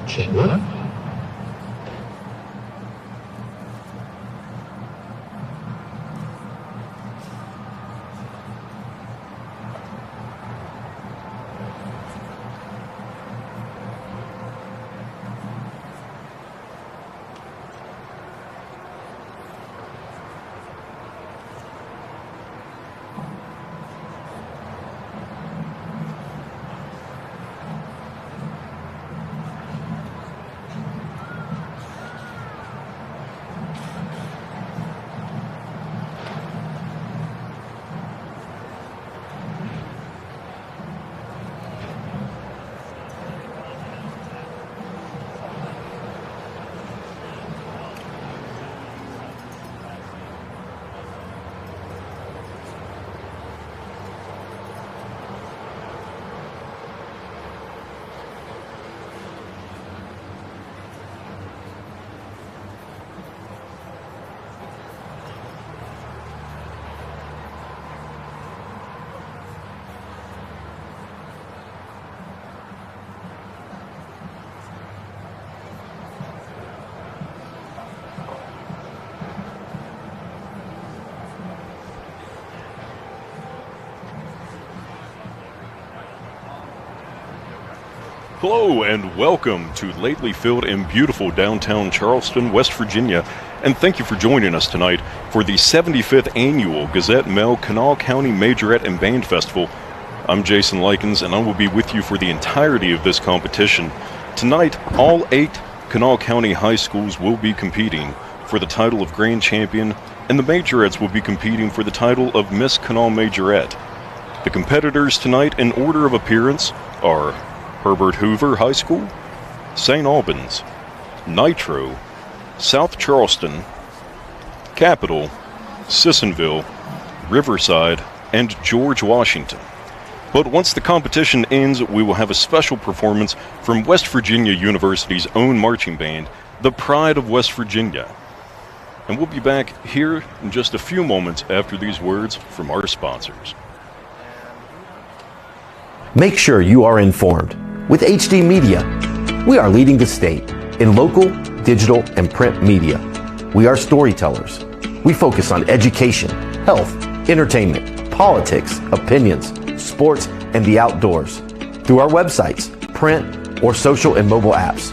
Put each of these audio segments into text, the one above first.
check one. Hello and welcome to Lately Filled in beautiful downtown Charleston, West Virginia, and thank you for joining us tonight for the 75th Annual Gazette Mail Kanawha County Majorette and Band Festival. I'm Jason Likens, and I will be with you for the entirety of this competition. Tonight, all 8 Kanawha County high schools will be competing for the title of Grand Champion, and the Majorettes will be competing for the title of Miss Kanawha Majorette. The competitors tonight in order of appearance are Herbert Hoover High School, St. Albans, Nitro, South Charleston, Capital, Sissonville, Riverside, and George Washington. But once the competition ends, we will have a special performance from West Virginia University's own marching band, the Pride of West Virginia. And we'll be back here in just a few moments after these words from our sponsors. Make sure you are informed with HD Media. We are leading the state in local, digital, and print media. We are storytellers. We focus on education, health, entertainment, politics, opinions, sports, and the outdoors through our websites, print, or social and mobile apps.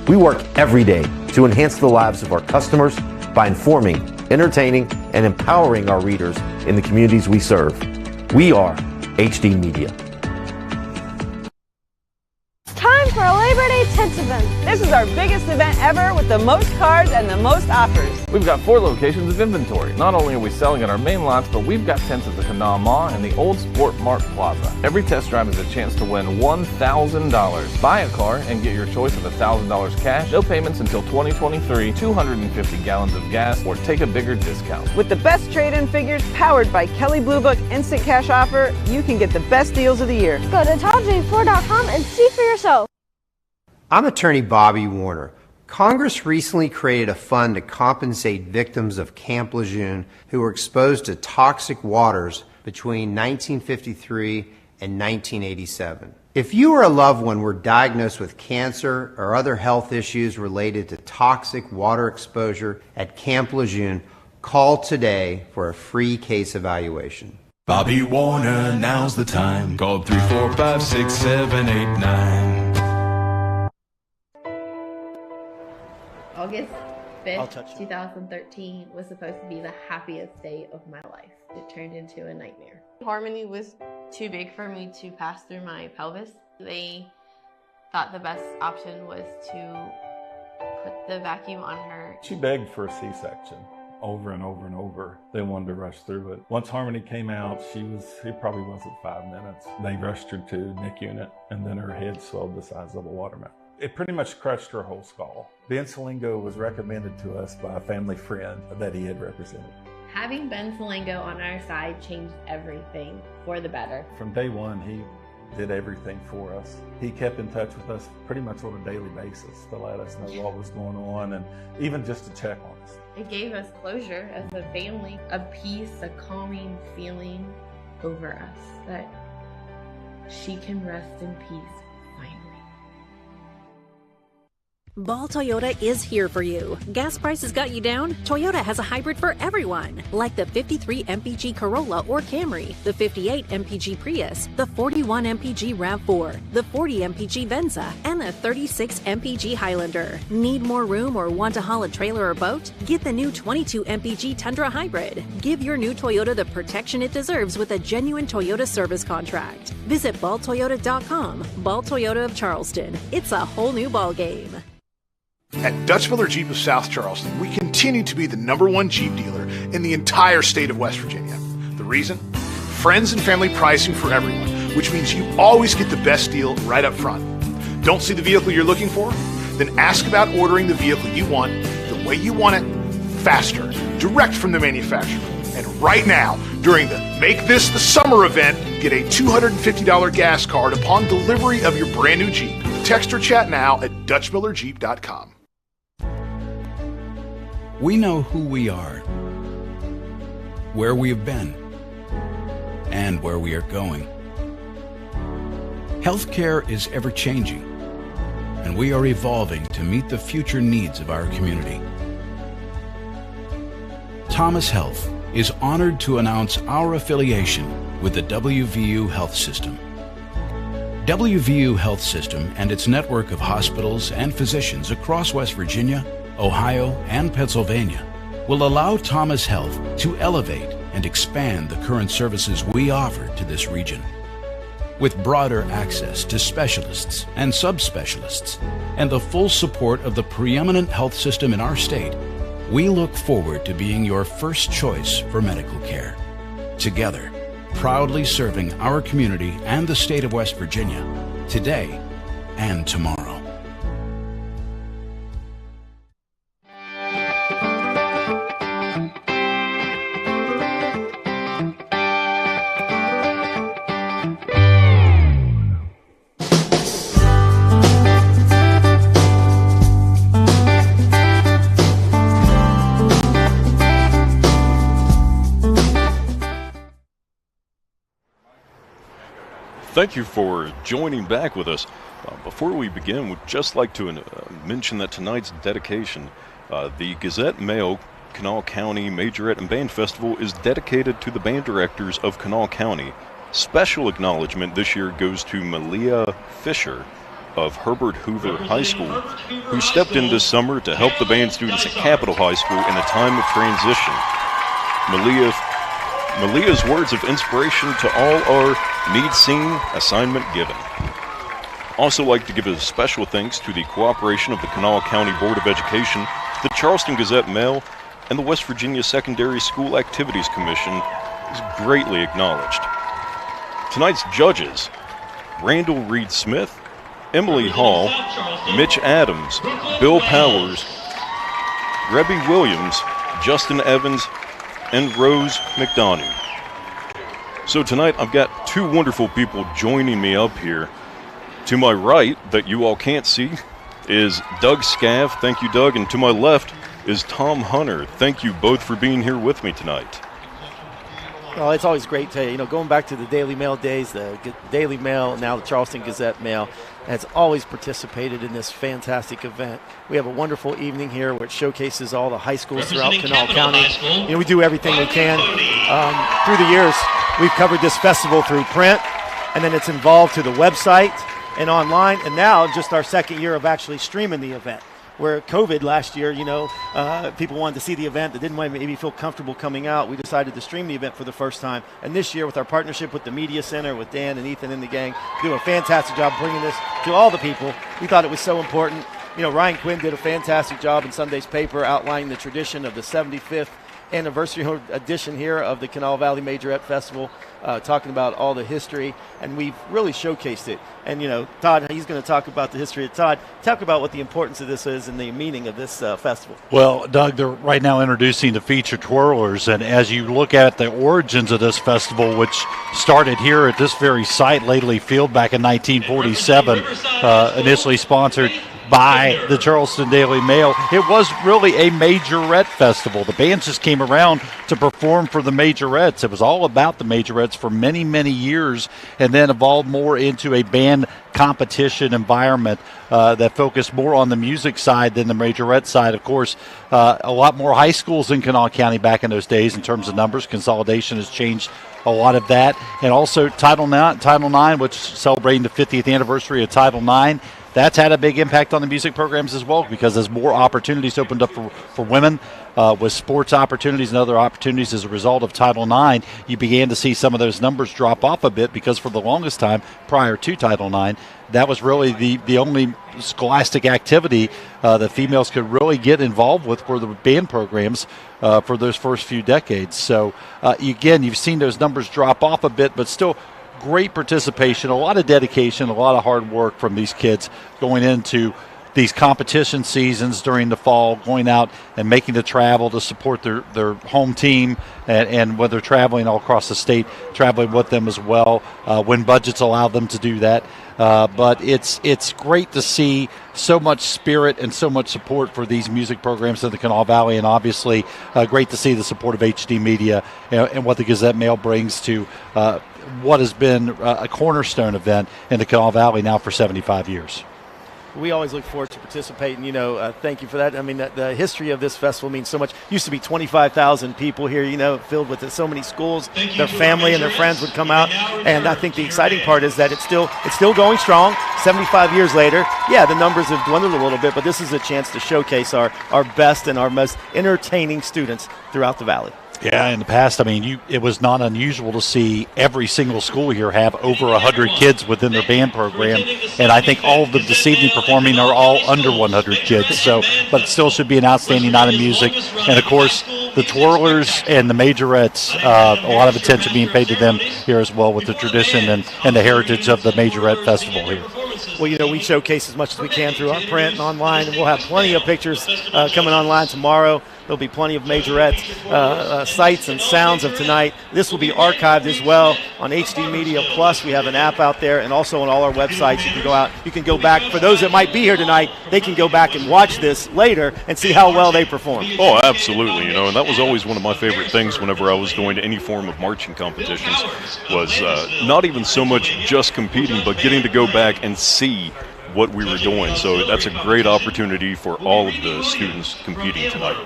We work every day to enhance the lives of our customers by informing, entertaining, and empowering our readers in the communities we serve. We are HD Media. For a Labor Day tent event. This is our biggest event ever with the most cards and the most offers. We've got 4 locations of inventory. Not only are we selling at our main lots, but we've got tents at the Kanawha and the Old Sport Mart Plaza. Every test drive is a chance to win $1,000. Buy a car and get your choice of $1,000 cash, no payments until 2023, 250 gallons of gas, or take a bigger discount. With the best trade-in figures powered by Kelley Blue Book Instant Cash Offer, you can get the best deals of the year. Go to TopJ4.com and see for yourself. I'm attorney Bobby Warner. Congress recently created a fund to compensate victims of Camp Lejeune who were exposed to toxic waters between 1953 and 1987. If you or a loved one were diagnosed with cancer or other health issues related to toxic water exposure at Camp Lejeune, call today for a free case evaluation. Bobby Warner, now's the time. Call 345-678-9. August 5th, 2013 was supposed to be the happiest day of my life. It turned into a nightmare. Harmony was too big for me to pass through my pelvis. They thought the best option was to put the vacuum on her. She begged for a C-section over and over and over. They wanted to rush through it. Once Harmony came out, it probably wasn't 5 minutes. They rushed her to NIC unit, and then her head swelled the size of a watermelon. It pretty much crushed her whole skull. Ben Salingo was recommended to us by a family friend that he had represented. Having Ben Salingo on our side changed everything for the better. From day one, he did everything for us. He kept in touch with us pretty much on a daily basis to let us know what was going on and even just to check on us. It gave us closure as a family, a peace, a calming feeling over us that she can rest in peace. Ball Toyota is here for you. Gas prices got you down? Toyota has a hybrid for everyone, like the 53 MPG Corolla or Camry, the 58 MPG Prius, the 41 MPG RAV4, the 40 MPG Venza, and the 36 MPG Highlander. Need more room or want to haul a trailer or boat? Get the new 22 MPG Tundra Hybrid. Give your new Toyota the protection it deserves with a genuine Toyota service contract. Visit balltoyota.com. Ball Toyota of Charleston. It's a whole new ballgame. At Dutch Miller Jeep of South Charleston, we continue to be the #1 Jeep dealer in the entire state of West Virginia. The reason? Friends and family pricing for everyone, which means you always get the best deal right up front. Don't see the vehicle you're looking for? Then ask about ordering the vehicle you want, the way you want it, faster, direct from the manufacturer. And right now, during the Make This the Summer event, get a $250 gas card upon delivery of your brand new Jeep. Text or chat now at DutchMillerJeep.com. We know who we are, where we have been, and where we are going. Healthcare is ever-changing, and we are evolving to meet the future needs of our community. Thomas Health is honored to announce our affiliation with the WVU Health System. WVU Health System and its network of hospitals and physicians across West Virginia, Ohio, and Pennsylvania will allow Thomas Health to elevate and expand the current services we offer to this region. With broader access to specialists and subspecialists and the full support of the preeminent health system in our state, we look forward to being your first choice for medical care. Together, proudly serving our community and the state of West Virginia, today and tomorrow. Thank you for joining back with us. Before we begin, we'd just like to mention that tonight's dedication, the Gazette-Mail Kanawha County Majorette and Band Festival, is dedicated to the band directors of Kanawha County. Special acknowledgement this year goes to Malia Fisher of Herbert Hoover High School, who stepped in this summer to help the band students at Capitol High School in a time of transition. Malia's words of inspiration to all are need seen, assignment given. Also like to give a special thanks to the cooperation of the Kanawha County Board of Education, the Charleston Gazette-Mail, and the West Virginia Secondary School Activities Commission is greatly acknowledged. Tonight's judges: Randall Reed Smith, Emily Hall, Mitch Adams, Bill Powers, Rebby Williams, Justin Evans, and Rose McDonough. So tonight I've got two wonderful people joining me up here. To my right, that you all can't see, is Doug Scav. Thank you, Doug. And to my left is Tom Hunter. Thank you both for being here with me tonight. Well, it's always great to, going back to the Daily Mail days, the Daily Mail, now the Charleston Gazette-Mail, has always participated in this fantastic event. We have a wonderful evening here which showcases all the high schools throughout Kanawha County. We do everything we can. Through the years, we've covered this festival through print, and then it's involved to the website and online, and now just our second year of actually streaming the event. Where COVID last year, people wanted to see the event that didn't maybe feel comfortable coming out. We decided to stream the event for the first time. And this year, with our partnership with the Media Center, with Dan and Ethan and the gang, do a fantastic job bringing this to all the people. We thought it was so important. Ryan Quinn did a fantastic job in Sunday's paper outlining the tradition of the 75th anniversary edition here of the Kanawha Valley Majorette Festival, talking about all the history, and we've really showcased it. And Todd, he's going to talk about the history. Todd, talk about what the importance of this is and the meaning of this festival. Well, Doug, they're right now introducing the featured twirlers, and as you look at the origins of this festival, which started here at this very site, Laidley Field, back in 1947, initially sponsored by the Charleston Daily Mail. It was really a Majorette festival. The bands just came around to perform for the Majorettes. It was all about the Majorettes for many, many years, and then evolved more into a band competition environment that focused more on the music side than the Majorette side. Of course, a lot more high schools in Kanawha County back in those days in terms of numbers. Consolidation has changed a lot of that. And also Title IX, which is celebrating the 50th anniversary of Title IX, that's had a big impact on the music programs as well, because as more opportunities opened up for women with sports opportunities and other opportunities as a result of Title IX, you began to see some of those numbers drop off a bit, because for the longest time prior to Title IX, that was really the only scholastic activity that females could really get involved with for the band programs for those first few decades. So again, you've seen those numbers drop off a bit, but still great participation, a lot of dedication, a lot of hard work from these kids going into these competition seasons during the fall, going out and making the travel to support their home team, and when they're traveling all across the state, traveling with them as well, when budgets allow them to do that. But it's great to see so much spirit and so much support for these music programs in the Kanawha Valley, and obviously great to see the support of HD Media and what the Gazette Mail brings to what has been a cornerstone event in the Kanawha Valley now for 75 years. We always look forward to participating. Thank you for that. I mean, the history of this festival means so much. Used to be 25,000 people here, filled with so many schools. Their family and their friends would come out. And I think the exciting part is that it's still going strong 75 years later. Yeah, the numbers have dwindled a little bit, but this is a chance to showcase our best and our most entertaining students throughout the Valley. Yeah, in the past, I mean, it was not unusual to see every single school here have over 100 kids within their band program, and I think all of them this evening performing are all under 100 kids. So, but it still should be an outstanding night of music, and of course, the Twirlers and the Majorettes, a lot of attention being paid to them here as well, with the tradition and the heritage of the Majorette Festival here. Well, we showcase as much as we can through our print and online, and we'll have plenty of pictures coming online tomorrow. There'll be plenty of Majorette sights and sounds of tonight. This will be archived as well on HD Media Plus. We have an app out there, and also on all our websites. You can go out. You can go back. For those that might be here tonight, they can go back and watch this later and see how well they perform. Oh, absolutely. And that was always one of my favorite things whenever I was going to any form of marching competitions, was not even so much just competing, but getting to go back and see what we were doing. So that's a great opportunity for all of the students competing tonight.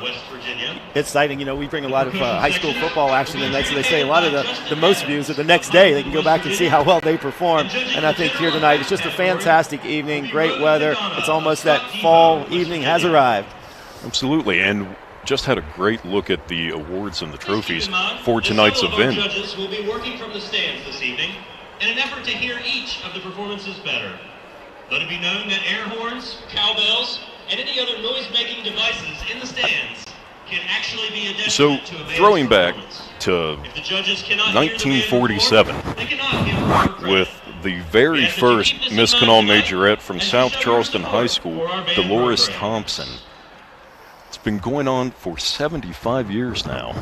It's exciting. We bring a lot of high school football action tonight, so they say a lot of the most views are the next day. They can go back and see how well they perform. And I think here tonight, it's just a fantastic evening, great weather. It's almost that fall evening has arrived. Absolutely, and just had a great look at the awards and the trophies for tonight's event. Judges will be working from the stands this evening in an effort to hear each of the performances better. Let it be known that air horns, cowbells, and any other noise-making devices in the stands can actually be a detriment to a band's throwing back to 1947 with the very first Miss Kanawha Majorette from South Charleston High School, Dolores Thompson. It's been going on for 75 years now.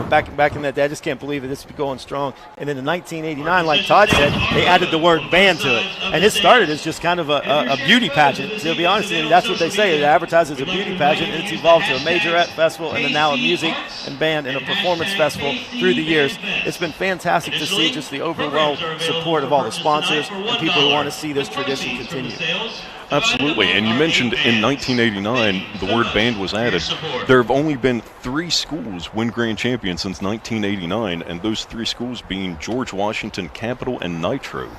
Back in that day, I just can't believe it. It's been going strong. And then in 1989, like Todd said, they added the word band to it. And it started as just kind of a beauty pageant. To be honest with you, that's what they say. It advertises as a beauty pageant, and it's evolved to a Majorette festival, and then now a music and band and a performance festival through the years. It's been fantastic to see just the overwhelming support of all the sponsors and people who want to see this tradition continue. Absolutely, and you mentioned in 1989 the word band was added. There have only been 3 schools win grand champions since 1989, and those 3 schools being George Washington, Capital, and Nitro.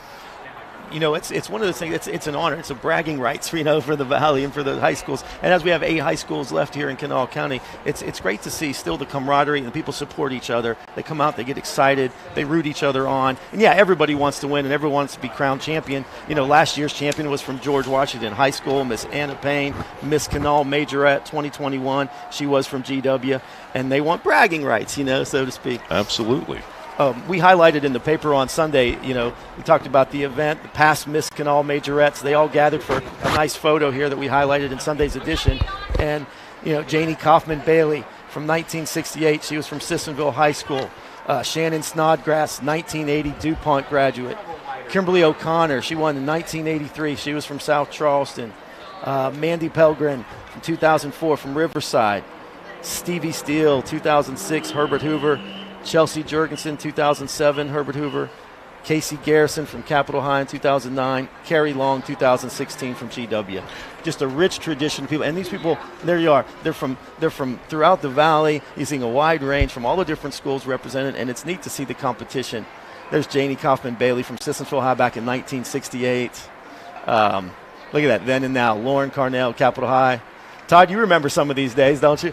It's one of those things. It's an honor. It's a bragging rights, for the Valley and for the high schools. And as we have 8 high schools left here in Kanawha County, it's great to see still the camaraderie, and the people support each other. They come out, they get excited, they root each other on. And yeah, everybody wants to win, and everyone wants to be crowned champion. Last year's champion was from George Washington High School, Miss Anna Payne, Miss Kanawha Majorette 2021. She was from GW, and they want bragging rights, so to speak. Absolutely. We highlighted in the paper on Sunday, we talked about the event, the past Miss Kanawha Majorettes. They all gathered for a nice photo here that we highlighted in Sunday's edition. And, Janie Kaufman Bailey from 1968. She was from Sissonville High School. Shannon Snodgrass, 1980 DuPont graduate. Kimberly O'Connor, she won in 1983. She was from South Charleston. Mandy Pelgrin from 2004 from Riverside. Stevie Steele, 2006, Herbert Hoover. Chelsea Jurgensen, 2007, Herbert Hoover. Casey Garrison from Capitol High in 2009. Carrie Long, 2016 from GW. Just a rich tradition of people. And these people, there you are. They're from throughout the valley, using a wide range from all the different schools represented, and it's neat to see the competition. There's Janie Kaufman-Bailey from Sissonville High back in 1968. Look at that, then and now. Lauren Carnell, Capitol High. Todd, you remember some of these days, don't you?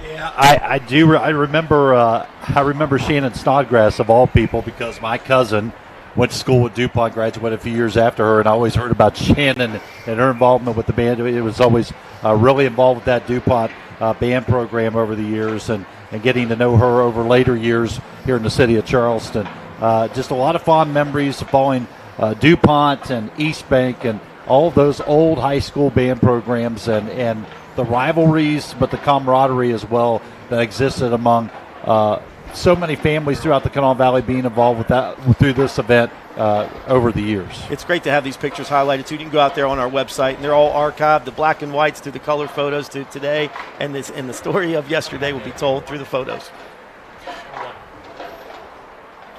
Yeah, I do. I remember Shannon Snodgrass, of all people, because my cousin went to school with DuPont, graduated a few years after her, and I always heard about Shannon and her involvement with the band. It was always really involved with that DuPont band program over the years, and getting to know her over later years here in the city of Charleston. Just a lot of fond memories following DuPont and East Bank and all of those old high school band programs, and the rivalries, but the camaraderie as well that existed among so many families throughout the Kanawha Valley being involved with that through this event over the years. It's great to have these pictures highlighted too. You can go out there on our website, and they're all archived, the black and whites to the color photos to today, and the story of yesterday will be told through the photos.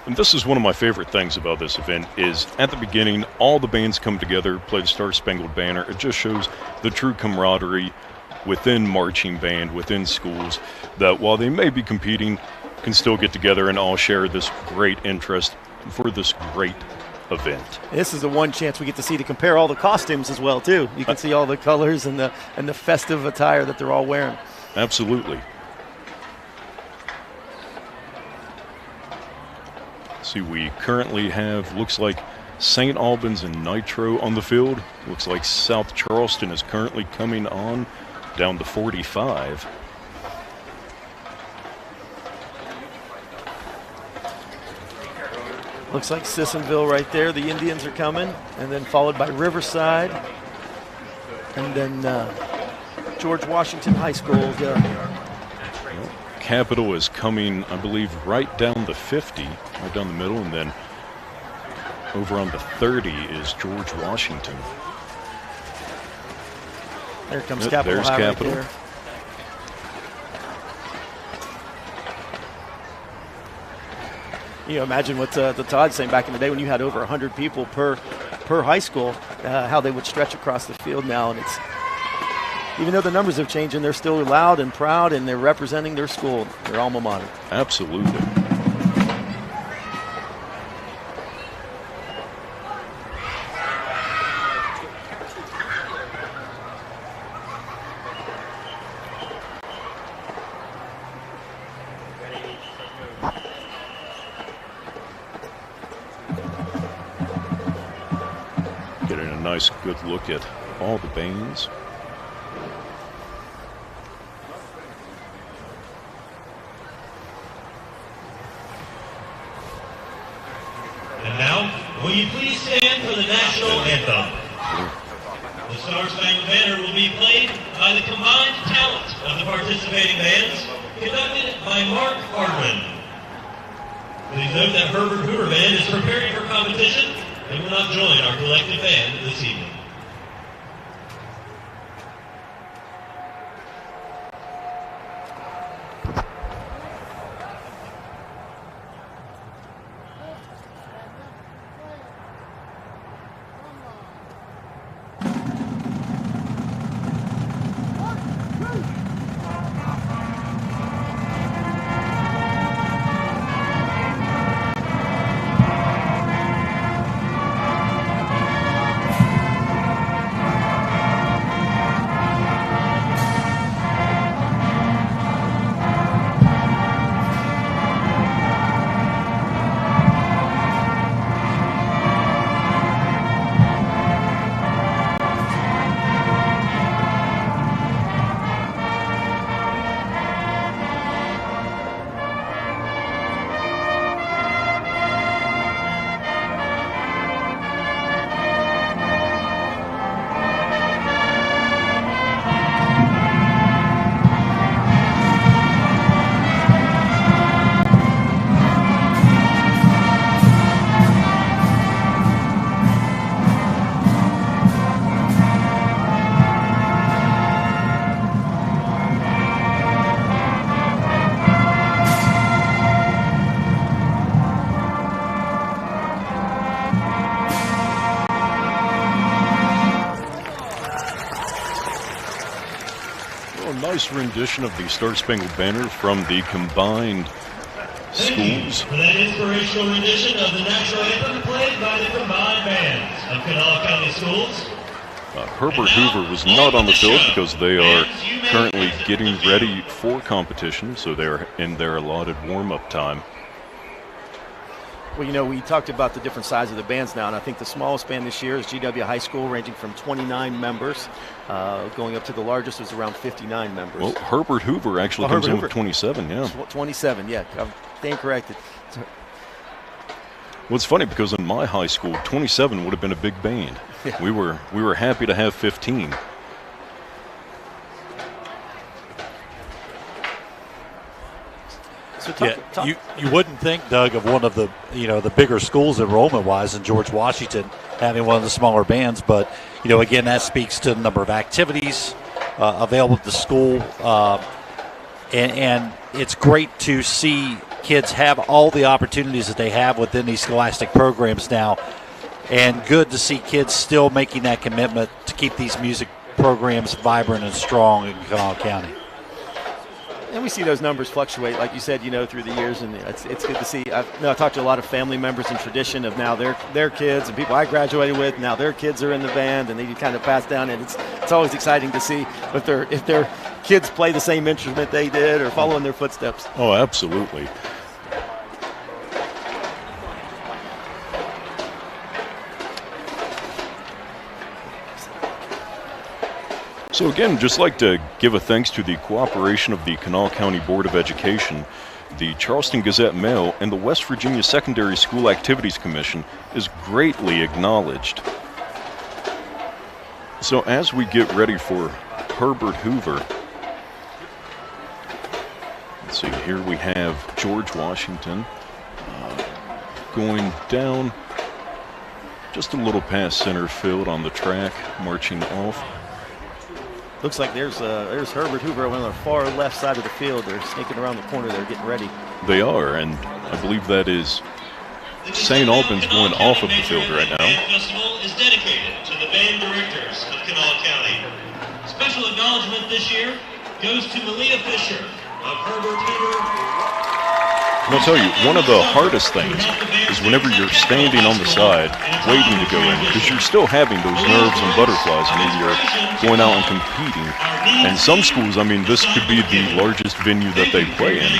And this is one of my favorite things about this event is at the beginning, all the bands come together, play the Star Spangled Banner. It just shows the true camaraderie within marching band, within schools, that while they may be competing, can still get together and all share this great interest for this great event. This is the one chance we get to see to compare all the costumes as well, too. You can see all the colors and the festive attire that they're all wearing. Absolutely. See, we currently have, looks like St. Albans and Nitro on the field. Looks like South Charleston is currently coming on down to 45. Looks like Sissonville right there. The Indians are coming, and then followed by Riverside, and then George Washington High School. Capitol is coming, I believe, right down the 50, right down the middle, and then over on the 30 is George Washington. There comes Capitol There's High Capitol. right there. You know, imagine what the Todd's saying back in the day when you had over 100 people per high school, how they would stretch across the field now. And it's, even though the numbers have changed, and they're still loud and proud, and they're representing their school, their alma mater. Absolutely. Getting a nice, good look at all the bands. And now, will you please stand for the national anthem? The Star Spangled Banner will be played by the combined talent of the participating bands, conducted by Mark Hardwin. Please note that Herbert Hoover Band is preparing for competition and will not join our collective band this evening. nice rendition of the Star Spangled Banner from the combined schools. For that inspirational rendition of the national anthem played by the combined bands of Kanawha County Schools. Herbert Hoover was not on the field because they are currently getting ready for competition, so they're in their allotted warm-up time. Well, you know, we talked about the different size of the bands now, and I think the smallest band this year is GW High School, ranging from 29 members, going up to the largest was around 59 members. Well, Herbert Hoover actually comes in with 27, yeah. 27, yeah. I'm staying corrected. Well, it's funny because in my high school, 27 would have been a big band. Yeah. We were happy to have 15. So you wouldn't think, Doug, of one of the the bigger schools enrollment-wise in George Washington having one of the smaller bands, but again that speaks to the number of activities available at the school, and it's great to see kids have all the opportunities that they have within these scholastic programs now, and good to see kids still making that commitment to keep these music programs vibrant and strong in Kanawha County. And we see those numbers fluctuate, like you said, through the years, and it's good to see. I've talked to a lot of family members in tradition of now their kids and people I graduated with. Now their kids are in the band, and they kind of pass down. And it's always exciting to see if their kids play the same instrument they did or follow in their footsteps. Oh, absolutely. So again, just like to give a thanks to the cooperation of the Kanawha County Board of Education, the Charleston Gazette-Mail, and the West Virginia Secondary School Activities Commission is greatly acknowledged. So as we get ready for Herbert Hoover, let's see, here we have George Washington going down just a little past center field on the track, marching off. Looks like there's Herbert Hoover on the far left side of the field. They're sneaking around the corner. They're getting ready. They are, and I believe that is St. Albans going off of the field right now. The festival is dedicated to the band directors of Kanawha County. Special acknowledgement this year goes to Malia Fisher of Herbert Hoover. And I'll tell you, one of the hardest things is whenever you're standing on the side waiting to go in, because you're still having those nerves and butterflies when you're going out and competing. And some schools, I mean, this could be the largest venue that they play in.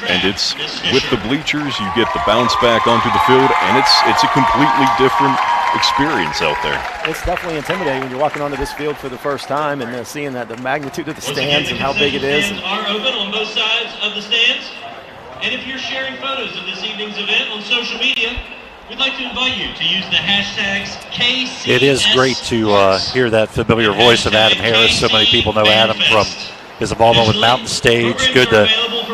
And it's with the bleachers, you get the bounce back onto the field, and it's a completely different experience out there. It's definitely intimidating when you're walking onto this field for the first time and seeing that the magnitude of the stands and how big it is. Stands are open on both sides of the stands. And if you're sharing photos of this evening's event on social media, we'd like to invite you to use the hashtags KCS. It is great to hear that familiar voice of Adam Harris. So many people know Adam from his involvement with Mountain Stage. Good to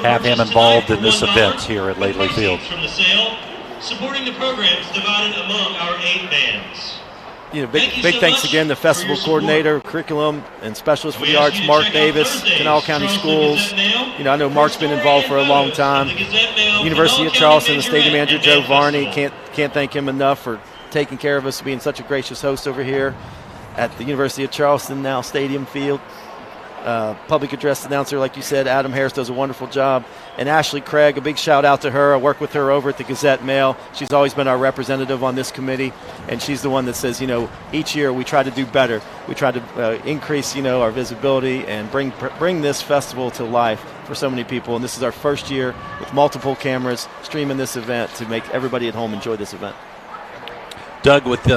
have him involved in this event here at Lately Field. From the sale, supporting the programs divided among our 8 bands. Big thanks again to festival coordinator, curriculum, and specialist for the arts, Mark Davis, Kanawha County Schools. I know Mark's been involved for a long time. University of Charleston, the stadium manager, Joe Varney. Can't thank him enough for taking care of us, being such a gracious host over here at the University of Charleston, now Stadium Field. Public address announcer, like you said, Adam Harris does a wonderful job. And Ashley Craig, a big shout out to her. I work with her over at the Gazette-Mail. She's always been our representative on this committee, and she's the one that says, each year we try to do better. We try to increase, our visibility and bring this festival to life for so many people. And this is our first year with multiple cameras streaming this event to make everybody at home enjoy this event. Doug, with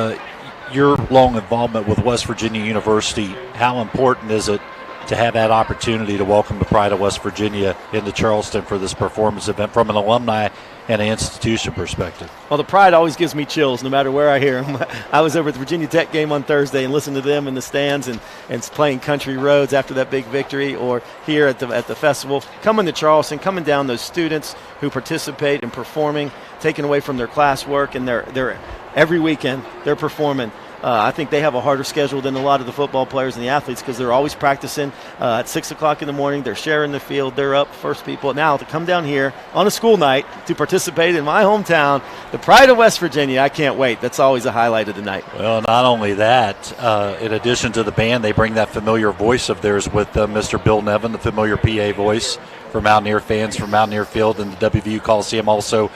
your long involvement with West Virginia University, how important is it to have that opportunity to welcome the pride of West Virginia into Charleston for this performance event from an alumni and an institution perspective? Well, the pride always gives me chills no matter where I hear them. I was over at the Virginia Tech game on Thursday and listened to them in the stands and playing Country Roads after that big victory, or here at the festival. Coming to Charleston, coming down, those students who participate in performing, taken away from their classwork, and they're every weekend they're performing. I think they have a harder schedule than a lot of the football players and the athletes because they're always practicing at 6 o'clock in the morning. They're sharing the field. They're up first people. Now to come down here on a school night to participate in my hometown, the pride of West Virginia, I can't wait. That's always a highlight of the night. Well, not only that, in addition to the band, they bring that familiar voice of theirs with Mr. Bill Nevin, the familiar PA voice for Mountaineer fans from Mountaineer Field and the WVU Coliseum. Also,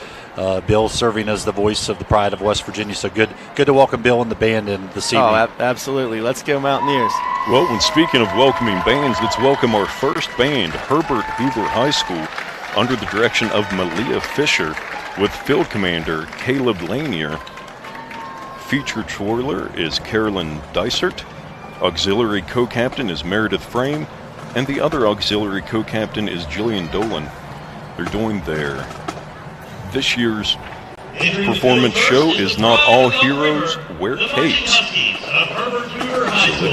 Bill serving as the voice of the pride of West Virginia. So good to welcome Bill and the band in this evening. Oh, absolutely. Let's go Mountaineers. Well, when speaking of welcoming bands, let's welcome our first band, Herbert Hoover High School, under the direction of Malia Fisher, with field commander Caleb Lanier. Featured twirler is Carolyn Dysert. Auxiliary co-captain is Meredith Frame. And the other auxiliary co-captain is Jillian Dolan. They're doing this year's performance show is Not All Heroes Wear Capes. So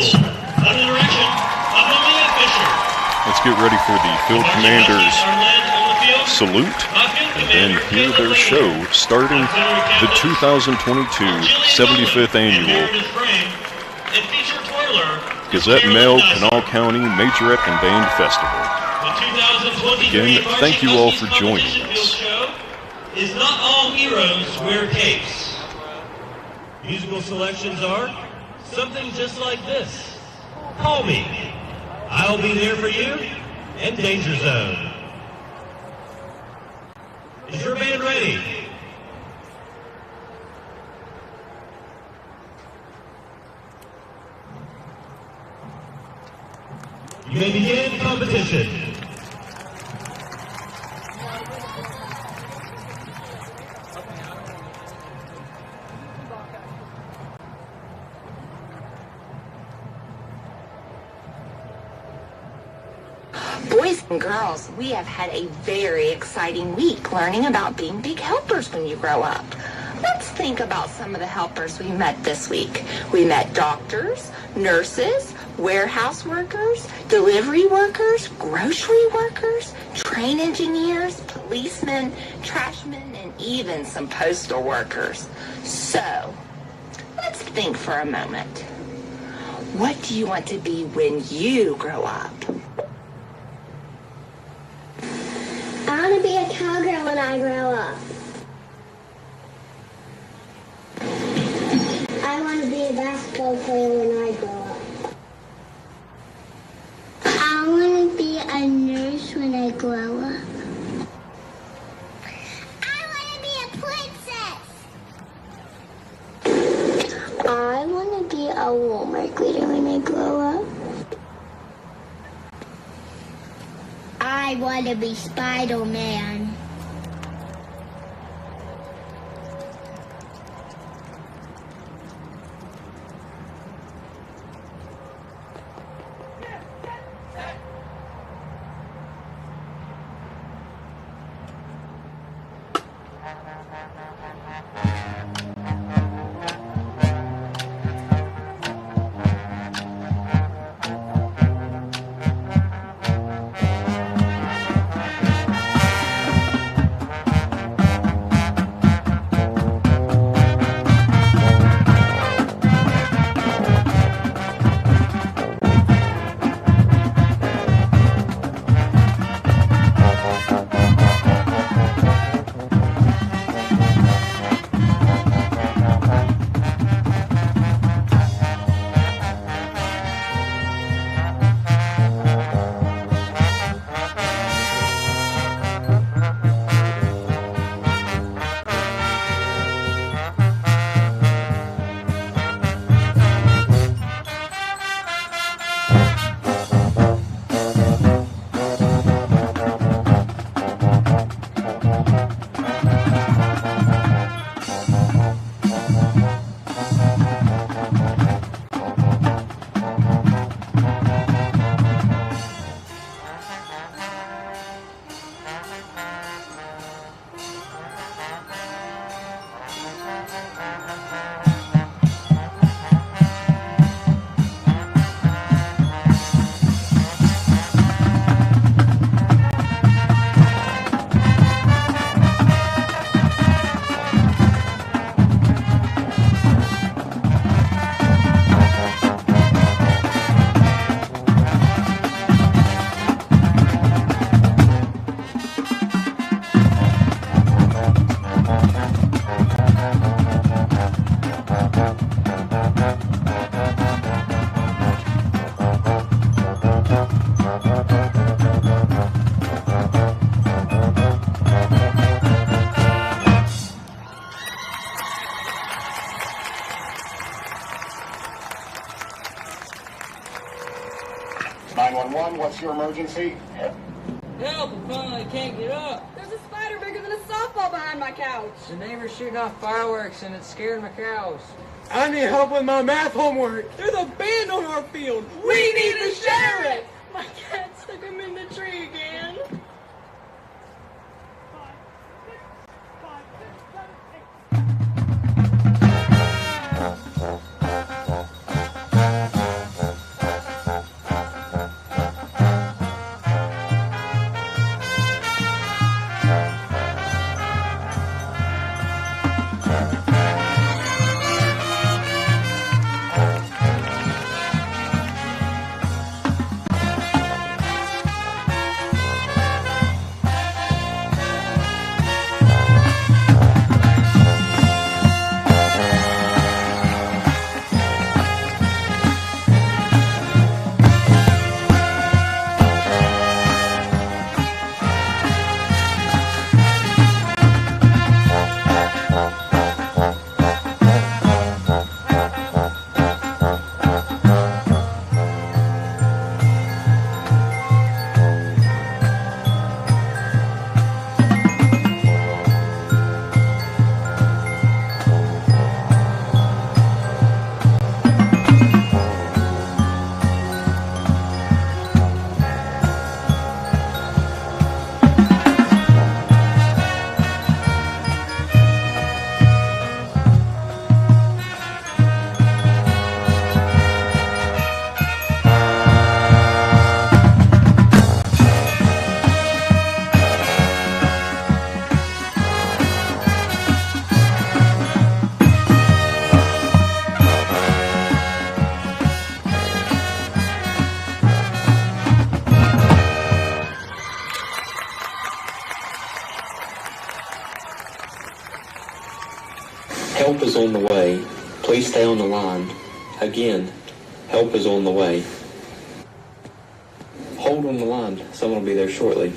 let's get ready for the field commander's salute and then hear their show starting the 2022 75th Annual Gazette Mail Kanawha County Majorette and Band Festival. Again, thank you all for joining us. Is Not All Heroes Wear Capes. Musical selections are something just like this. Call Me, I'll Be There For You, and Danger Zone. Is your band ready? You may begin competition. Boys and girls, we have had a very exciting week learning about being big helpers when you grow up. Let's think about some of the helpers we met this week. We met doctors, nurses, warehouse workers, delivery workers, grocery workers, train engineers, policemen, trashmen, and even some postal workers. So, let's think for a moment. What do you want to be when you grow up? I want to be a cowgirl when I grow up. I want to be a basketball player when I grow up. I want to be a nurse when I grow up. I want to be a princess. I want to be a Walmart leader when I grow up. I want to be Spider-Man. What's your emergency? Help, I finally can't get up. There's a spider bigger than a softball behind my couch. The neighbor's shooting off fireworks and it's scaring my cows. I need help with my math homework. There's a band on our field. We need the sheriff. My cat stuck him in the tree again. Help is on the way. Please stay on the line. Again, help is on the way. Hold on the line. Someone will be there shortly.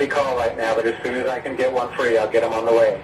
Call right now, but as soon as I can get one free, I'll get them on the way.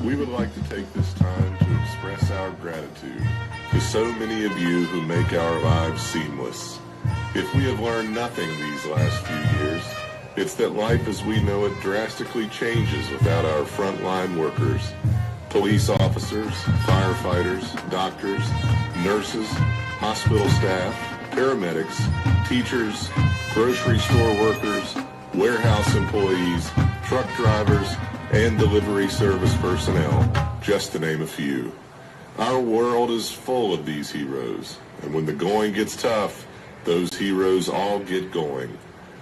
We would like to take this time to express our gratitude to so many of you who make our lives seamless. If we have learned nothing these last few years, it's that life as we know it drastically changes without our frontline workers. Police officers, firefighters, doctors, nurses, hospital staff, paramedics, teachers, grocery store workers, warehouse employees, truck drivers, and delivery service personnel, just to name a few. Our world is full of these heroes, and when the going gets tough, those heroes all get going.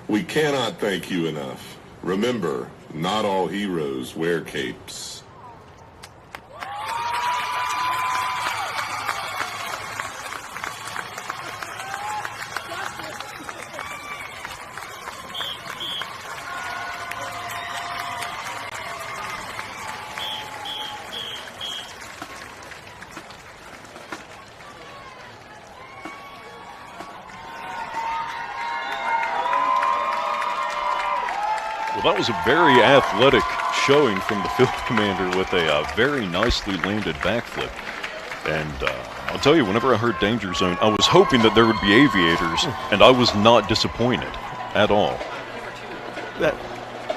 We cannot thank you enough. Remember, not all heroes wear capes. Well, that was a very athletic showing from the field commander with a very nicely landed backflip. And I'll tell you, whenever I heard danger zone, I was hoping that there would be aviators, and I was not disappointed at all.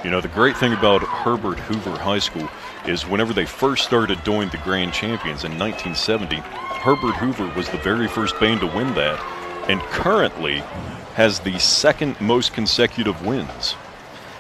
You know, the great thing about Herbert Hoover High School is whenever they first started doing the Grand Champions in 1970, Herbert Hoover was the very first band to win that, and currently has the second most consecutive wins.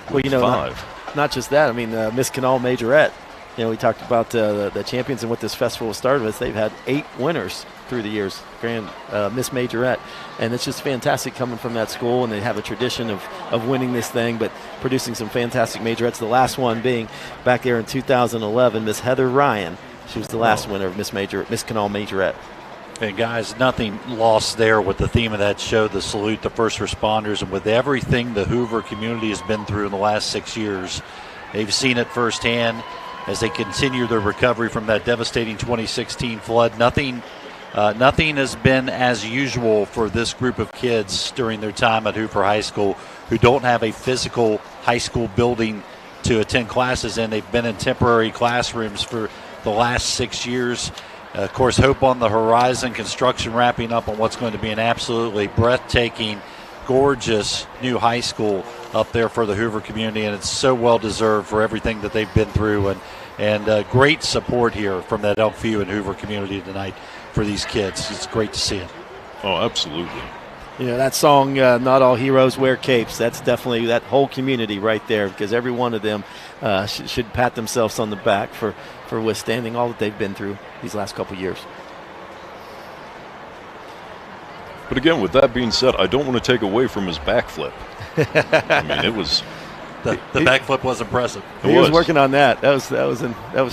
Well, you know, not just that. I mean, Miss Kanawha Majorette. You know, we talked about the champions and what this festival started with. They've had 8 winners through the years, Grand Miss Majorette, and it's just fantastic coming from that school. And they have a tradition of winning this thing, but producing some fantastic majorettes. The last one being back there in 2011, Miss Heather Ryan. She was the last winner of Miss Kanawha Majorette. And guys, nothing lost there with the theme of that show, the salute the first responders, and with everything the Hoover community has been through in the last 6 years. They've seen it firsthand as they continue their recovery from that devastating 2016 flood. Nothing has been as usual for this group of kids during their time at Hoover High School who don't have a physical high school building to attend classes in. They've been in temporary classrooms for the last 6 years. Of course, hope on the horizon, construction wrapping up on what's going to be an absolutely breathtaking, gorgeous new high school up there for the Hoover community, and it's so well-deserved for everything that they've been through, and great support here from that Elkview and Hoover community tonight for these kids. It's great to see it. Oh, absolutely. You know, that song, Not All Heroes Wear Capes, that's definitely that whole community right there, because every one of them should pat themselves on the back for withstanding all that they've been through these last couple years. But again, with that being said, I don't want to take away from his backflip. I mean, it was... The backflip was impressive. He was working on that. That was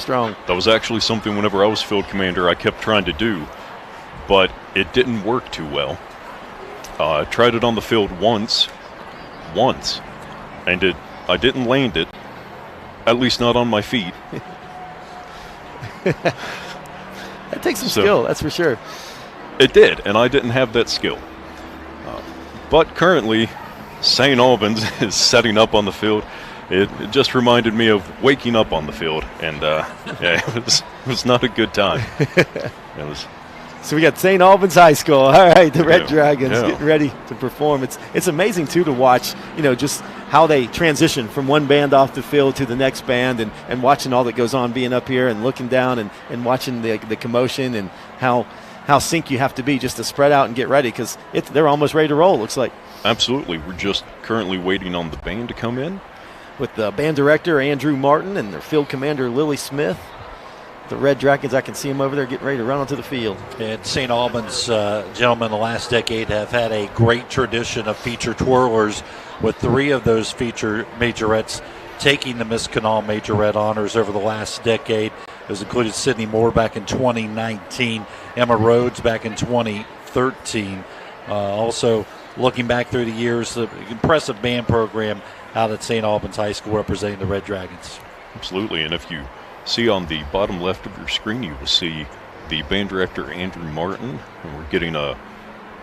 strong. That was actually something whenever I was field commander I kept trying to do, but it didn't work too well. I tried it on the field once, and I didn't land it, at least not on my feet. That takes some skill, that's for sure. It did, and I didn't have that skill. But currently, St. Albans is setting up on the field. It just reminded me of waking up on the field, and it was not a good time. It was. So we got St. Albans High School. All right, the Red Dragons getting ready to perform. It's amazing, too, to watch, you know, just how they transition from one band off the field to the next band, and watching all that goes on, being up here and looking down and watching the commotion and how sync you have to be just to spread out and get ready, because they're almost ready to roll, looks like. Absolutely. We're just currently waiting on the band to come in. With the band director, Andrew Martin, and their field commander, Lily Smith. The Red Dragons, I can see them over there getting ready to run onto the field. And St. Albans, gentlemen, the last decade have had a great tradition of feature twirlers, with 3 of those feature majorettes taking the Miss Kanawha Majorette honors over the last decade. It was included Sydney Moore back in 2019, Emma Rhodes back in 2013. Also, looking back through the years, the impressive band program out at St. Albans High School representing the Red Dragons. Absolutely, and if you see on the bottom left of your screen, you will see the band director, Andrew Martin, and we're getting a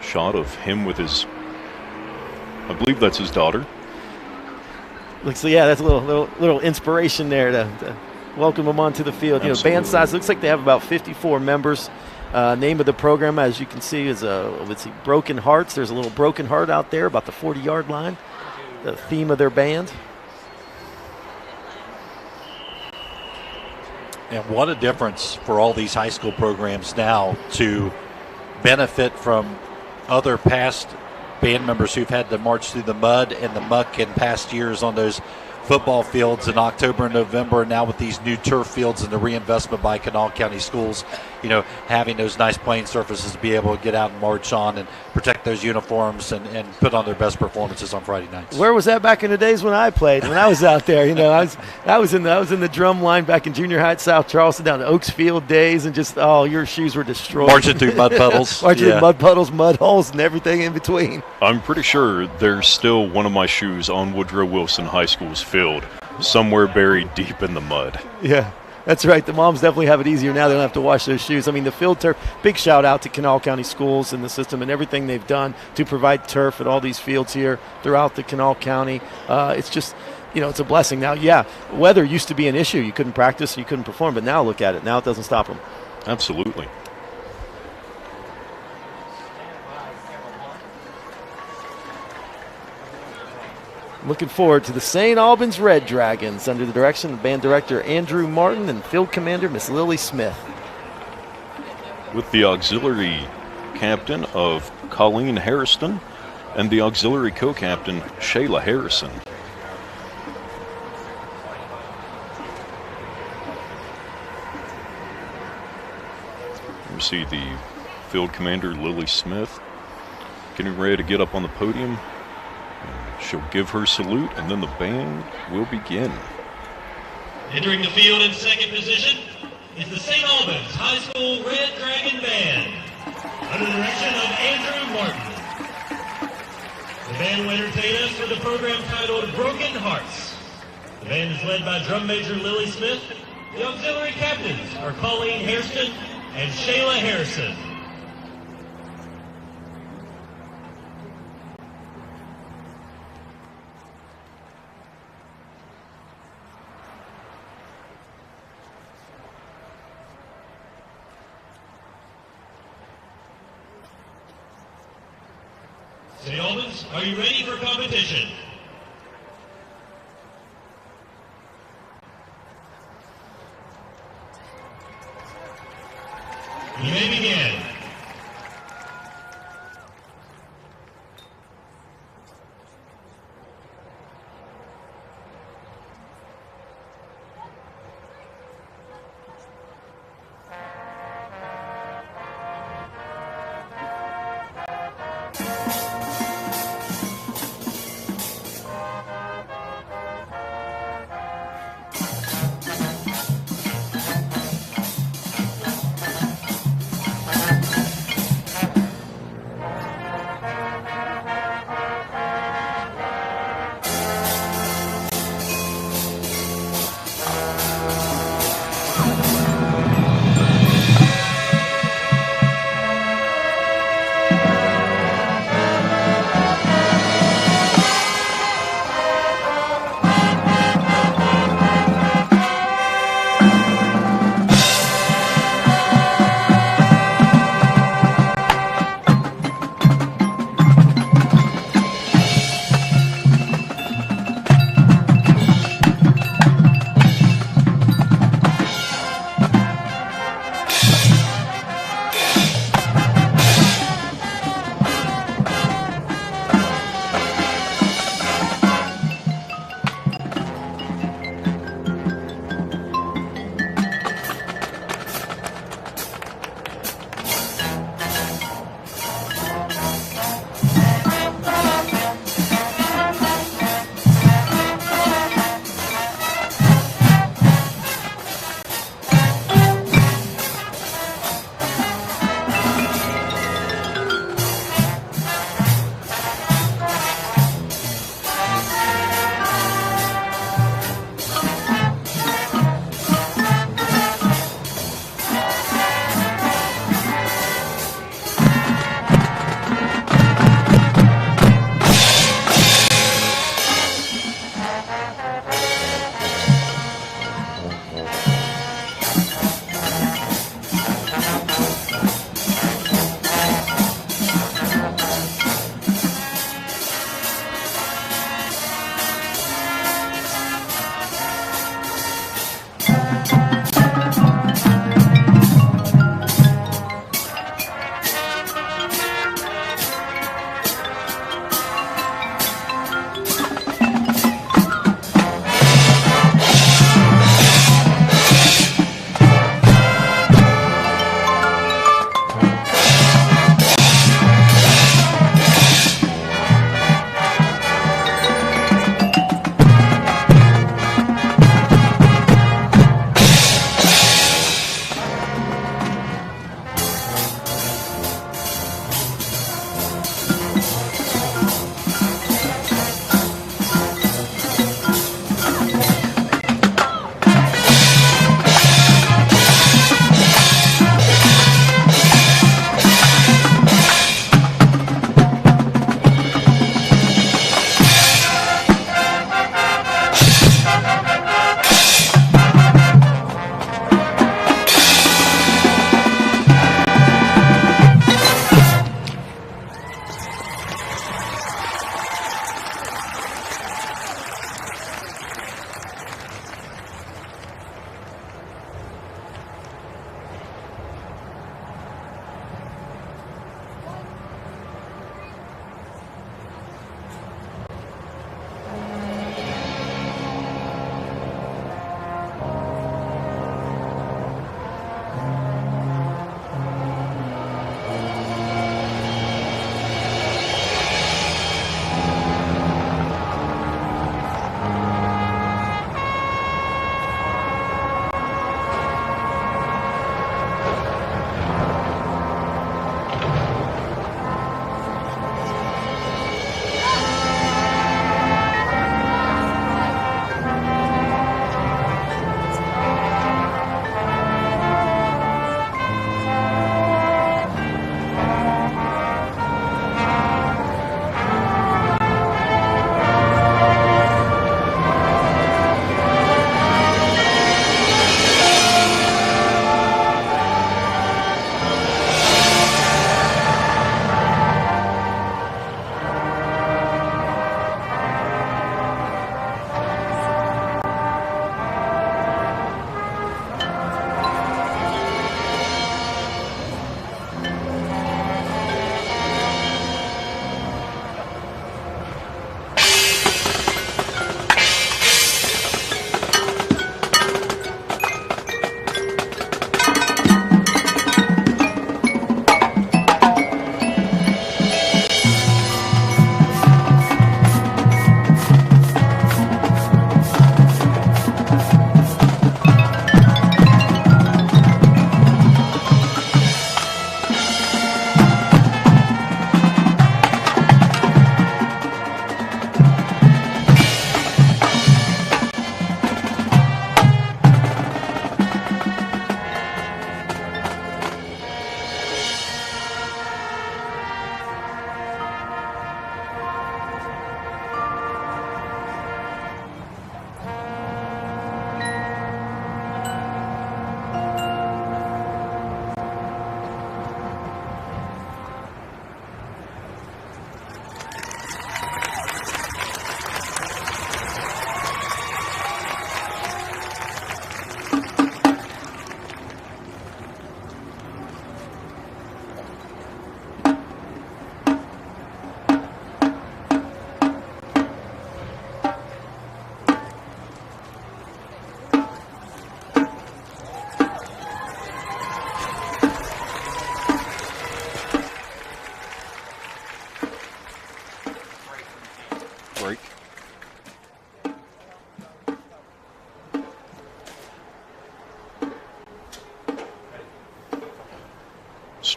shot of him with his, I believe that's his daughter. Looks, yeah, that's a little inspiration there to welcome them onto the field. You know, band size looks like they have about 54 members. Name of the program, as you can see, is let's see, Broken Hearts. There's a little broken heart out there about the 40-yard line. The theme of their band. And what a difference for all these high school programs now to benefit from other past band members who've had to march through the mud and the muck in past years on those football fields in October and November. Now with these new turf fields and the reinvestment by Kanawha County Schools, you know, having those nice playing surfaces to be able to get out and march on and protect those uniforms and put on their best performances on Friday nights. Where was that back in the days when I played? When I was out there, you know, I was in the drum line back in junior high at South Charleston, down to Oaks Field days, and just your shoes were destroyed. Marching through mud puddles, through mud puddles, mud holes, and everything in between. I'm pretty sure there's still one of my shoes on Woodrow Wilson High School's field, somewhere buried deep in the mud. Yeah. That's right. The moms definitely have it easier now. They don't have to wash those shoes. I mean, the field turf, big shout out to Kanawha County Schools and the system and everything they've done to provide turf at all these fields here throughout the Kanawha County. It's just, you know, it's a blessing. Now, yeah, weather used to be an issue. You couldn't practice, you couldn't perform, but now look at it. Now it doesn't stop them. Absolutely. Looking forward to the St. Albans Red Dragons under the direction of band director Andrew Martin and field commander Miss Lily Smith. With the auxiliary captain of Colleen Harrison and the auxiliary co-captain Shayla Harrison. You see the field commander Lily Smith getting ready to get up on the podium. She'll give her salute, and then the band will begin. Entering the field in second position is the St. Albans High School Red Dragon Band, under the direction of Andrew Martin. The band will entertain us with a program titled Broken Hearts. The band is led by drum major Lily Smith. The auxiliary captains are Colleen Hairston and Shayla Harrison. St. Albans, are you ready for competition? You may begin.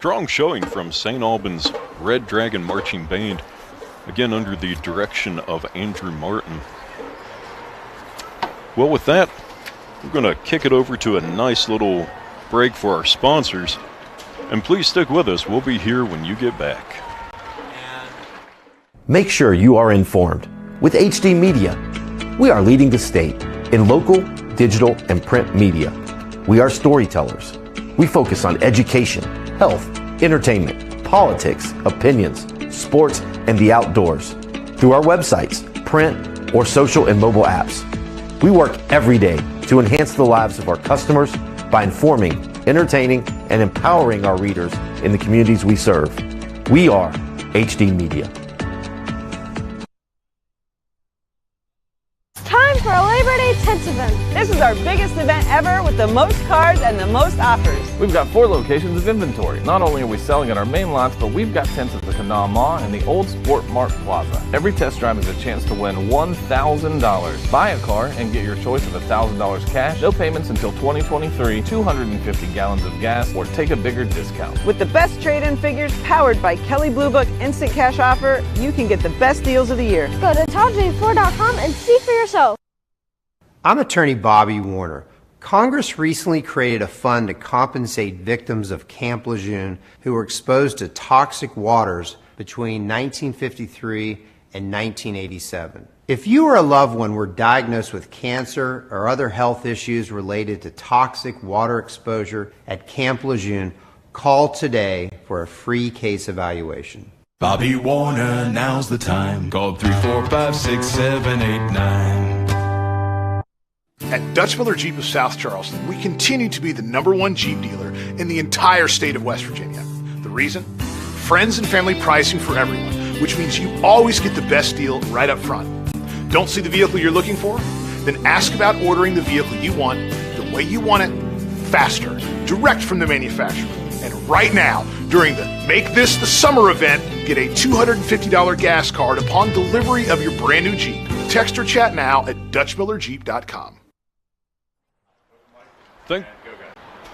strong showing from St. Albans Red Dragon Marching Band, again under the direction of Andrew Martin. Well, with that, we're going to kick it over to a nice little break for our sponsors. And please stick with us. We'll be here when you get back. Make sure you are informed with HD Media. We are leading the state in local, digital, and print media. We are storytellers. We focus on education, health, entertainment, politics, opinions, sports, and the outdoors through our websites, print, or social and mobile apps. We work every day to enhance the lives of our customers by informing, entertaining, and empowering our readers in the communities we serve. We are HD Media. Time for a Labor Day tent event. This is our biggest event ever with the most cars and the most offers. We've got 4 locations of inventory. Not only are we selling at our main lots, but we've got tents at the Kanawha and the Old Sport Mart Plaza. Every test drive is a chance to win $1,000. Buy a car and get your choice of $1,000 cash, no payments until 2023, 250 gallons of gas, or take a bigger discount. With the best trade-in figures powered by Kelley Blue Book Instant Cash Offer, you can get the best deals of the year. Go to TalkJ4.com and see for yourself. I'm attorney Bobby Warner. Congress recently created a fund to compensate victims of Camp Lejeune who were exposed to toxic waters between 1953 and 1987. If you or a loved one were diagnosed with cancer or other health issues related to toxic water exposure at Camp Lejeune, call today for a free case evaluation. Bobby Warner, now's the time. Call 345-6789. At Dutch Miller Jeep of South Charleston, we continue to be the #1 Jeep dealer in the entire state of West Virginia. The reason? Friends and family pricing for everyone, which means you always get the best deal right up front. Don't see the vehicle you're looking for? Then ask about ordering the vehicle you want, the way you want it, faster, direct from the manufacturer. And right now, during the Make This the Summer event, get a $250 gas card upon delivery of your brand new Jeep. Text or chat now at DutchMillerJeep.com.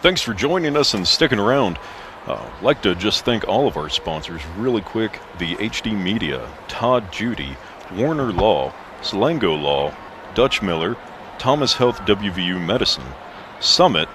Thanks for joining us and sticking around. I'd like to just thank all of our sponsors really quick. The HD Media, Todd Judy, Warner Law, Slango Law, Dutch Miller, Thomas Health WVU Medicine, Summit,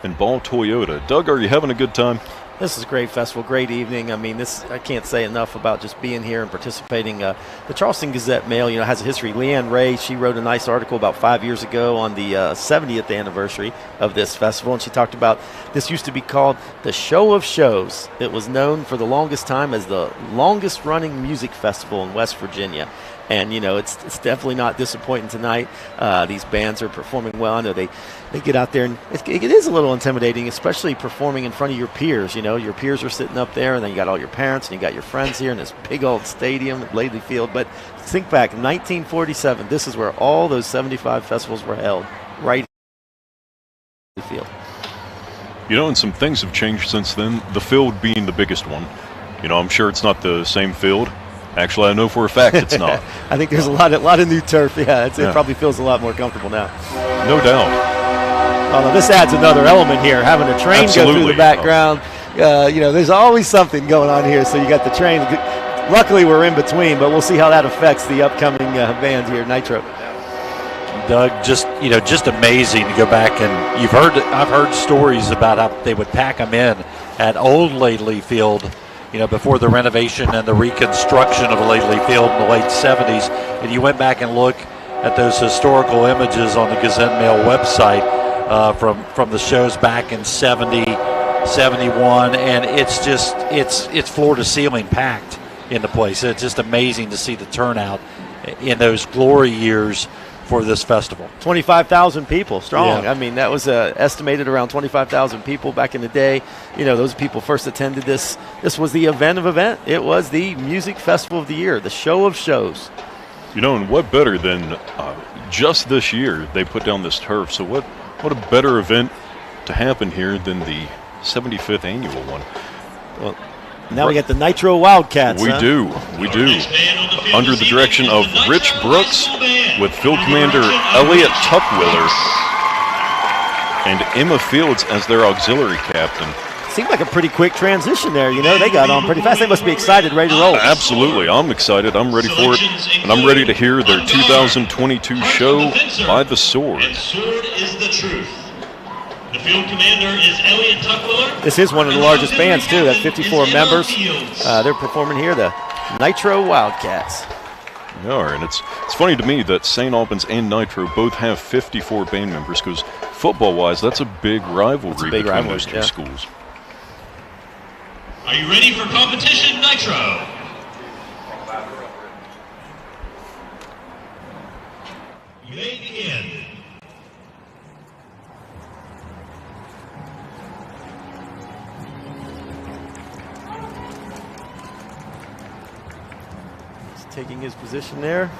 and Ball Toyota. Doug, are you having a good time? This is a great festival, great evening. I mean, I can't say enough about just being here and participating. The Charleston Gazette-Mail, has a history. Leanne Ray, she wrote a nice article about 5 years ago on the 70th anniversary of this festival, and she talked about this used to be called the Show of Shows. It was known for the longest time as the longest-running music festival in West Virginia. And, it's definitely not disappointing tonight. These bands are performing well. I know they get out there, and it is a little intimidating, especially performing in front of your peers. Your peers are sitting up there, and then you got all your parents, and you got your friends here in this big old stadium at Lately Field. But think back, 1947, this is where all those 75 festivals were held, right in the field. And some things have changed since then, the field being the biggest one. I'm sure it's not the same field. Actually, I know for a fact it's not. I think there's a lot of new turf. Yeah, it probably feels a lot more comfortable now. No doubt. Well, this adds another element here, having a train go through the background. There's always something going on here. So you got the train. Luckily, we're in between, but we'll see how that affects the upcoming band here, Nitro. Doug, just amazing to go back and I've heard stories about how they would pack them in at old Lately Field. Before the renovation and the reconstruction of Lately Field in the late 70s. And you went back and look at those historical images on the Gazette-Mail website from the shows back in 70, 71, and it's floor to ceiling packed in the place. It's just amazing to see the turnout in those glory years for this festival. 25,000 people strong. Yeah. I mean, that was estimated around 25,000 people back in the day. Those people first attended this. This was the event of event. It was the music festival of the year, the show of shows. And what better than just this year they put down this turf. So what a better event to happen here than the 75th annual one. Well, now we got the Nitro Wildcats. We do. Under the direction of Rich Brooks with Field Commander Elliot Tuckwiller and Emma Fields as their auxiliary captain. Seemed like a pretty quick transition there. You know, they got on pretty fast. They must be excited, ready to roll. Absolutely. I'm excited. I'm ready for it. And I'm ready to hear their 2022 show, By the Sword. And sword is the truth. The field commander is Elliot Tuckwiller. This is one of the largest bands, too, at 54 members. They're performing here, the Nitro Wildcats. They are, and it's funny to me that St. Albans and Nitro both have 54 band members, because football-wise, that's a big rivalry between those two schools. Are you ready for competition, Nitro? You may begin. He's taking his position there.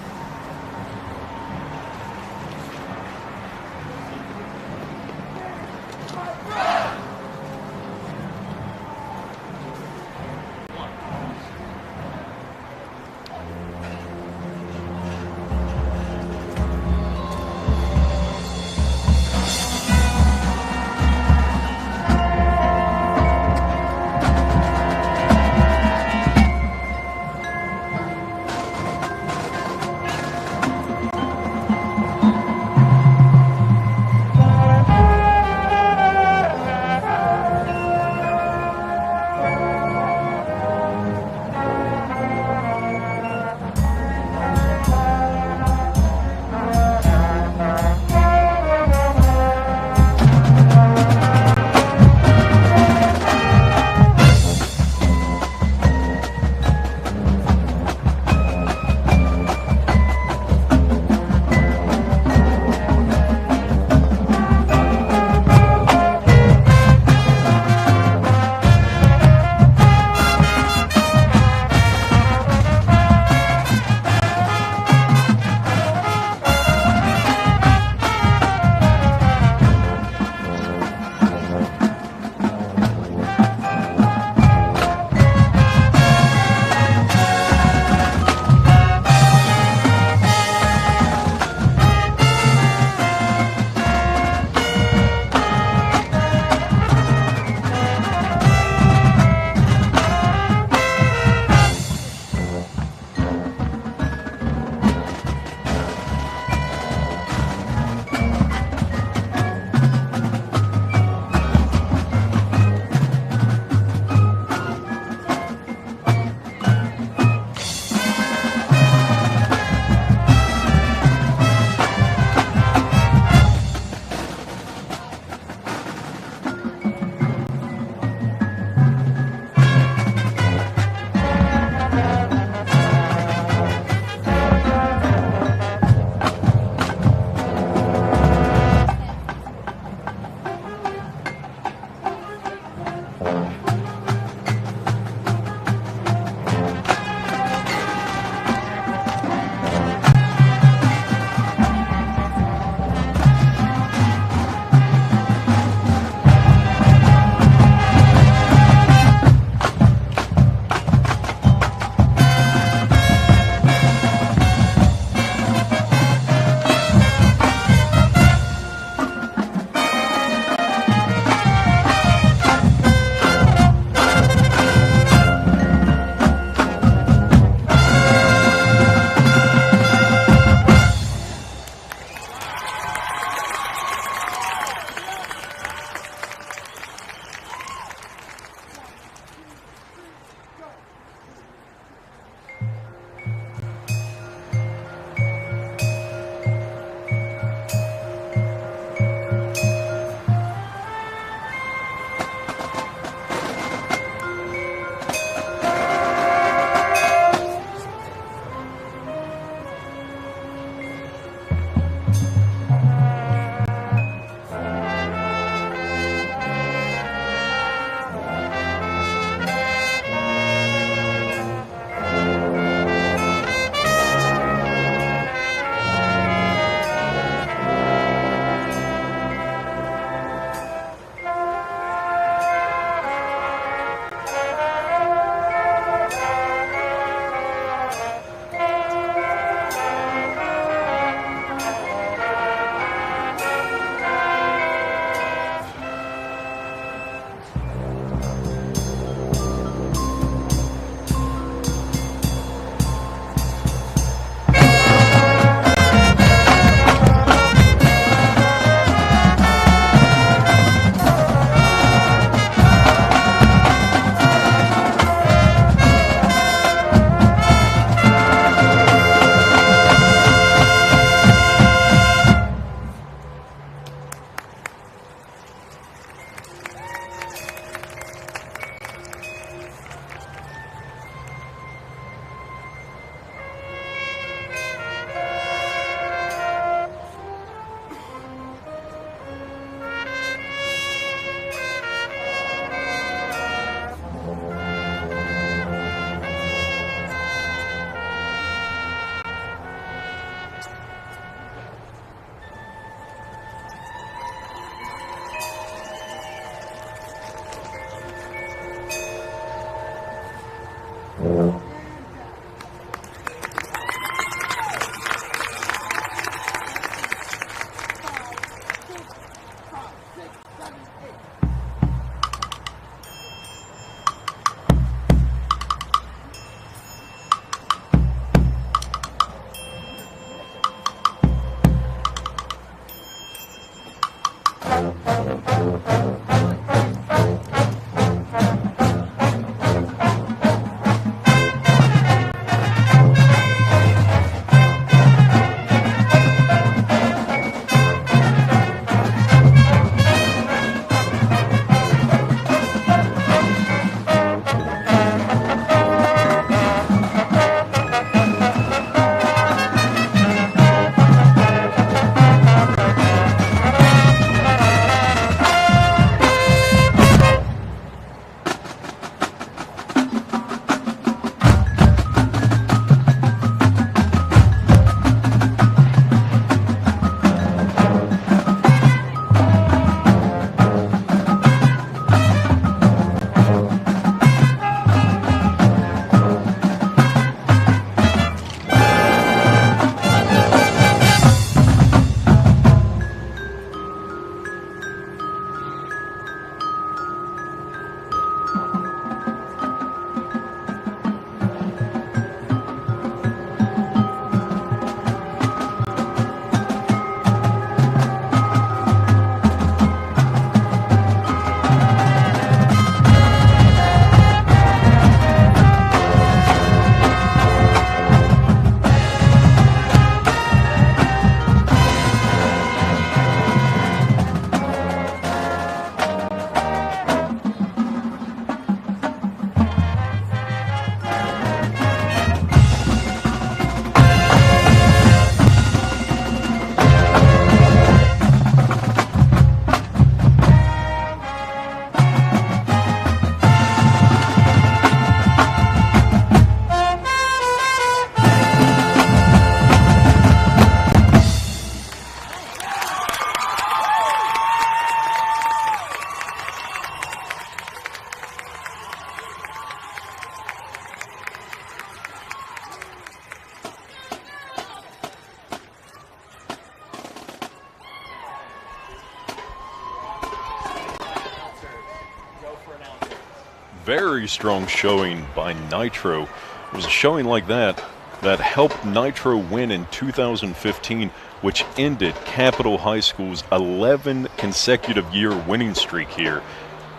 Very strong showing by Nitro. It was a showing like that that helped Nitro win in 2015, which ended Capitol High School's 11 consecutive year winning streak here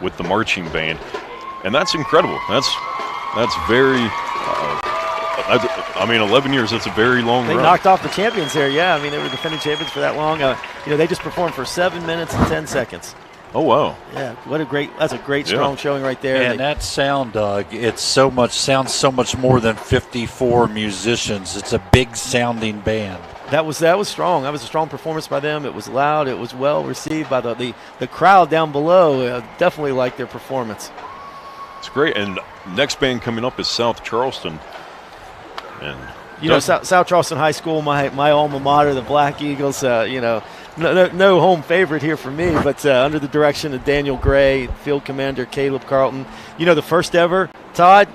with the marching band. And that's incredible. That's very, I mean, 11 years, that's a very long run. They knocked off the champions there, yeah. I mean, they were defending champions for that long. They just performed for 7 minutes and 10 seconds. Oh, wow. Yeah, that's a great strong showing right there. And that sound, Doug, sounds so much more than 54 musicians. It's a big sounding band. That was strong. That was a strong performance by them. It was loud. It was well received by the crowd down below. Definitely liked their performance. It's great. And next band coming up is South Charleston. And South Charleston High School, my alma mater, the Black Eagles. No home favorite here for me, but under the direction of Daniel Gray, field commander Caleb Carlton. The first ever, Todd,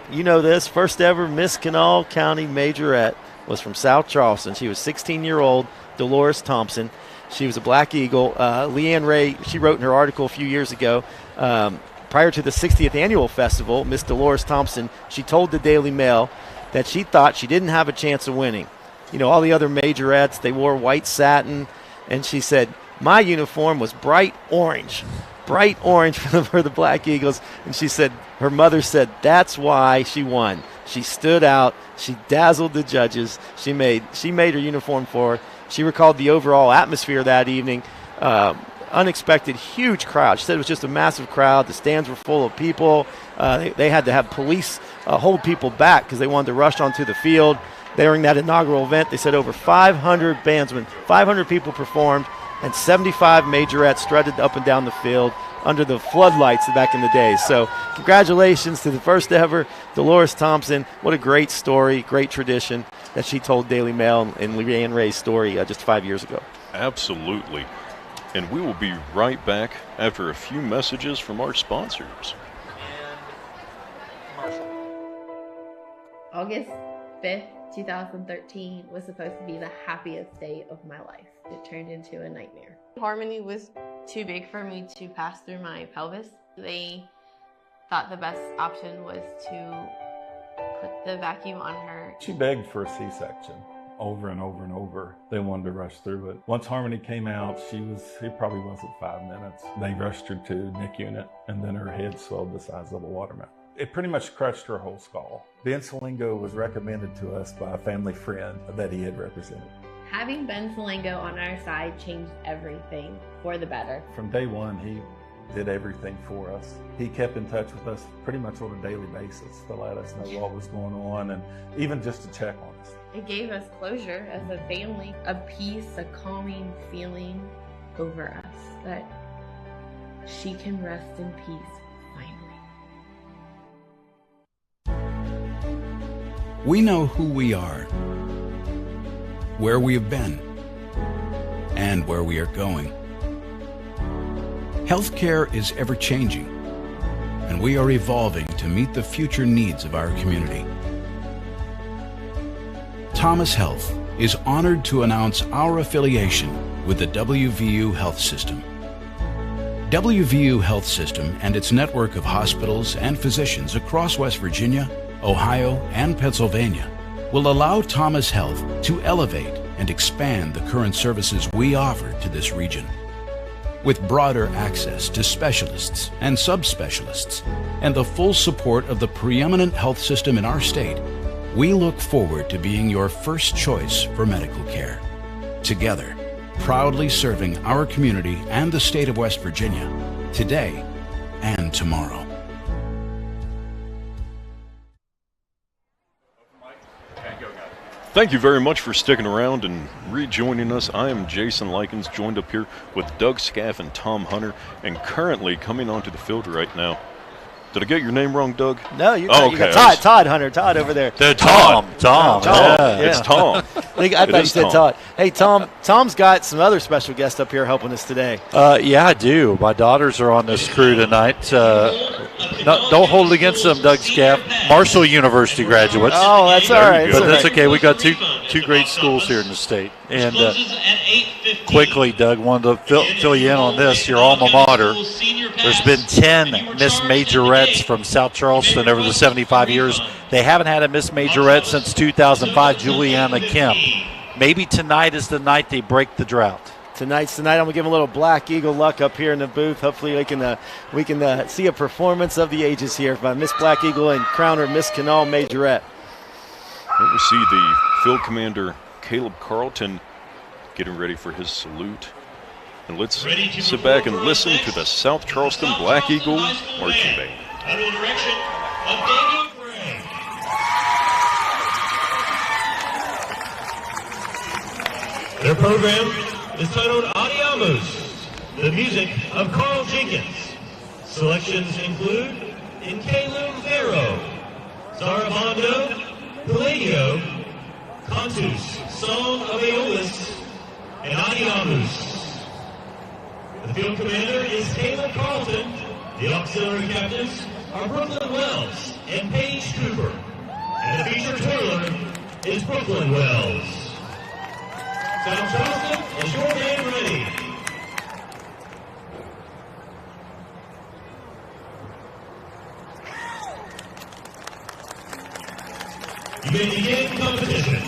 first ever Miss Kanawha County Majorette was from South Charleston. She was 16-year-old Dolores Thompson. She was a Black Eagle. Leanne Ray, she wrote in her article a few years ago, prior to the 60th annual festival, Miss Dolores Thompson, she told the Daily Mail that she thought she didn't have a chance of winning. All the other majorettes, they wore white satin, and she said, my uniform was bright orange for the Black Eagles. And she said, her mother said, that's why she won. She stood out. She dazzled the judges. She made her uniform for her. She recalled the overall atmosphere that evening. Unexpected, huge crowd. She said it was just a massive crowd. The stands were full of people. They had to have police hold people back because they wanted to rush onto the field. During that inaugural event, they said over 500 bandsmen, 500 people performed, and 75 majorettes strutted up and down the field under the floodlights back in the day. So congratulations to the first ever Dolores Thompson. What a great story, great tradition that she told Daily Mail in Leanne Ray's story just 5 years ago. Absolutely. And we will be right back after a few messages from our sponsors. August 5th, 2013 was supposed to be the happiest day of my life. It turned into a nightmare. Harmony was too big for me to pass through my pelvis. They thought the best option was to put the vacuum on her. She begged for a C-section. over and over and over. They wanted to rush through it. Once Harmony came out, it probably wasn't 5 minutes. They rushed her to NIC unit, and then her head swelled the size of a watermelon. It pretty much crushed her whole skull. Ben Salingo was recommended to us by a family friend that he had represented. Having Ben Salingo on our side changed everything for the better. From day one, he did everything for us. He kept in touch with us pretty much on a daily basis to let us know what was going on and even just to check on us. It gave us closure as a family, a peace, a calming feeling over us that she can rest in peace finally. We know who we are, where we have been, and where we are going. Healthcare is ever-changing, and we are evolving to meet the future needs of our community. Thomas Health is honored to announce our affiliation with the WVU Health System. WVU Health System and its network of hospitals and physicians across West Virginia, Ohio, and Pennsylvania will allow Thomas Health to elevate and expand the current services we offer to this region. With broader access to specialists and subspecialists and the full support of the preeminent health system in our state, we look forward to being your first choice for medical care. Together, proudly serving our community and the state of West Virginia, today and tomorrow. Thank you very much for sticking around and rejoining us. I am Jason Likens, joined up here with Doug Scaff and Tom Hunter, and currently coming onto the field right now. Did I get your name wrong, Doug? No, you got Todd Hunter. Todd over there. Tom. Yeah. It's Tom. I thought you said Todd. Hey, Tom's got some other special guests up here helping us today. Yeah, I do. My daughters are on this crew tonight. Don't hold it against them, Doug Scaff. Marshall University graduates. Oh, that's all right. But that's okay. We got two great schools here in the state. And quickly, Doug, wanted to fill you in on this. Your alma mater. There's been 10 Miss Majorettes from South Charleston over the 75 years. They haven't had a Miss Majorette since 2005, Juliana Kemp. Maybe tonight is the night they break the drought. Tonight's the night. I'm going to give them a little Black Eagle luck up here in the booth. Hopefully we can see a performance of the ages here by Miss Black Eagle and crowner Miss Kanawha Majorette. We see the field commander, Caleb Carlton, getting ready for his salute. And let's sit back and listen to the South Charleston Black Eagle Marching Band. Under the direction of Daniel Gray. Their program is titled Adiamos, the music of Carl Jenkins. Selections include Inkalum Pharaoh, Zarabando, Palladio, Cantus, Song of Aeolus, and Adiamos. The field commander is Caleb Carlton. The auxiliary captains are Brooklyn Wells and Paige Cooper. And the featured twirler is Brooklyn Wells. South Charleston, is your band ready? You may begin competition.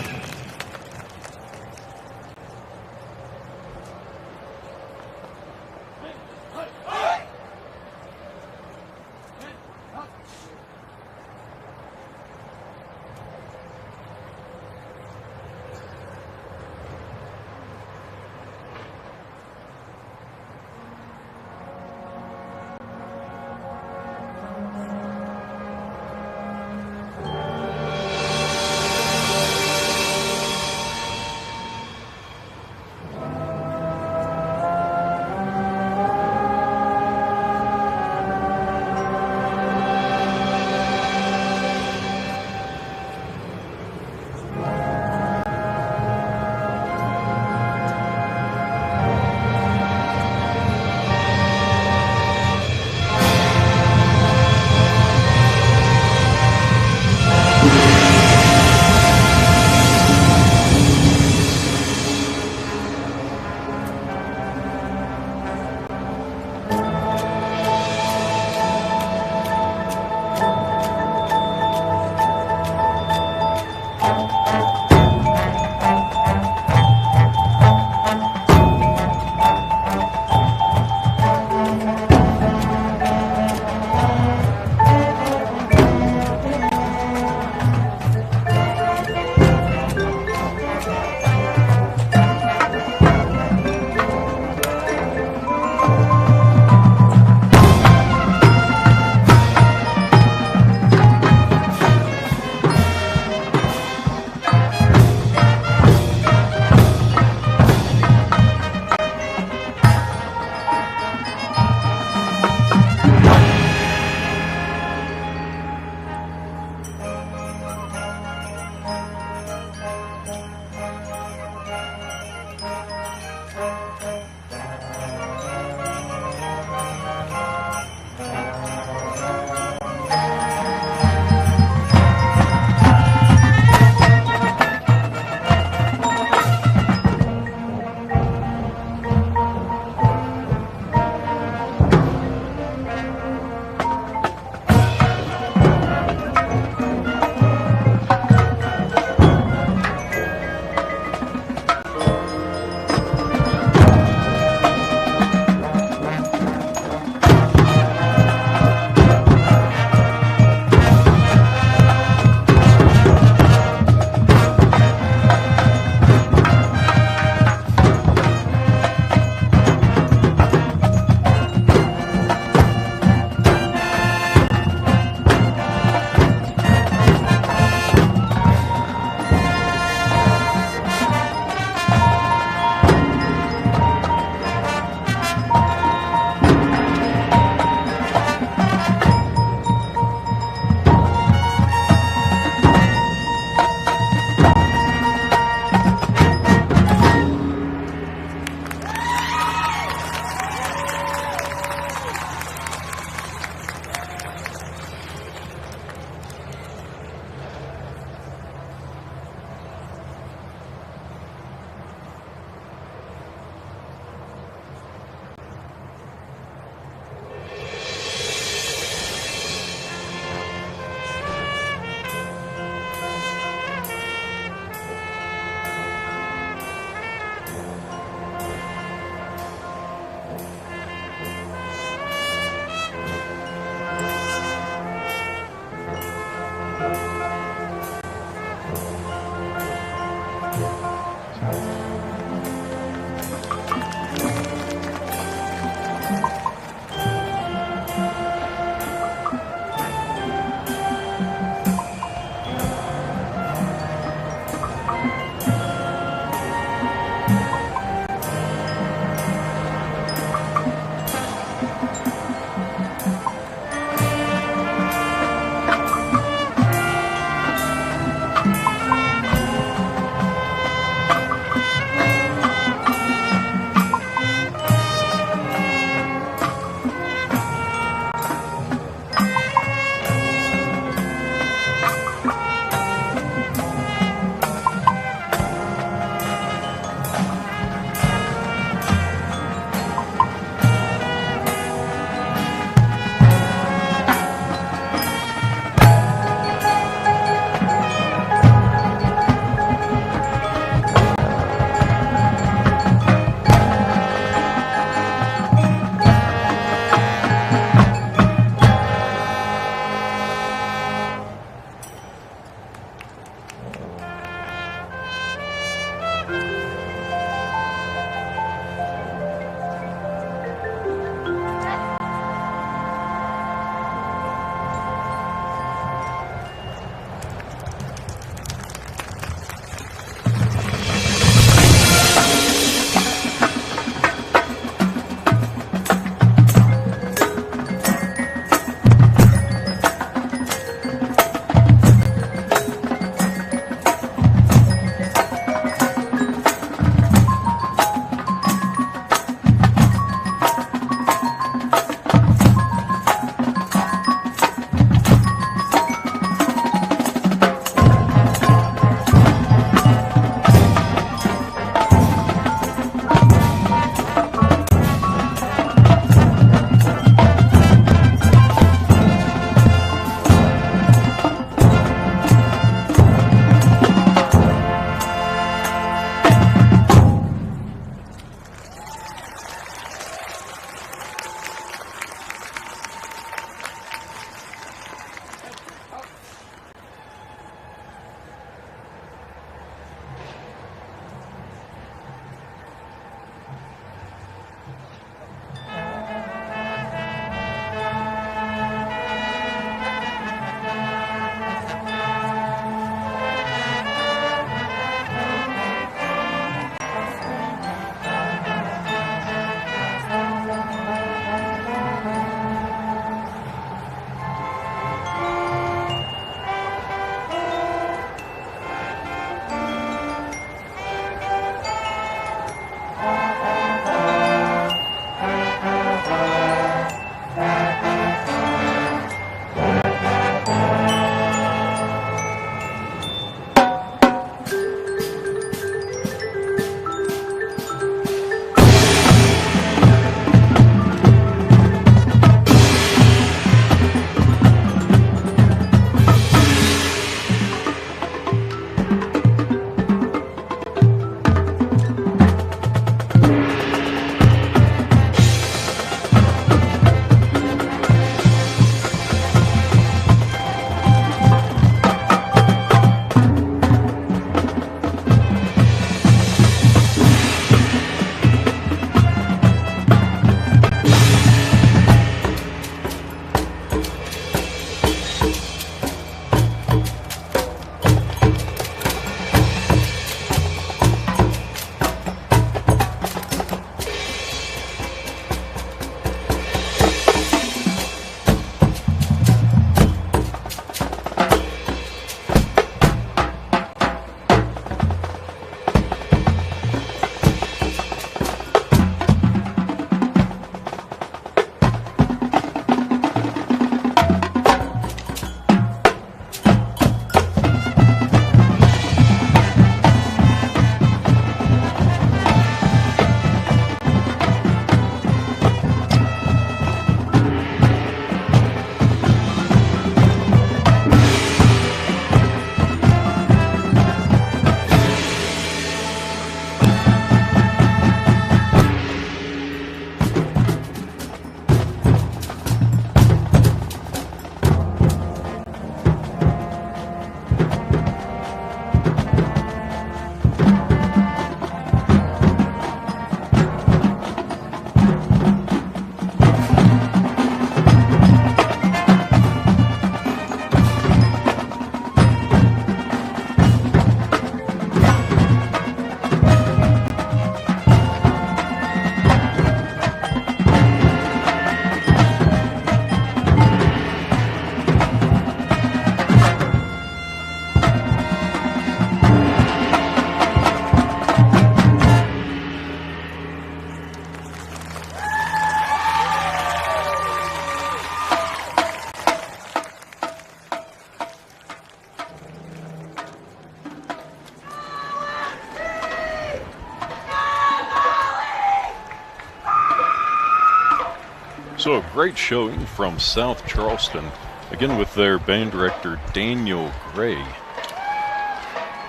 So a great showing from South Charleston, again with their band director Daniel Gray.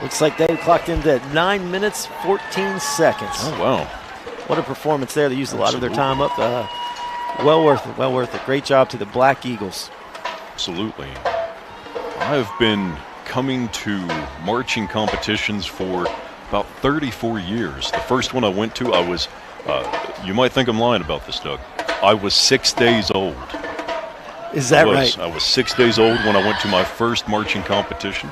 Looks like they clocked in at 9 minutes, 14 seconds. Oh, wow. What a performance there. They used a lot of their time up. Well worth it, well worth it. Great job to the Black Eagles. Absolutely. I've been coming to marching competitions for about 34 years. The first one I went to, I was, you might think I'm lying about this, Doug. I was 6 days old. Is that right? I was 6 days old when I went to my first marching competition.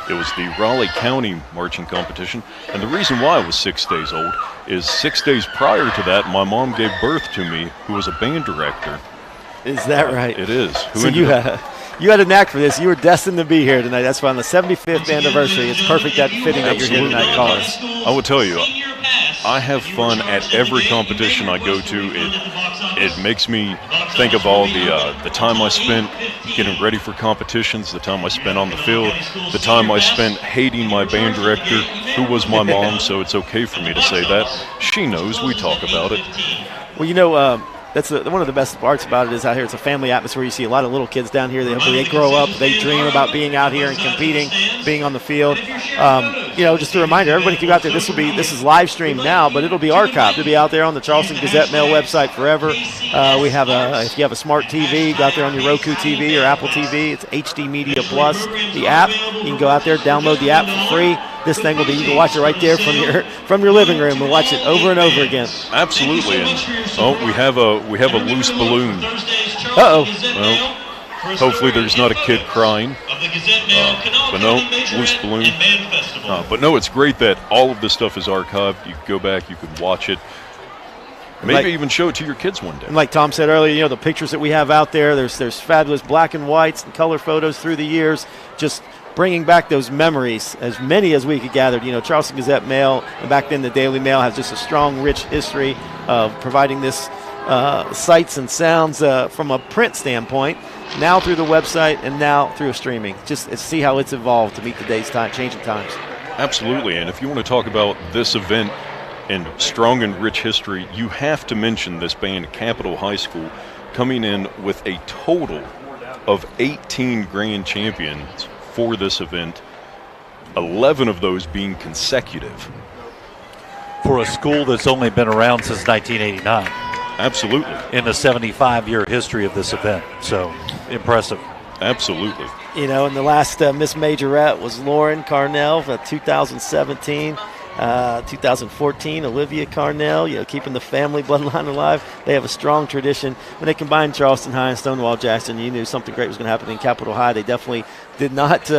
It was the Raleigh County marching competition. And the reason why I was 6 days old is 6 days prior to that, my mom gave birth to me, who was a band director. Is that right? It is. So you had a knack for this. You were destined to be here tonight. That's why on the 75th anniversary, it's perfect that fitting that you're here tonight, callers. I will tell you, I have fun at every competition I go to. It makes me think of all the time I spent getting ready for competitions, the time I spent on the field, the time I spent hating my band director, who was my mom, so it's okay for me to say that. She knows, we talk about it. Well, you know, that's one of the best parts about it is out here. It's a family atmosphere. You see a lot of little kids down here. They grow up. They dream about being out here and competing, being on the field. You know, just a reminder, everybody can go out there. This is live streamed now, but it'll be archived. It'll be out there on the Charleston Gazette-Mail website forever. We have if you have a smart TV, go out there on your Roku TV or Apple TV. It's HD Media Plus, the app. You can go out there, download the app for free. This thing will be, you can watch it right there from your living room and watch it over and over again. Absolutely. And we have a loose balloon. Uh-oh. Well, hopefully there's not a kid crying. But no, loose balloon. But no, it's great that all of this stuff is archived. You can go back, you can watch it. Maybe even show it to your kids one day. And like Tom said earlier, you know, the pictures that we have out there, there's fabulous black and whites and color photos through the years, just bringing back those memories, as many as we could gather. You know, Charleston Gazette-Mail, and back then the Daily Mail, has just a strong, rich history of providing this sights and sounds from a print standpoint, now through the website and now through streaming. Just see how it's evolved to meet today's time, changing times. Absolutely, and if you want to talk about this event and strong and rich history, you have to mention this band, Capitol High School, coming in with a total of 18 grand champions for this event, 11 of those being consecutive. For a school that's only been around since 1989. Absolutely. In the 75-year history of this event. So, impressive. Absolutely. You know, and the last Miss Majorette was Lauren Carnell for 2017. 2014, Olivia Carnell, you know, keeping the family bloodline alive. They have a strong tradition. When they combined Charleston High and Stonewall Jackson, you knew something great was going to happen in Capitol High. They definitely did not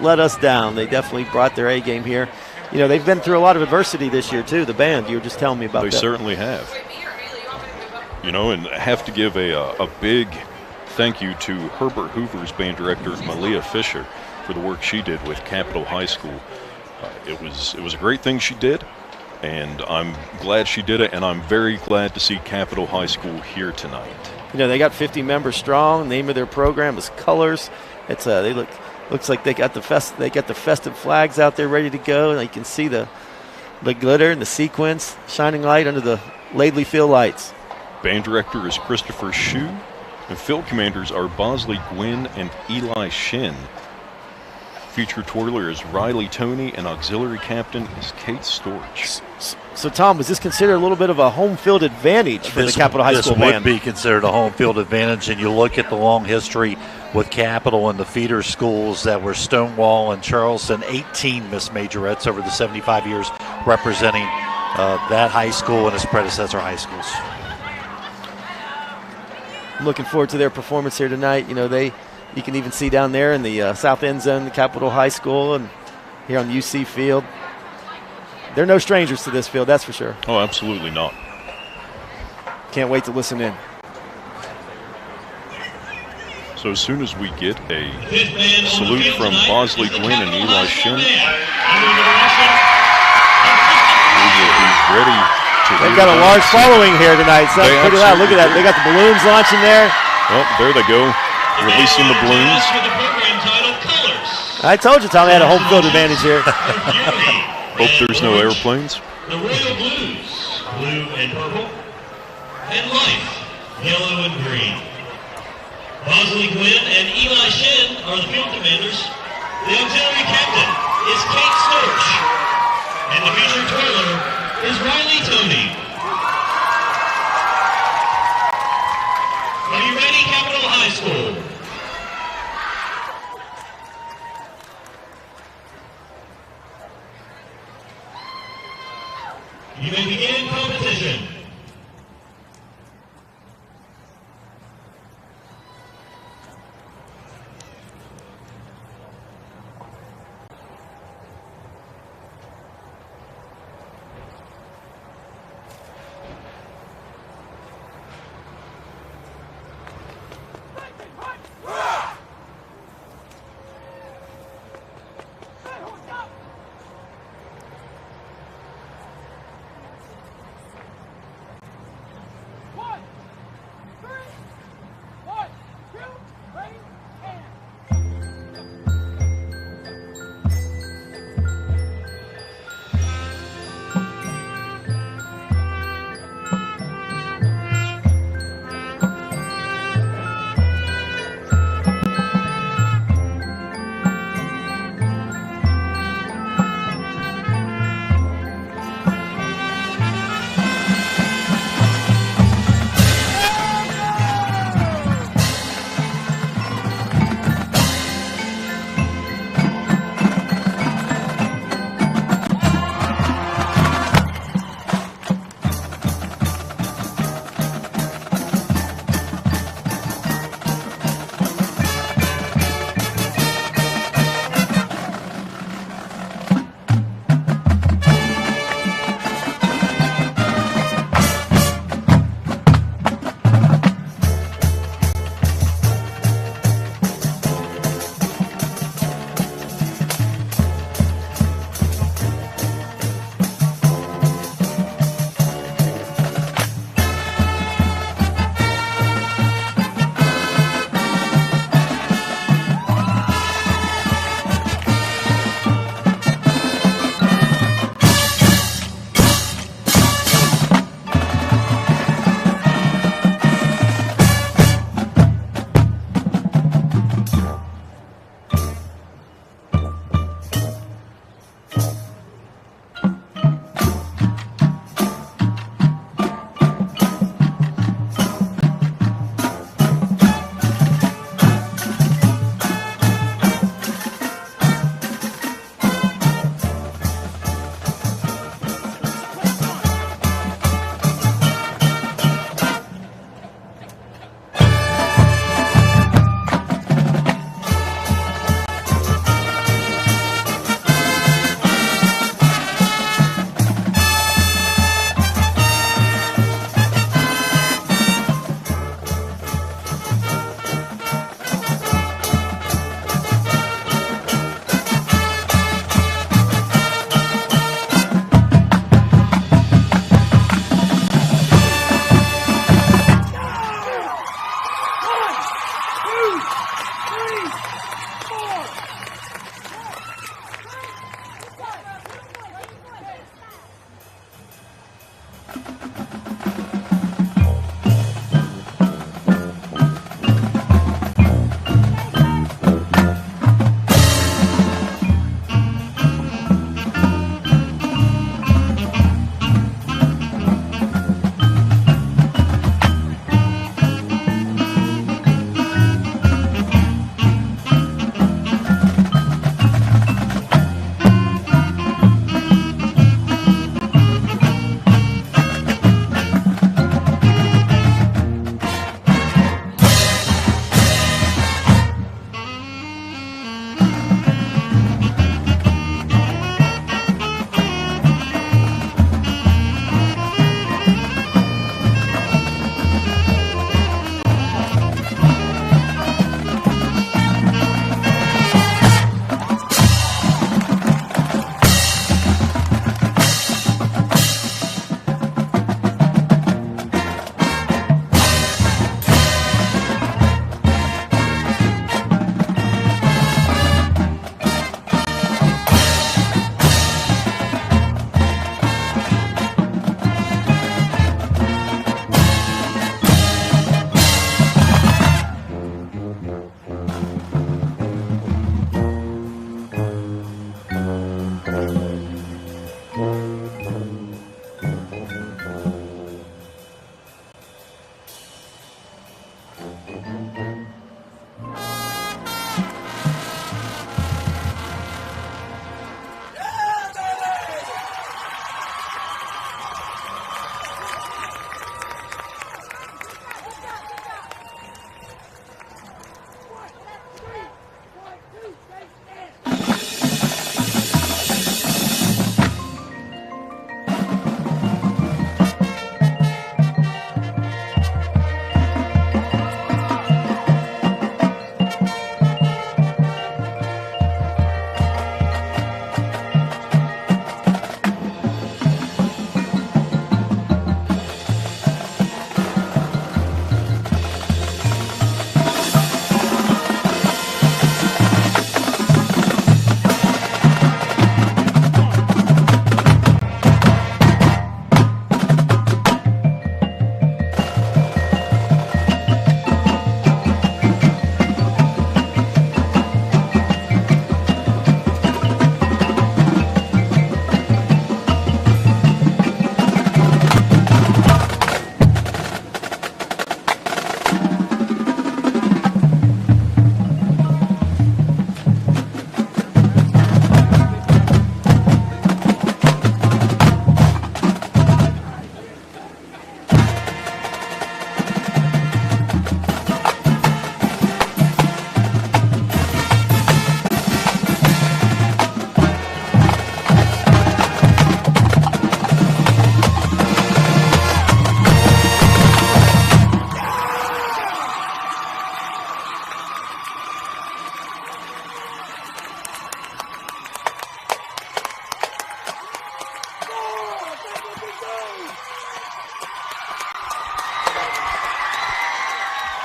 let us down. They definitely brought their A game here. You know, they've been through a lot of adversity this year too. The band, you were just telling me about that. They certainly have. You know, and I have to give a big thank you to Herbert Hoover's band director, Malia Fisher, for the work she did with Capitol High School. It was a great thing she did, and I'm glad she did it, and I'm very glad to see Capitol High School here tonight. You know, they got 50 members strong. The name of their program is Colors. It's looks like they got the festive flags out there ready to go, and you can see the glitter and the sequins, shining light under the Laidley Field lights. Band director is Christopher Shue, and field commanders are Bosley Gwynn and Eli Shin. Featured twirler is Riley Toney, and auxiliary captain is Kate Storch. So, Tom, was this considered a little bit of a home field advantage for the Capitol High School band? This would be considered a home field advantage, and you look at the long history with Capitol and the feeder schools that were Stonewall and Charleston, 18 Miss Majorettes over the 75 years representing that high school and its predecessor high schools. I'm looking forward to their performance here tonight. You know, you can even see down there in the south end zone, the Capitol High School, and here on the UC field. They're no strangers to this field, that's for sure. Oh, absolutely not. Can't wait to listen in. So as soon as we get a salute from Bosley Gwynn and Eli Shin, we will be ready to. They've got a large following here tonight. So look at that. Look at that. They got the balloons launching there. Oh, there they go. Releasing the balloons. I told you, Tom, they had a home field advantage here. Hope there's no airplanes. The Royal Blues, blue and purple, and Life, yellow and green. Bosley Gwynn and Eli Shin are the field commanders. The auxiliary captain is Kate Storch. And the featured twirler is Riley Tony. Are you ready, Capital High School? You may begin competition.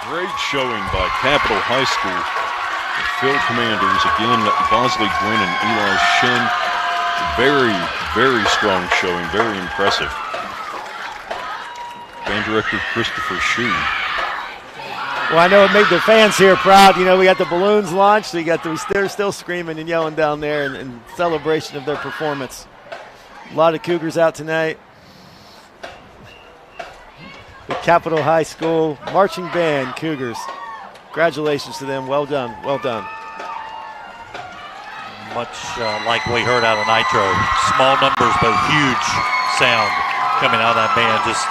Great showing by Capitol High School. The field commanders, again, Bosley Gwynn and Eli Shin. Very, very strong showing, very impressive. Band director Christopher Shue. Well, I know it made the fans here proud. You know, we got the balloons launched. So they're still screaming and yelling down there in celebration of their performance. A lot of Cougars out tonight. The Capitol High School marching band, Cougars. Congratulations to them. Well done. Well done. Much like we heard out of Nitro. Small numbers, but huge sound coming out of that band. Just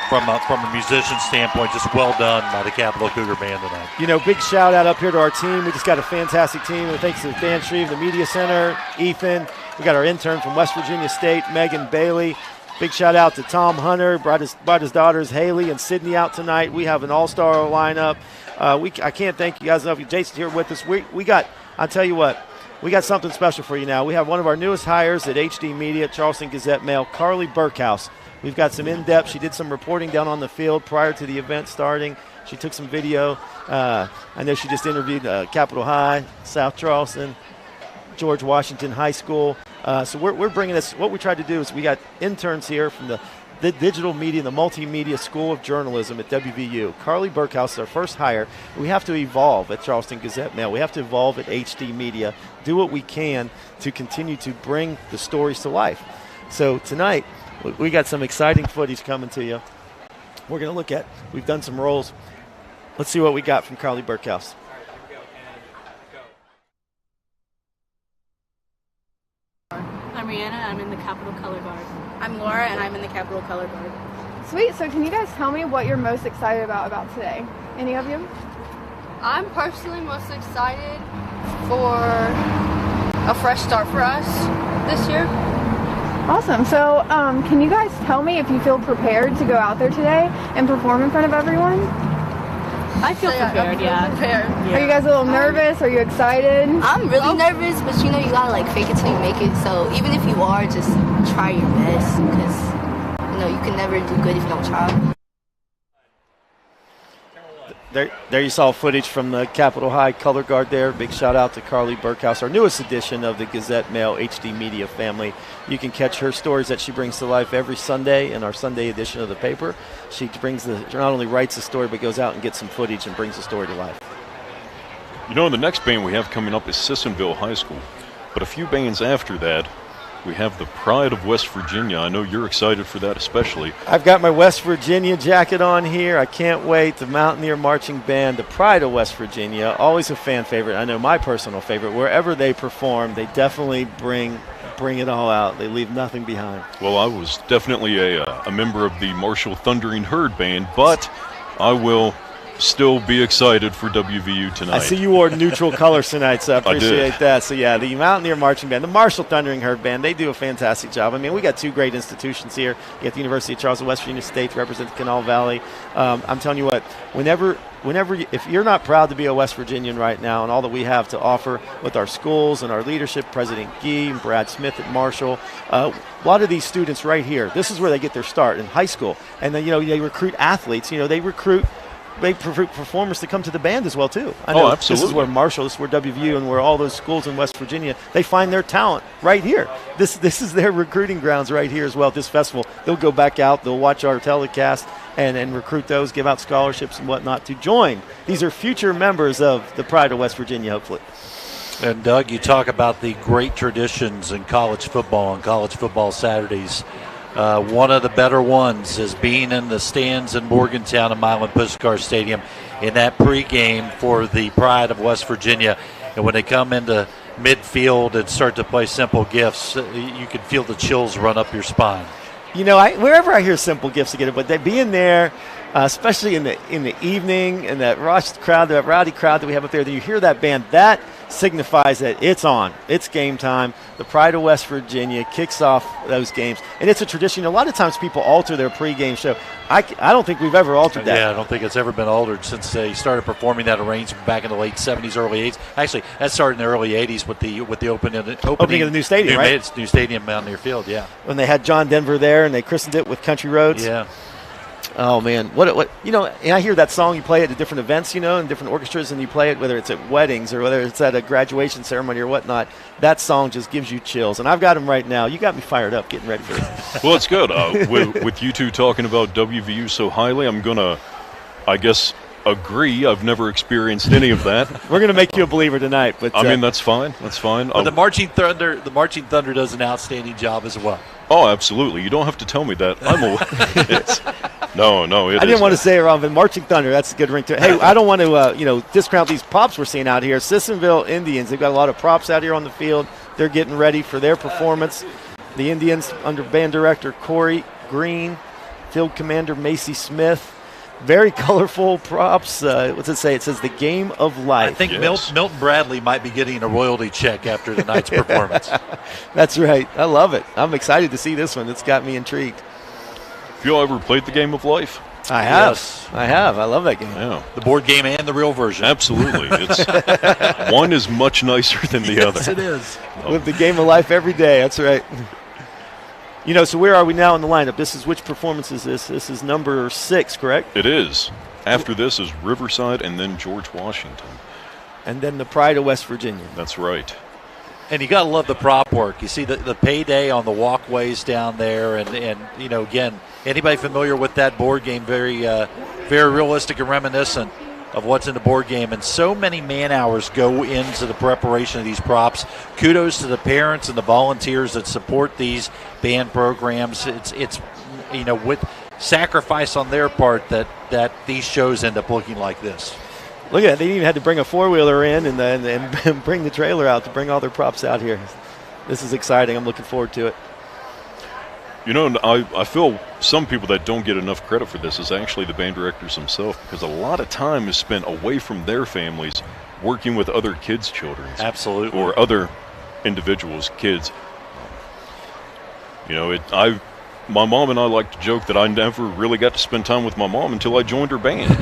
from a musician standpoint, just well done by the Capitol Cougar Band tonight. You know, big shout out up here to our team. We just got a fantastic team. Thanks to Dan Shreve, the Media Center, Ethan. We got our intern from West Virginia State, Megan Bailey. Big shout out to Tom Hunter, brought his daughters Haley and Sydney out tonight. We have an all-star lineup. I can't thank you guys enough. Jason's here with us. We got, I'll tell you what, we got something special for you now. We have one of our newest hires at HD Media, Charleston Gazette Mail, Carly Burkhouse. We've got some in-depth. She did some reporting down on the field prior to the event starting. She took some video. I know she just interviewed Capitol High, South Charleston, George Washington High School. So we're bringing this. What we tried to do is we got interns here from the digital media, the multimedia School of Journalism at WVU. Carly Burkhouse is our first hire. We have to evolve at Charleston Gazette Mail. We have to evolve at HD Media, do what we can to continue to bring the stories to life. So tonight, we got some exciting footage coming to you. We're going to look at, we've done some rolls. Let's see what we got from Carly Burkhouse. I'm Rihanna, I'm in the Capitol Color Guard. I'm Laura, and I'm in the Capitol Color Guard. Sweet, so can you guys tell me what you're most excited about today? Any of you? I'm personally most excited for a fresh start for us this year. Awesome. So can you guys tell me if you feel prepared to go out there today and perform in front of everyone? I feel prepared, yeah. Are you guys a little nervous? Are you excited? I'm really nervous, but you know you gotta like fake it till you make it. So even if you are, just try your best, because you know you can never do good if you don't try. There you saw footage from the Capitol High Color Guard there. Big shout out to Carly Burkhouse, our newest edition of the Gazette Mail HD Media family. You can catch her stories that she brings to life every Sunday in our Sunday edition of the paper. She not only writes the story, but goes out and gets some footage and brings the story to life. You know, the next band we have coming up is Sissonville High School. But a few bands after that, We have the Pride of West Virginia. I know you're excited for that especially. I've got my West Virginia jacket on here. I can't wait. The Mountaineer Marching Band, the Pride of West Virginia, always a fan favorite. I know my personal favorite. Wherever they perform, they definitely bring it all out. They leave nothing behind. Well, I was definitely a member of the Marshall Thundering Herd Band, but I will still be excited for WVU tonight. I see you wore neutral colors tonight, so I appreciate that. So, yeah, the Mountaineer Marching Band, the Marshall Thundering Herd Band, they do a fantastic job. I mean, we got two great institutions here. You got the University of Charleston, West Virginia State to represent the Kanawha Valley. I'm telling you what, whenever if you're not proud to be a West Virginian right now and all that we have to offer with our schools and our leadership, President Gee and Brad Smith at Marshall, a lot of these students right here, this is where they get their start in high school. And then, they recruit athletes. They recruit performers to come to the band as well, too. I know absolutely. This is where Marshall, this is where WVU, and where all those schools in West Virginia, they find their talent right here. This is their recruiting grounds right here as well at this festival. They'll go back out, they'll watch our telecast, and recruit those, give out scholarships and whatnot to join. These are future members of the Pride of West Virginia, hopefully. And, Doug, you talk about the great traditions in college football and college football Saturdays. One of the better ones is being in the stands in Morgantown and Milan Puskar Stadium in that pregame for the Pride of West Virginia. And when they come into midfield and start to play Simple Gifts, you can feel the chills run up your spine. Wherever I hear Simple Gifts again, but they being there, especially in the evening, and that rushed crowd, that rowdy crowd that we have up there, that you hear that band, that signifies that it's on. It's game time. The Pride of West Virginia kicks off those games, and it's a tradition. A lot of times people alter their pregame show. I don't think we've ever altered that. Yeah, I don't think it's ever been altered since they started performing that arrangement back in the late 70s, early 80s. Actually, that started in the early 80s with the opening of the new stadium, right? It's new stadium, Mountaineer Field, yeah. When they had John Denver there, and they christened it with Country Roads. Yeah. Oh, man. And I hear that song, you play it at different events, and different orchestras, and you play it whether it's at weddings or whether it's at a graduation ceremony or whatnot. That song just gives you chills. And I've got them right now. You got me fired up getting ready for this. Well, it's good. With you two talking about WVU so highly, I'm going to, I guess, agree. I've never experienced any of that. We're going to make you a believer tonight. But I mean, that's fine. That's fine. But the Marching Thunder does an outstanding job as well. Oh, absolutely. You don't have to tell me that. I'm aware. No, I didn't want to say it wrong, but Marching Thunder, that's a good ring to it. Hey, I don't want to, discount these props we're seeing out here. Sissonville Indians, they've got a lot of props out here on the field. They're getting ready for their performance. The Indians, under band director Corey Green, field commander Macy Smith. Very colorful props. What's it say? It says the game of life. I think Milton Bradley might be getting a royalty check after tonight's performance. That's right. I love it. I'm excited to see this one. It's got me intrigued. Have you all ever played the game of life? I have. Yes. I have. I love that game. Yeah. The board game and the real version. Absolutely. It's one is much nicer than the other. Yes, it is. Live the game of life every day. That's right. So where are we now in the lineup? Which performance is this? This is number 6, correct? It is. After this is Riverside and then George Washington. And then the Pride of West Virginia. That's right. And you got to love the prop work. You see the payday on the walkways down there, and again, anybody familiar with that board game, very realistic and reminiscent of what's in the board game. And so many man hours go into the preparation of these props. Kudos to the parents and the volunteers that support these band programs. It's with sacrifice on their part that these shows end up looking like this. Look at it. They even had to bring a four-wheeler in and bring the trailer out to bring all their props out here. This is exciting. I'm looking forward to it. I feel some people that don't get enough credit for this is actually the band directors themselves, because a lot of time is spent away from their families working with other kids' children. Absolutely. Or other individuals' kids. My mom and I like to joke that I never really got to spend time with my mom until I joined her band.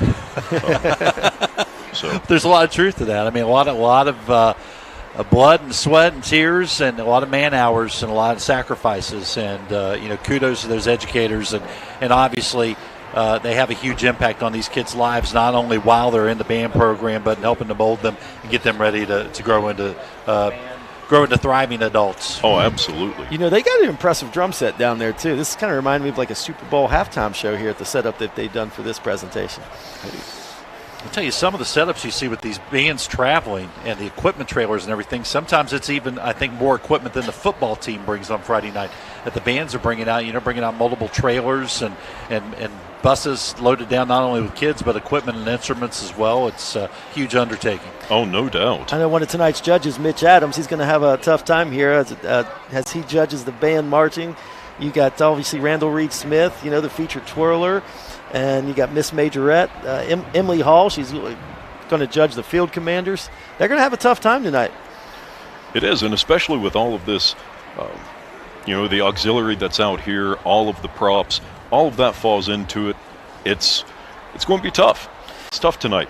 So there's a lot of truth to that. I mean, a lot of blood and sweat and tears and a lot of man hours and a lot of sacrifices. And kudos to those educators, and obviously they have a huge impact on these kids' lives, not only while they're in the band program, but in helping to mold them and get them ready to grow into thriving adults. Oh, absolutely. They got an impressive drum set down there, too. This kind of reminded me of like a Super Bowl halftime show here at the setup that they've done for this presentation. I'll tell you, some of the setups you see with these bands traveling and the equipment trailers and everything, sometimes it's even, I think, more equipment than the football team brings on Friday night that the bands are bringing out. Bringing out multiple trailers and buses loaded down not only with kids but equipment and instruments as well. It's a huge undertaking. Oh, no doubt. I know one of tonight's judges, Mitch Adams, he's going to have a tough time here as he judges the band marching. You got obviously Randall Reed Smith, the featured twirler, and you got Miss Majorette, Emily Hall. She's going to judge the field commanders. They're going to have a tough time tonight. It is, and especially with all of this, the auxiliary that's out here, all of the props, all of that falls into it. It's going to be tough. It's tough tonight.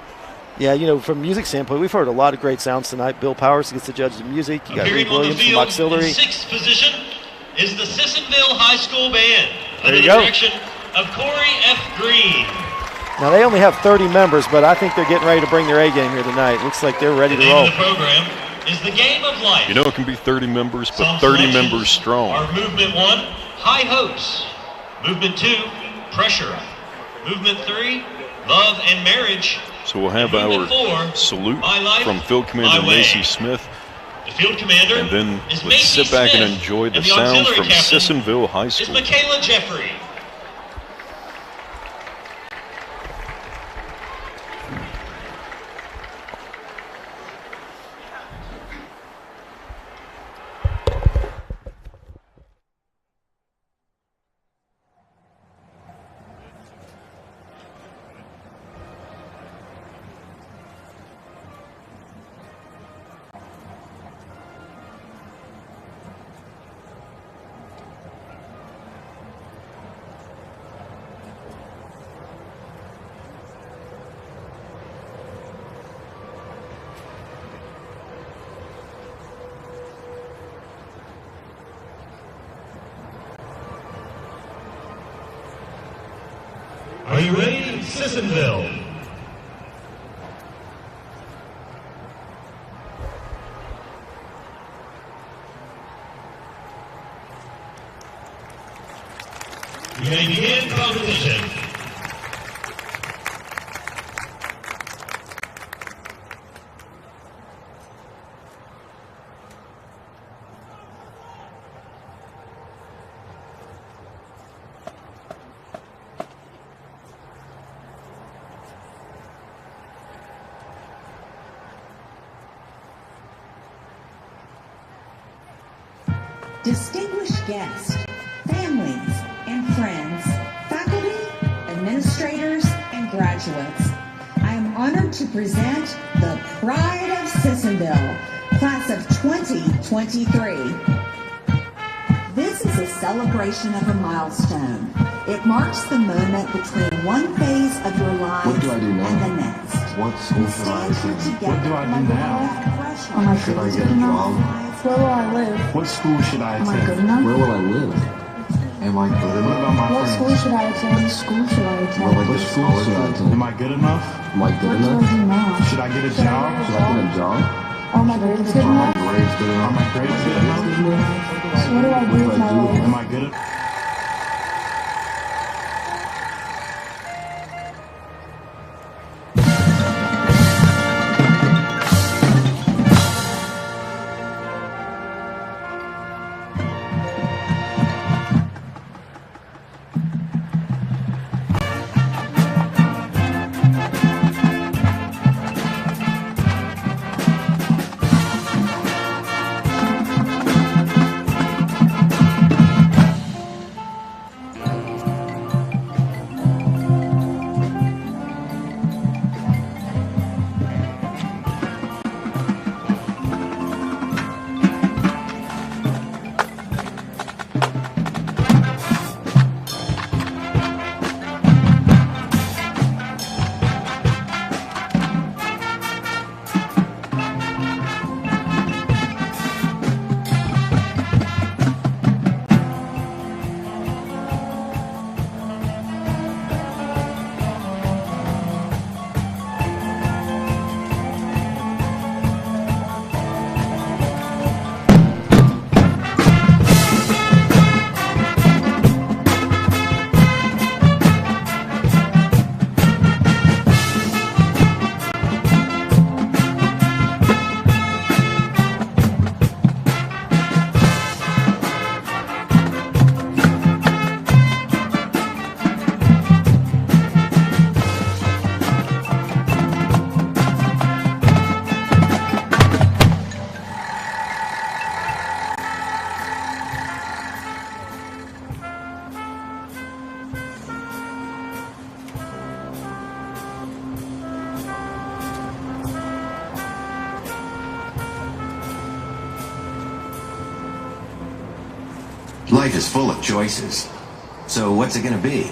Yeah, from a music standpoint, we've heard a lot of great sounds tonight. Bill Powers gets to judge the music. You got Reed Williams from auxiliary. In sixth position is the Sissonville High School Band under the direction of Corey F. Green. Now, they only have 30 members, but I think they're getting ready to bring their A game here tonight. Looks like they're ready to roll. The program is the Game of Life. It can be 30 members, but 30 members strong. Our Movement 1, High Hopes. Movement 2, Pressure. Movement 3, Love and Marriage. So we'll have our salute from Field Commander Macy Smith. The field commander and then is let's Macy sit back Smith, and enjoy the and sounds from captain Sissonville High School. Is Michaela Jeffrey. Are you ready, Sissonville? You may begin competition. Distinguished guests, families and friends, faculty, administrators, and graduates, I am honored to present the Pride of Sissonville, class of 2023. This is a celebration of a milestone. It marks the moment between one phase of your life and the next. What school should I attend? What do I do now? Should I get a job? Where will I live? What school should I attend? Am I good enough? Where will I live? Am I good enough? What about my What friends? school should I attend? What school should I attend? What school should I attend? Am I good enough? Am I good enough? What do I do now? Should I get a job? Should I get a job? Are my grades good Are my enough? grades good enough? Are my grades good enough? So what do I do with my life? Am I good enough? Life is full of choices. So what's it gonna be?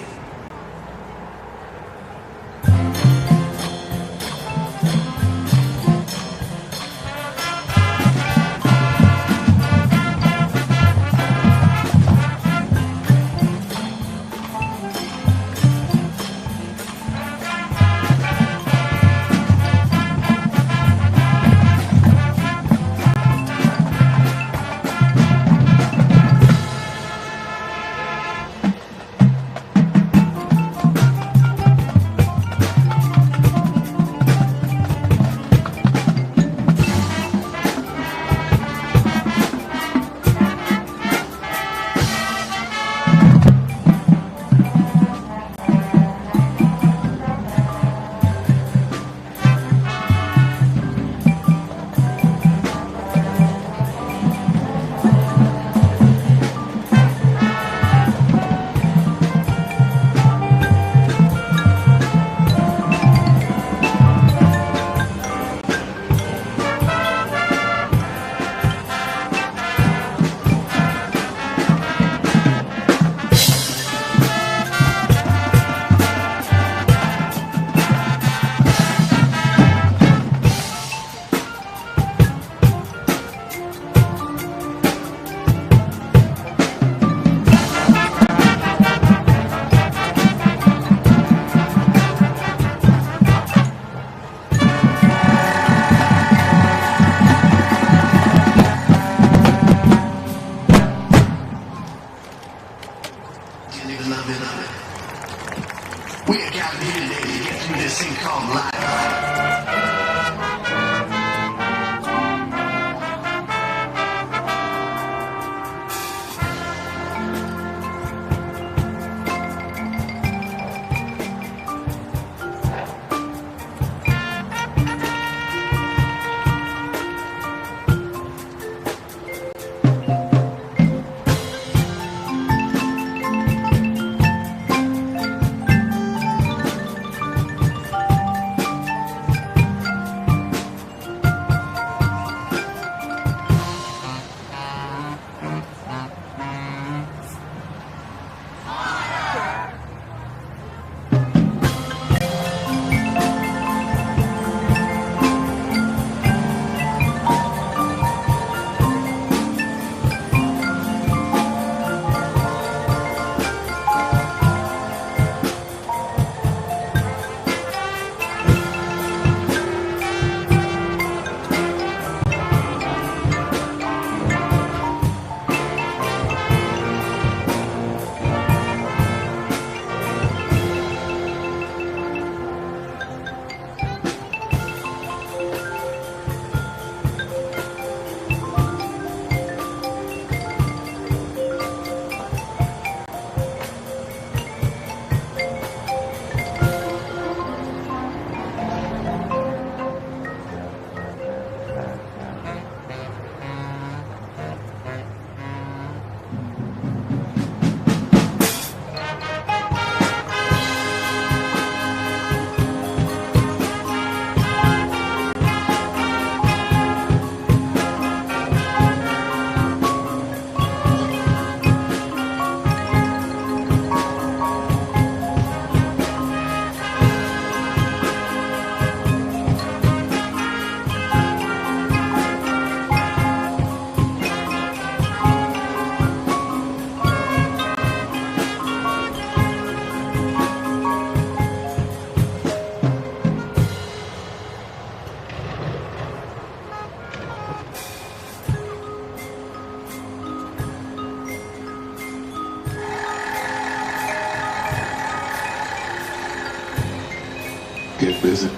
Get busy.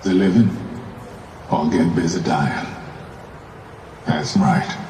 The living or get busy dying. That's right.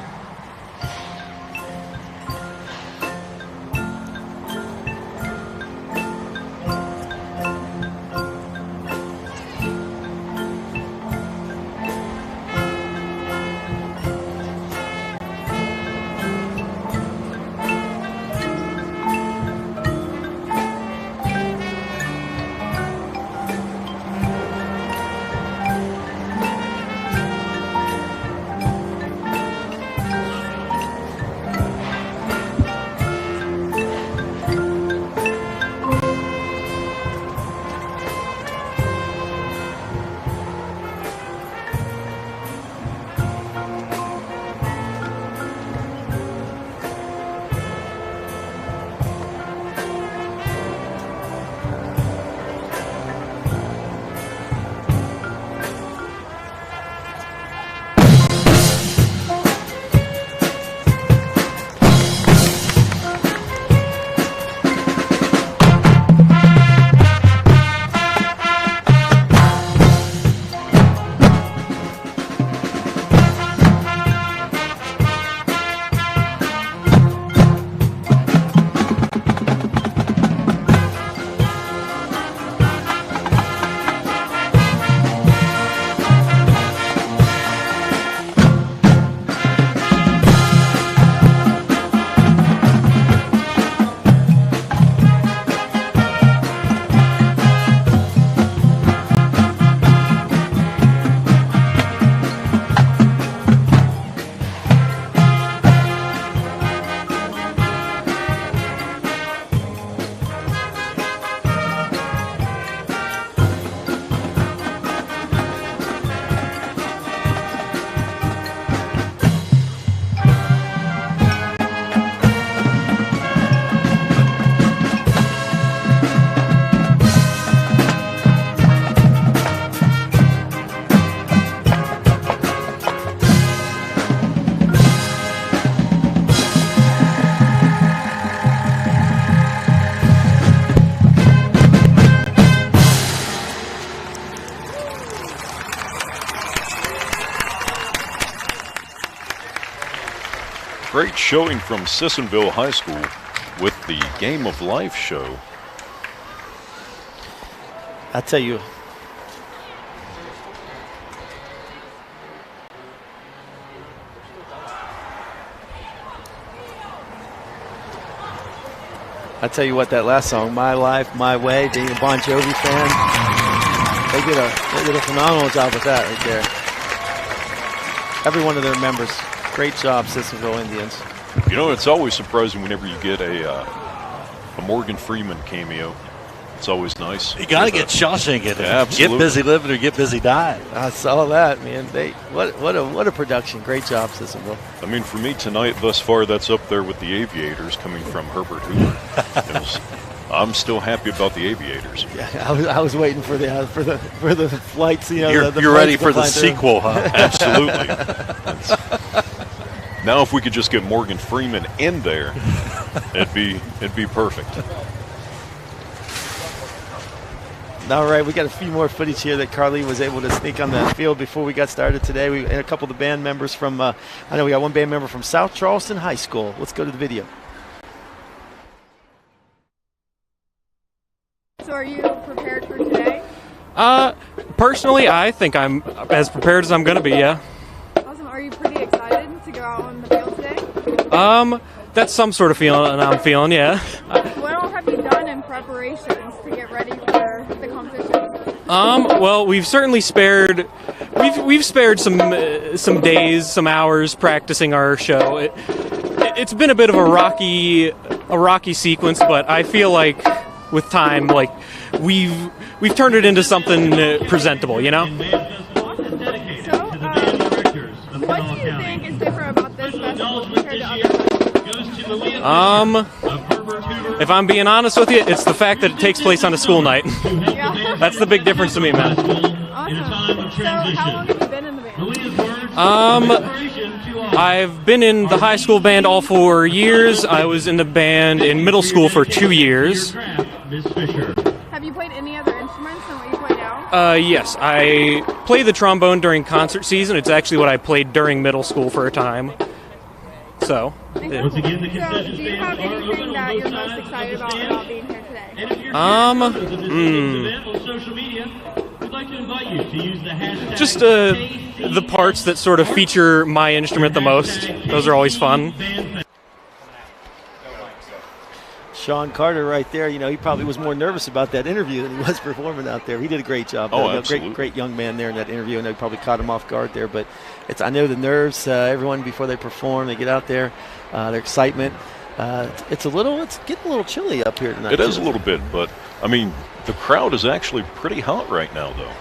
Great showing from Sissonville High School with the Game of Life show. I tell you, what, that last song, My Life, My Way, being a Bon Jovi fan, they did a phenomenal job with that right there. Every one of their members, great job, Sissonville Indians. You know, it's always surprising whenever you get a Morgan Freeman cameo. It's always nice. You got to get Shawshank in it. Yeah, absolutely. Get busy living or get busy dying. I saw that, man. What a production. Great job, Sissonville. I mean, for me tonight, thus far, that's up there with the Aviators coming from Herbert Hoover. I'm still happy about the Aviators. Yeah, I was waiting for the flights. You know, you're ready for the sequel, huh? Absolutely. Now, if we could just get Morgan Freeman in there, it'd be perfect. All right, we got a few more footage here that Carly was able to sneak on the field before we got started today. We had a couple of the band members from, I know we got one band member from South Charleston High School. Let's go to the video. So are you prepared for today? Personally, I think I'm as prepared as I'm going to be, yeah. Awesome. Are you pretty excited to go out on the field today? That's some sort of feeling I'm feeling, yeah. What all have you done in preparations to get ready for the competition? Well, we've certainly spared some days, some hours practicing our show. It's been a bit of a rocky sequence, but I feel like with time, like we've turned it into something presentable, you know? So, what do you think is different about this festival compared to other festivals? If I'm being honest with you, it's the fact that it takes place on a school night. Yeah. That's the big difference to me, man. Awesome. So, how long have you been in the band? I've been in the high school band all 4 years. I was in the band in middle school for 2 years. Have you played any other instruments than what you play now? Yes, I play the trombone during concert season. It's actually what I played during middle school for a time. So, do you have anything that you're most excited about being here today? Just the parts that sort of feature my instrument the most. Those are always fun. Sean Carter right there, you know, he probably was more nervous about that interview than he was performing out there. He did a great job. Oh, absolutely. Great young man there in that interview. I know he probably caught him off guard there, but I know the nerves, everyone before they perform, they get out there, their excitement. It's getting a little chilly up here tonight. It is a little bit, but, I mean, the crowd is actually pretty hot right now, though.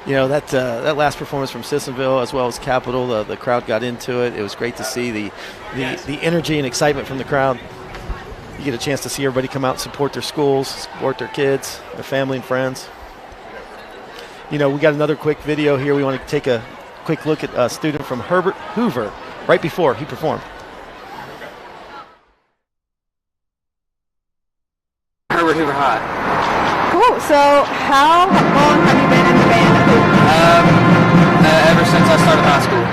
You know, that last performance from Sissonville as well as Capitol, the crowd got into it. It was great to see the energy and excitement from the crowd. You get a chance to see everybody come out and support their schools, support their kids, their family and friends. You know, we got another quick video here. We want to take a quick look at a student from Herbert Hoover right before he performed. Herbert Hoover High. Cool. So how long have you been in the band? Ever since I started high school.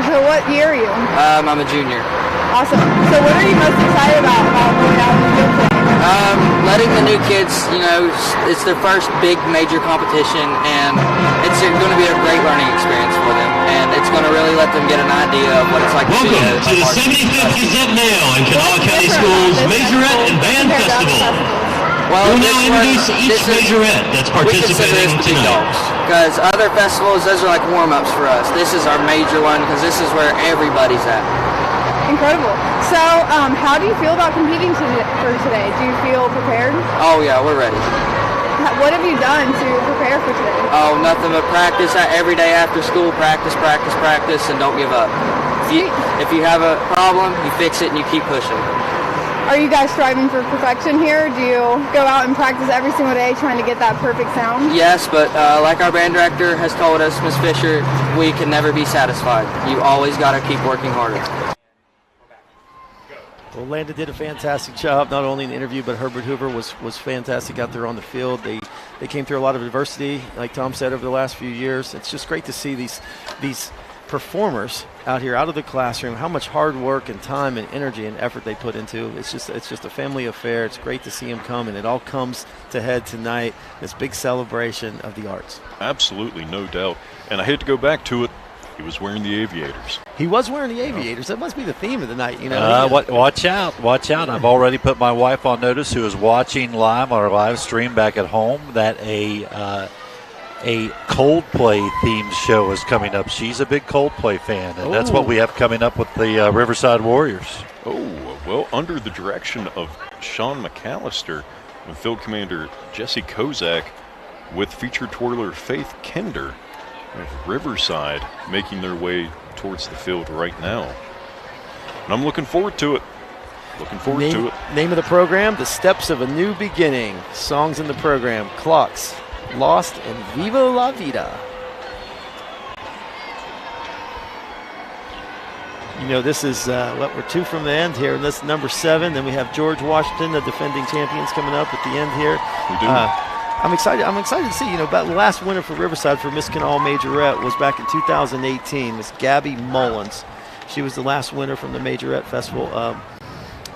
So what year are you? I'm a junior. Awesome. So what are you most excited about going out in the field today? Letting the new kids, you know, it's their first big major competition, and it's going to be a great learning experience for them, and it's going to really let them get an idea of what it's like Welcome to the 75th Gazette Mail and Kanawha County Schools Majorette and Band Festival. Well, we'll now introduce each majorette that's participating tonight. Because other festivals, those are like warm-ups for us. This is our major one because this is where everybody's at. Incredible. So, how do you feel about competing for today? Do you feel prepared? Oh yeah, we're ready. What have you done to prepare for today? Oh, nothing but practice. Every day after school, practice, and don't give up. If you have a problem, you fix it and you keep pushing. Are you guys striving for perfection here? Do you go out and practice every single day trying to get that perfect sound? Yes, but like our band director has told us, Ms. Fisher, we can never be satisfied. You always got to keep working harder. Well, Landon did a fantastic job, not only in the interview, but Herbert Hoover was fantastic out there on the field. They came through a lot of adversity, like Tom said, over the last few years. It's just great to see these performers out here, out of the classroom, how much hard work and time and energy and effort they put into. It's just a family affair. It's great to see them come, and it all comes to head tonight, this big celebration of the arts. Absolutely, no doubt. And I hate to go back to it. He was wearing the aviators. He was wearing the aviators. That must be the theme of the night, you know. Watch out. I've already put my wife on notice, who is watching live on our live stream back at home, that a Coldplay themed show is coming up. She's a big Coldplay fan, and that's what we have coming up with the Riverside Warriors. Oh, well, under the direction of Sean McAllister and Field Commander Jesse Kozak, with featured twirler Faith Kinder of Riverside making their way towards the field right now. And I'm looking forward to it. Name of the program, The Steps of a New Beginning. Songs in the program, Clocks, Lost, and Viva la Vida. You know, this is we're 2 from the end here, and this is number 7. Then we have George Washington, the defending champions, coming up at the end here. We do. I'm excited to see, about the last winner for Riverside for Miss Kanawha Majorette was back in 2018, Miss Gabby Mullins. She was the last winner from the Majorette Festival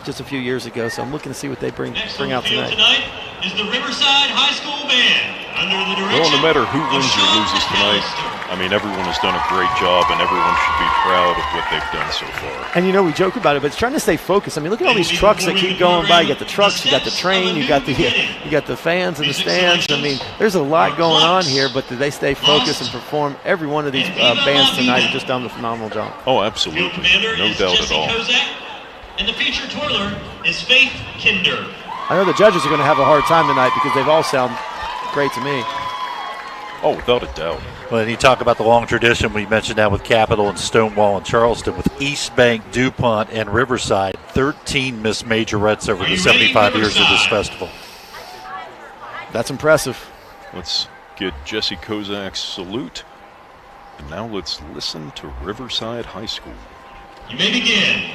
just a few years ago, so I'm looking to see what they bring out tonight. Tonight is the Riverside High School Band under the direction Well, no matter who wins or loses tonight, I mean, everyone has done a great job, and everyone should be proud of what they've done so far. And we joke about it, but it's trying to stay focused. I mean, look at all these trucks that keep going by. You got the trucks, you got the train, you got the fans in the stands. I mean, there's a lot going on here, but they stay focused and perform. Every one of these bands tonight have just done a phenomenal job. Oh, absolutely, no doubt at all. And the featured twirler is Faith Kinder. I know the judges are going to have a hard time tonight because they've all sound great to me. Oh, without a doubt. Well, and you talk about the long tradition. We mentioned that with Capitol and Stonewall and Charleston, with East Bank, DuPont, and Riverside. 13 Miss Majorettes over the 75 years of this festival. That's impressive. Let's get Jesse Kozak's salute. And now let's listen to Riverside High School. You may begin.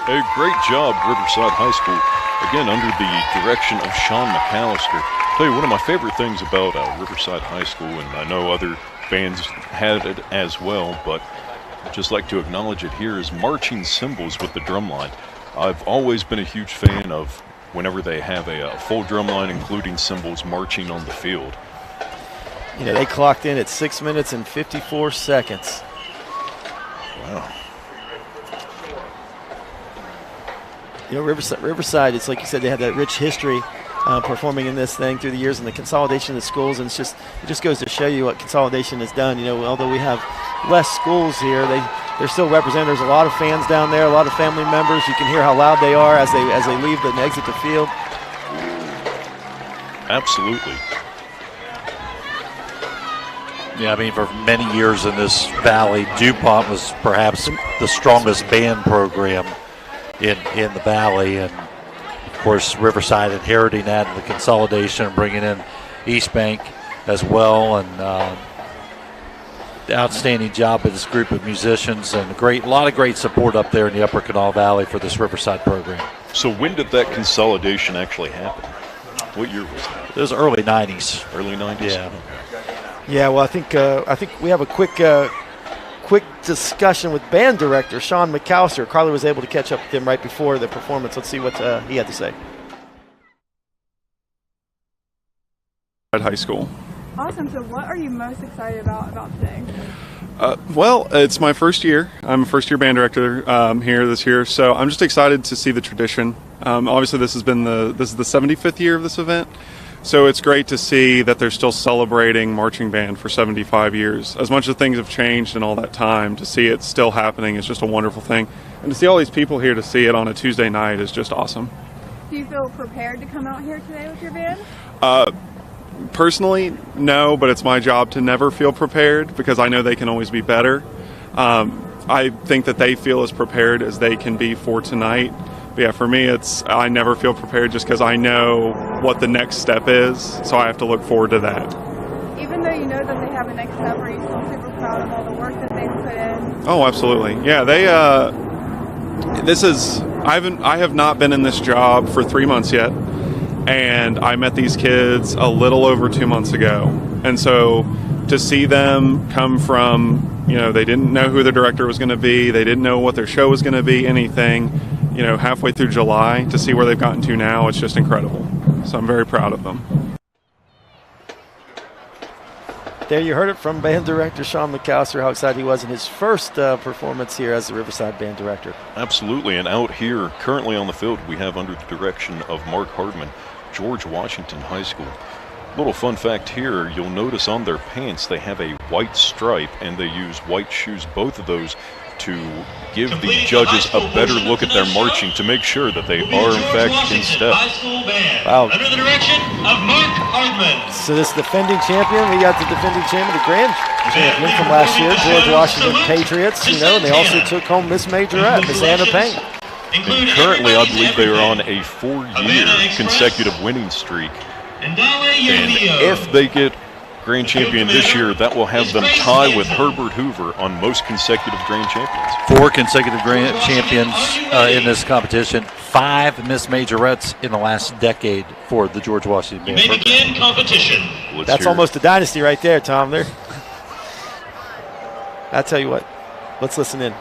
A great job, Riverside High School. Again, under the direction of Sean McAllister. Tell you, one of my favorite things about Riverside High School, and I know other bands had it as well, but I'd just like to acknowledge it here, is marching cymbals with the drumline. I've always been a huge fan of whenever they have a full drumline, including cymbals, marching on the field. You know, they clocked in at 6 minutes and 54 seconds. Wow. You know, Riverside, it's like you said, they have that rich history performing in this thing through the years, and the consolidation of the schools, and it just goes to show you what consolidation has done. You know, although we have less schools here, they're still represented. There's a lot of fans down there, a lot of family members. You can hear how loud they are as they leave and exit the field. Absolutely. Yeah, I mean, for many years in this valley, DuPont was perhaps the strongest band program in the valley, and of course Riverside inheriting that and the consolidation and bringing in East Bank as well, and outstanding job by this group of musicians, and a lot of great support up there in the Upper Kanawha Valley for this Riverside program. So when did that consolidation actually happen? What year was that? It was early 90s. Early 90s? Yeah. Okay. Yeah, well, I think we have a quick discussion with band director Sean McAllister. Carly was able to catch up with him right before the performance. Let's see what he had to say. At high school. Awesome. So what are you most excited about today? Well, it's my first year. I'm a first-year band director here this year, so I'm just excited to see the tradition. Obviously, this is the 75th year of this event, so it's great to see that they're still celebrating marching band for 75 years. As much as things have changed in all that time, to see it still happening is just a wonderful thing. And to see all these people here to see it on a Tuesday night is just awesome. Do you feel prepared to come out here today with your band? Personally, no, but it's my job to never feel prepared because I know they can always be better. I think that they feel as prepared as they can be for tonight. But yeah, for me, I never feel prepared just because I know what the next step is, so I have to look forward to that. Even though you know that they have a next step, are you still super proud of all the work that they've put in? Oh, absolutely. Yeah, I have not been in this job for 3 months yet. And I met these kids a little over 2 months ago. And so to see them come from, they didn't know who the director was going to be. They didn't know what their show was going to be, anything, halfway through July, to see where they've gotten to now, it's just incredible. So I'm very proud of them. There you heard it from band director Sean McAllister, how excited he was in his first performance here as the Riverside band director. Absolutely, and out here, currently on the field, we have under the direction of Mark Hardman, George Washington High School. Little fun fact here, you'll notice on their pants they have a white stripe and they use white shoes, both of those, to give the judges a better look at their marching to make sure that they are in fact in step. Wow. Under the direction of Mark Hardman. So this defending champion, we got the defending champion, the grand champion from last year, George Washington Patriots, and they also took home Miss Majorette, Miss Anna Payne. And currently, I believe they are on a 4-year consecutive winning streak. And if they get grand champion this year, that will have them tie with Herbert Hoover on most consecutive grand champions. 4 consecutive grand champions in this competition. 5 Miss Majorettes in the last decade for the George Washington Band. You may begin competition. That's almost a dynasty right there, Tom. There. I'll tell you what. Let's listen in.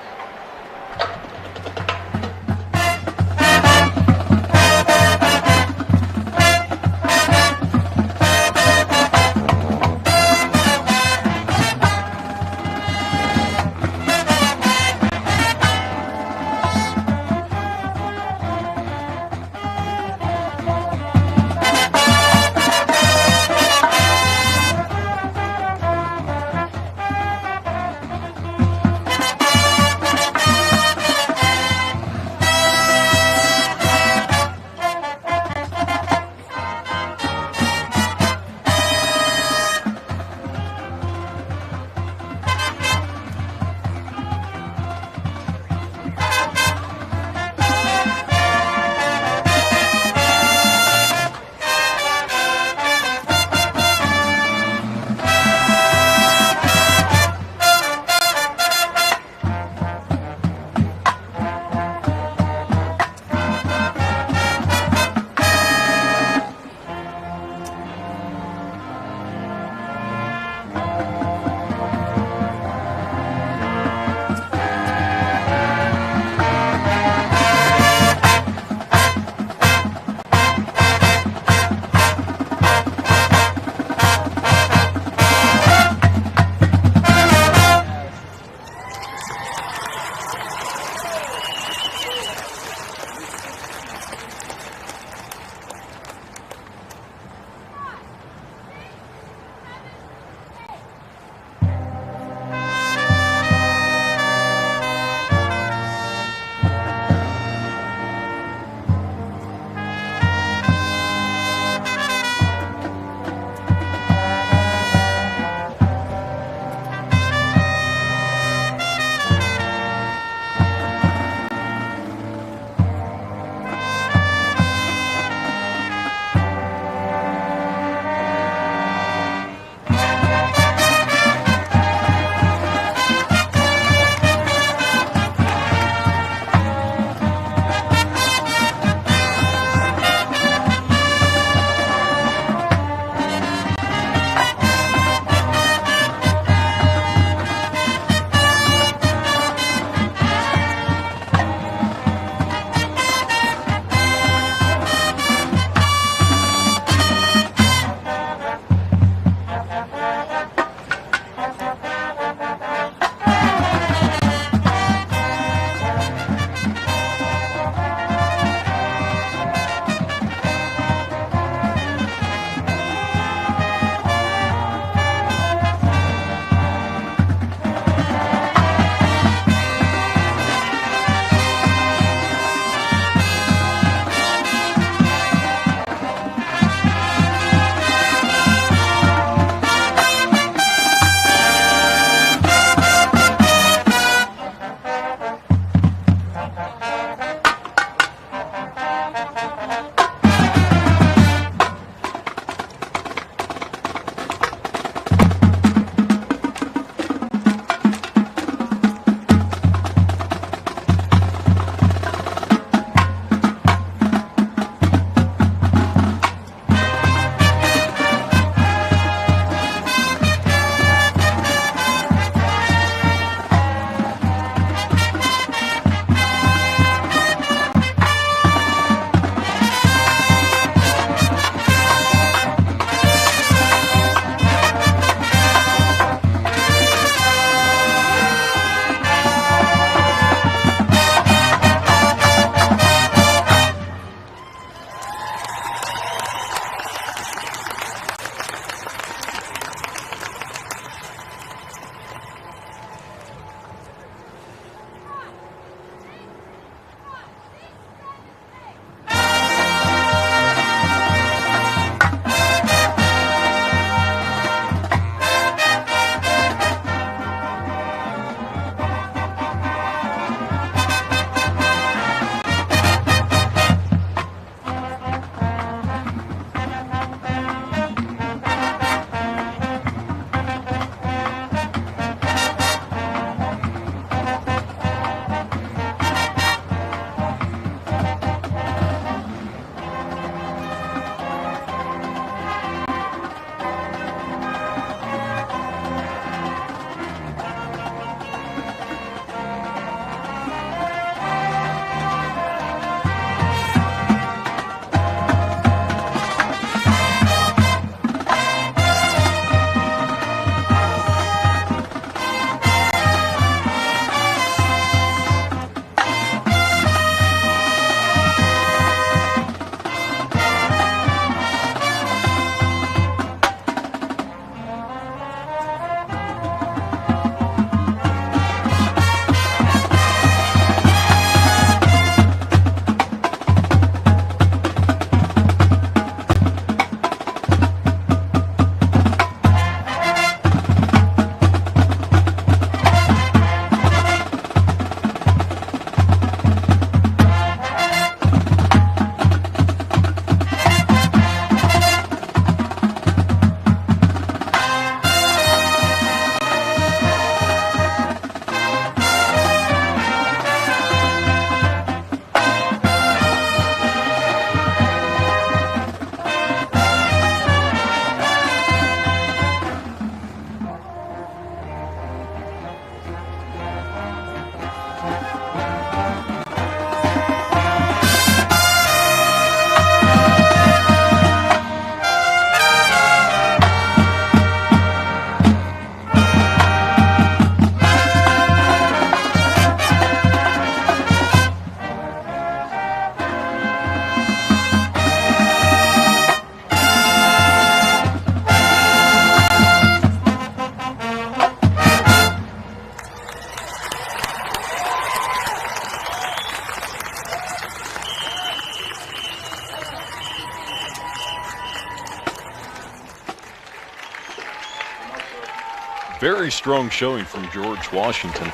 very strong showing from George Washington.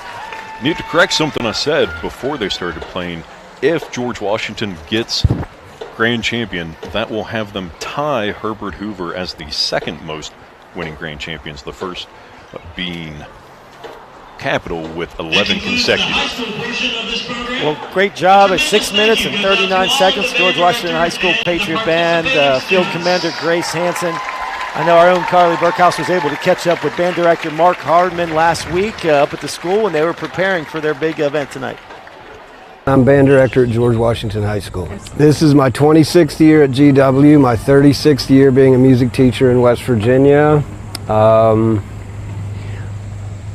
Need to correct something I said before they started playing. If George Washington gets grand champion, that will have them tie Herbert Hoover as the second most winning grand champions, the first being Capital with 11 consecutive. Well, great job at 6 minutes and 39 seconds. George Washington High School Patriot Band, Field Commander Grace Hansen. I know our own Carly Burkhouse was able to catch up with Band Director Mark Hardman last week up at the school when they were preparing for their big event tonight. I'm Band Director at George Washington High School. This is my 26th year at GW, my 36th year being a music teacher in West Virginia.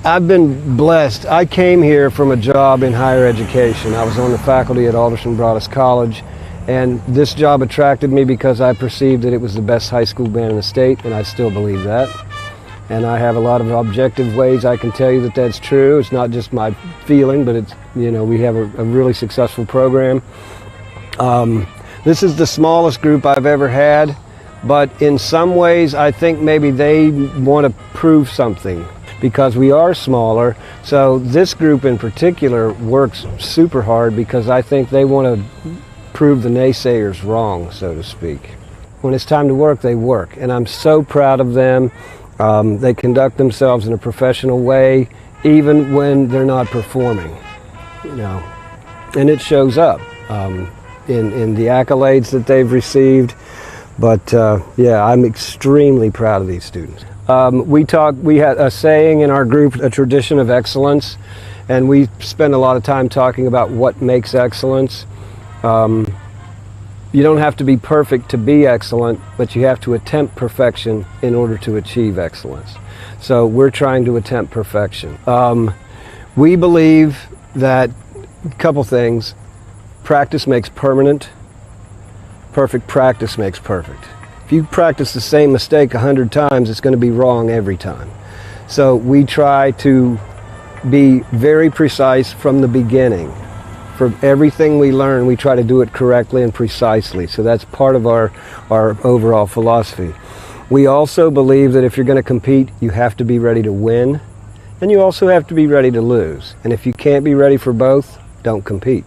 I've been blessed. I came here from a job in higher education. I was on the faculty at Alderson Broaddus College, and this job attracted me because I perceived that it was the best high school band in the state, and I still believe that. And I have a lot of objective ways I can tell you that that's true. It's not just my feeling, but it's, you know, we have a really successful program. This is the smallest group I've ever had, but in some ways I think maybe they want to prove something because we are smaller. So this group in particular works super hard because I think they want to prove the naysayers wrong, so to speak. When it's time to work, they work, and I'm so proud of them. They conduct themselves in a professional way, even when they're not performing, you know, and it shows up in the accolades that they've received. But yeah, I'm extremely proud of these students. We had a saying in our group, a tradition of excellence, and we spend a lot of time talking about what makes excellence. You don't have to be perfect to be excellent, but you have to attempt perfection in order to achieve excellence. So we're trying to attempt perfection. We believe that a couple things. Practice makes permanent. Perfect practice makes perfect. If you practice the same mistake 100 times, it's going to be wrong every time. So we try to be very precise from the beginning. For everything we learn, we try to do it correctly and precisely. So that's part of our overall philosophy. We also believe that if you're going to compete, you have to be ready to win, and you also have to be ready to lose. And if you can't be ready for both, don't compete.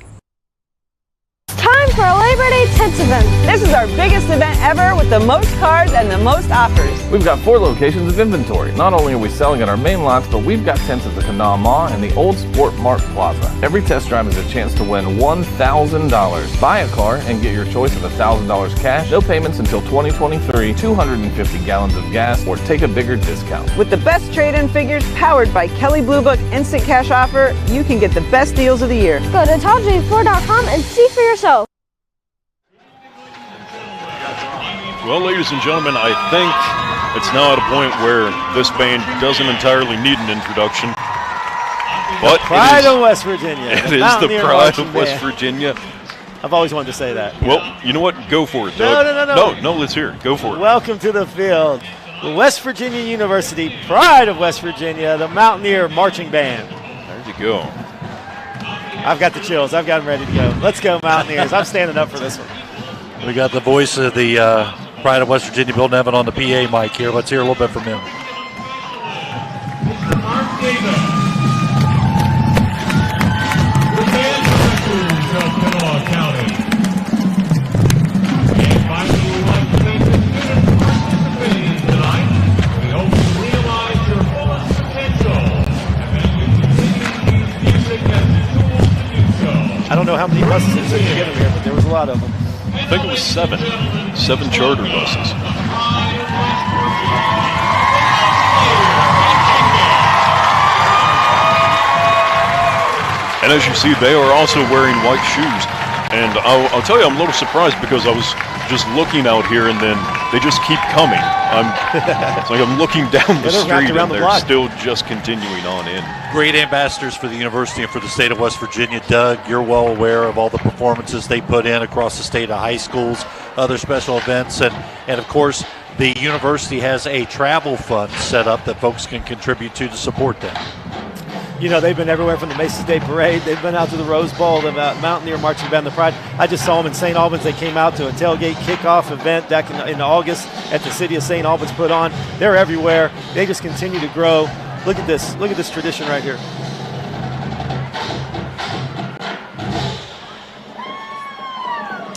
Time for a Labor Day tents event. This is our biggest event ever with the most cards and the most offers. We've got 4 locations of inventory. Not only are we selling at our main lots, but we've got tents at the Kanawha and the Old Sport Mart Plaza. Every test drive is a chance to win $1,000. Buy a car and get your choice of $1,000 cash, no payments until 2023, 250 gallons of gas, or take a bigger discount. With the best trade-in figures powered by Kelley Blue Book Instant Cash Offer, you can get the best deals of the year. Go to TopJ4.com and see for yourself. Well, ladies and gentlemen, I think it's now at a point where this band doesn't entirely need an introduction. But the pride of West Virginia. It is the pride of West Virginia. I've always wanted to say that. Well, you know what? Go for it, Doug. No, let's hear it. Go for it. Welcome to the field. The West Virginia University, pride of West Virginia, the Mountaineer Marching Band. There you go. I've got the chills. I've got them ready to go. Let's go, Mountaineers. I'm standing up for this one. We got the voice of the Pride of West Virginia, Bill Nevin, on the PA mic here. Let's hear a little bit from him. Mark Davis, the band directors of Kanawha County. And finally, we'd like to thank the students participating tonight. We hope you realize your fullest potential and that you continue to use music as a tool to do so. I don't know how many buses it took to get them here, but there was a lot of them. I think it was 7 charter buses. And as you see, they are also wearing white shoes. And I'll tell you, I'm a little surprised because I was just looking out here and then they just keep coming. It's like I'm looking down the street and they're still just continuing on in. Great ambassadors for the university and for the state of West Virginia. Doug, you're well aware of all the performances they put in across the state of high schools, other special events, and of course, the university has a travel fund set up that folks can contribute to support them. You know, they've been everywhere from the Macy's Day Parade. They've been out to the Rose Bowl, the Mountaineer Marching Band, the Pride. I just saw them in St. Albans. They came out to a tailgate kickoff event back in August at the city of St. Albans put on. They're everywhere. They just continue to grow. Look at this. Look at this tradition right here.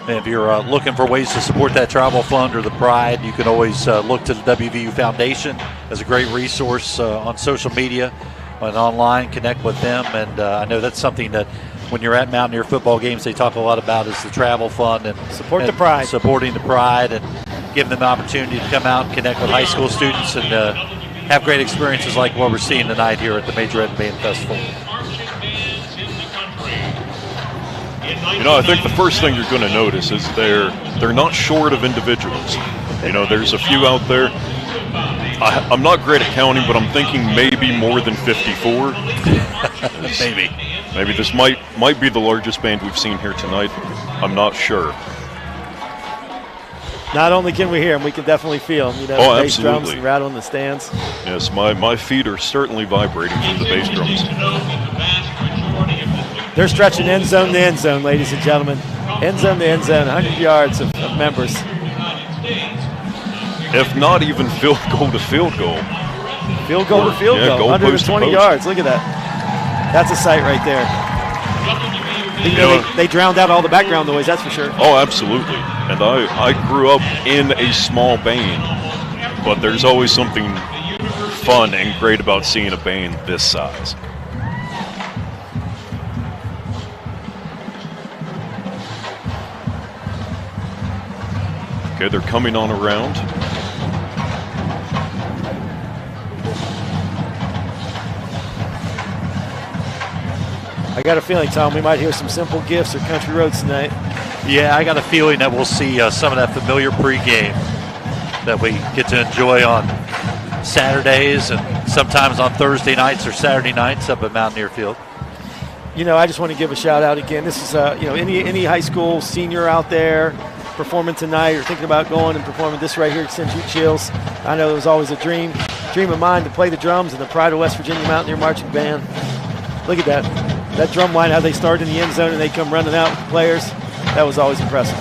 And if you're looking for ways to support that travel fund or the Pride, you can always look to the WVU Foundation as a great resource on social media and online. Connect with them. And I know that's something that when you're at Mountaineer football games, they talk a lot about is the travel fund and support the Pride. Supporting the Pride and giving them the opportunity to come out and connect with high school students and have great experiences like what we're seeing tonight here at the Majorette Band Festival. You know, I think the first thing you're going to notice is they're not short of individuals. You know, there's a few out there. I'm not great at counting, but I'm thinking maybe more than 54. Maybe this might be the largest band we've seen here tonight. I'm not sure. Not only can we hear them, we can definitely feel them. You know, the bass drums and rattle in the stands. Yes, my feet are certainly vibrating from the bass drums. They're stretching end zone to end zone, ladies and gentlemen. End zone to end zone, 100 yards of members. If not even field goal to field goal. Field goal to field goal, 120 yards. Look at that. That's a sight right there. They drowned out all the background noise, that's for sure. Oh, absolutely. And I grew up in a small band, but there's always something fun and great about seeing a band this size. Okay, they're coming on around. I got a feeling, Tom, we might hear some Simple Gifts or Country Roads tonight. Yeah, I got a feeling that we'll see some of that familiar pregame that we get to enjoy on Saturdays and sometimes on Thursday nights or Saturday nights up at Mountaineer Field. You know, I just want to give a shout out again. This is, you know, any high school senior out there performing tonight or thinking about going and performing, this right here sends you chills. I know it was always a dream of mine to play the drums in the Pride of West Virginia Mountaineer Marching Band. Look at that drum line, how they start in the end zone and they come running out with the players. That was always impressive.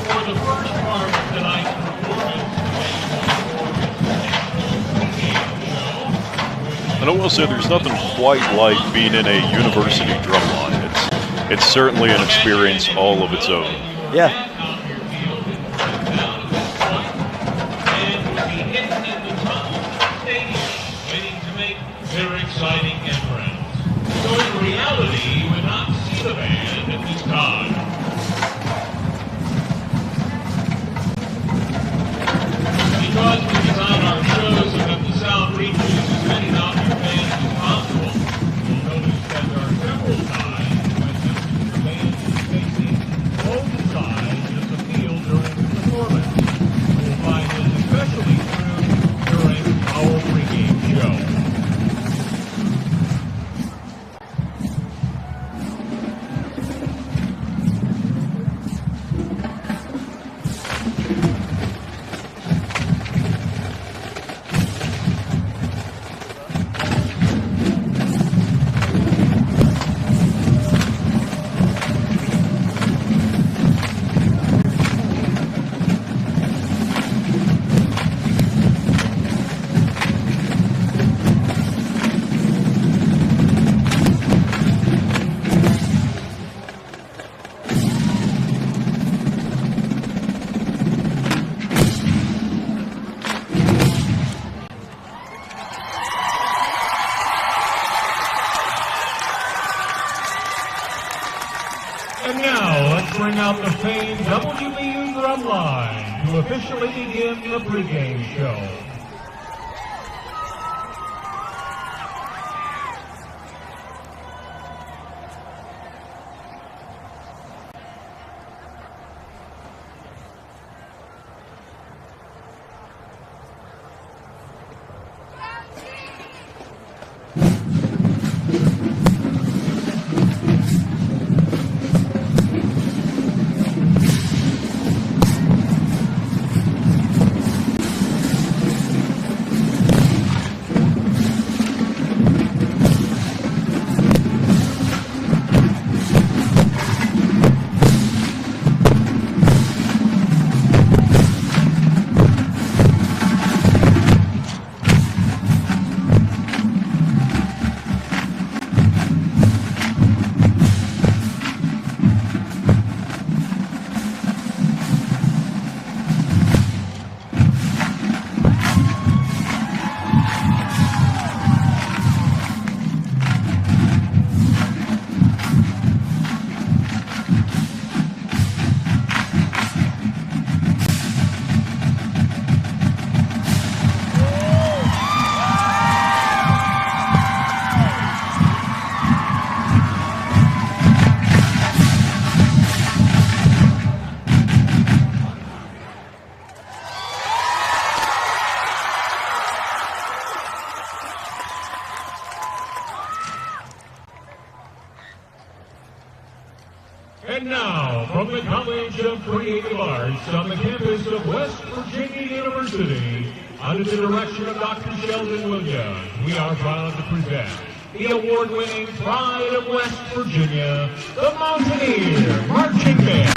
And I will say there's nothing quite like being in a university drum line. It's certainly an experience all of its own. Yeah. Very exciting entrance. So in reality, you would not see the band at this time. Because we design our shows so that the sound reaches as many Mountaineer fans as possible, you'll notice that there are several times when the band is facing both sides of the field during the performance. You'll find this especially true during our pregame show. And now, let's bring out the famed WVU drum line to officially begin the pregame show. from the College of Creative Arts on the campus of West Virginia University, under the direction of Dr. Sheldon Williams, we are proud to present the award-winning Pride of West Virginia, the Mountaineer Marching Band.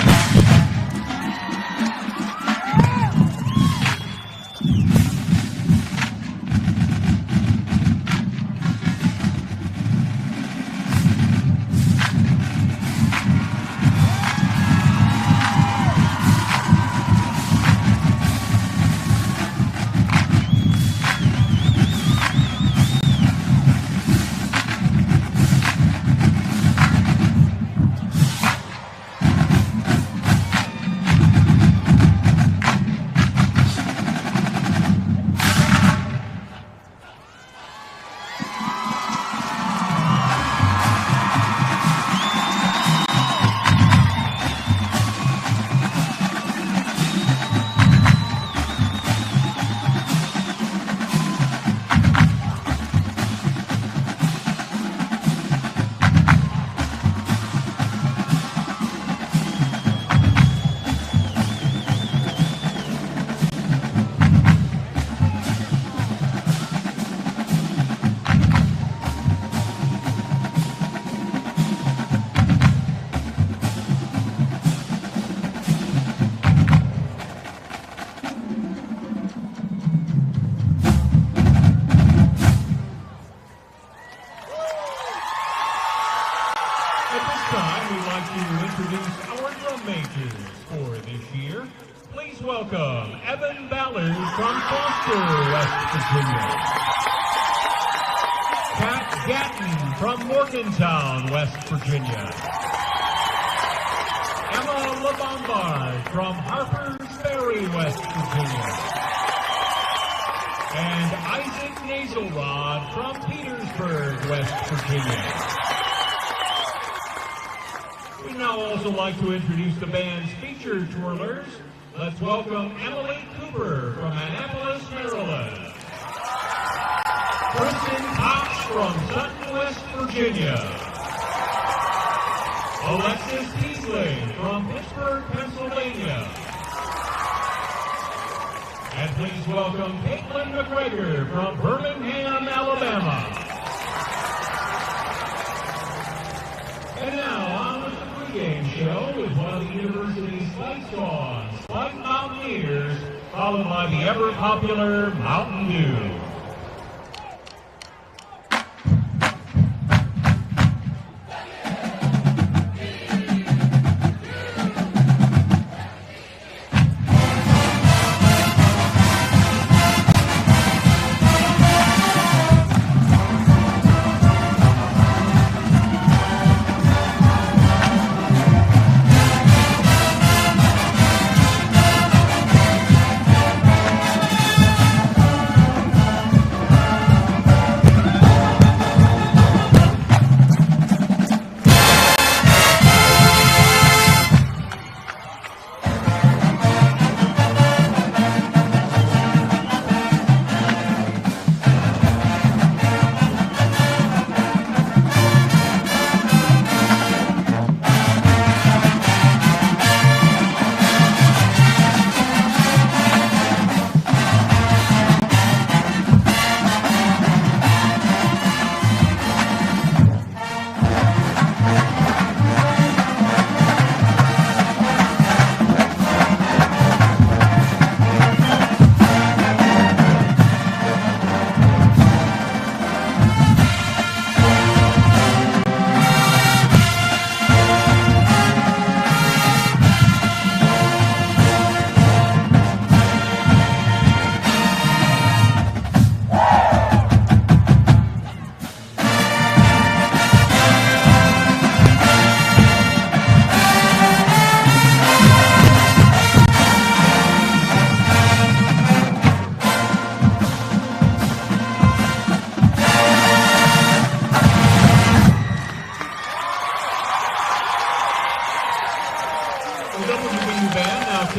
West Virginia. Emma LeBombard from Harper's Ferry, West Virginia. And Isaac Naselrod from Petersburg, West Virginia. We'd now also like to introduce the band's featured twirlers. Let's welcome Emily Cooper from Annapolis, Maryland. Kristen Cox from Sutton, West Virginia. Alexis Teasley from Pittsburgh, Pennsylvania. And please welcome Caitlin McGregor from Birmingham, Alabama. And now on with the pregame show with one of the university's light songs, Like Mountaineers, followed by the ever-popular Mountain Dew.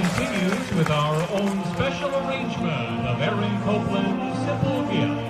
continues with our own special arrangement of Aaron Copeland's Simple Gift.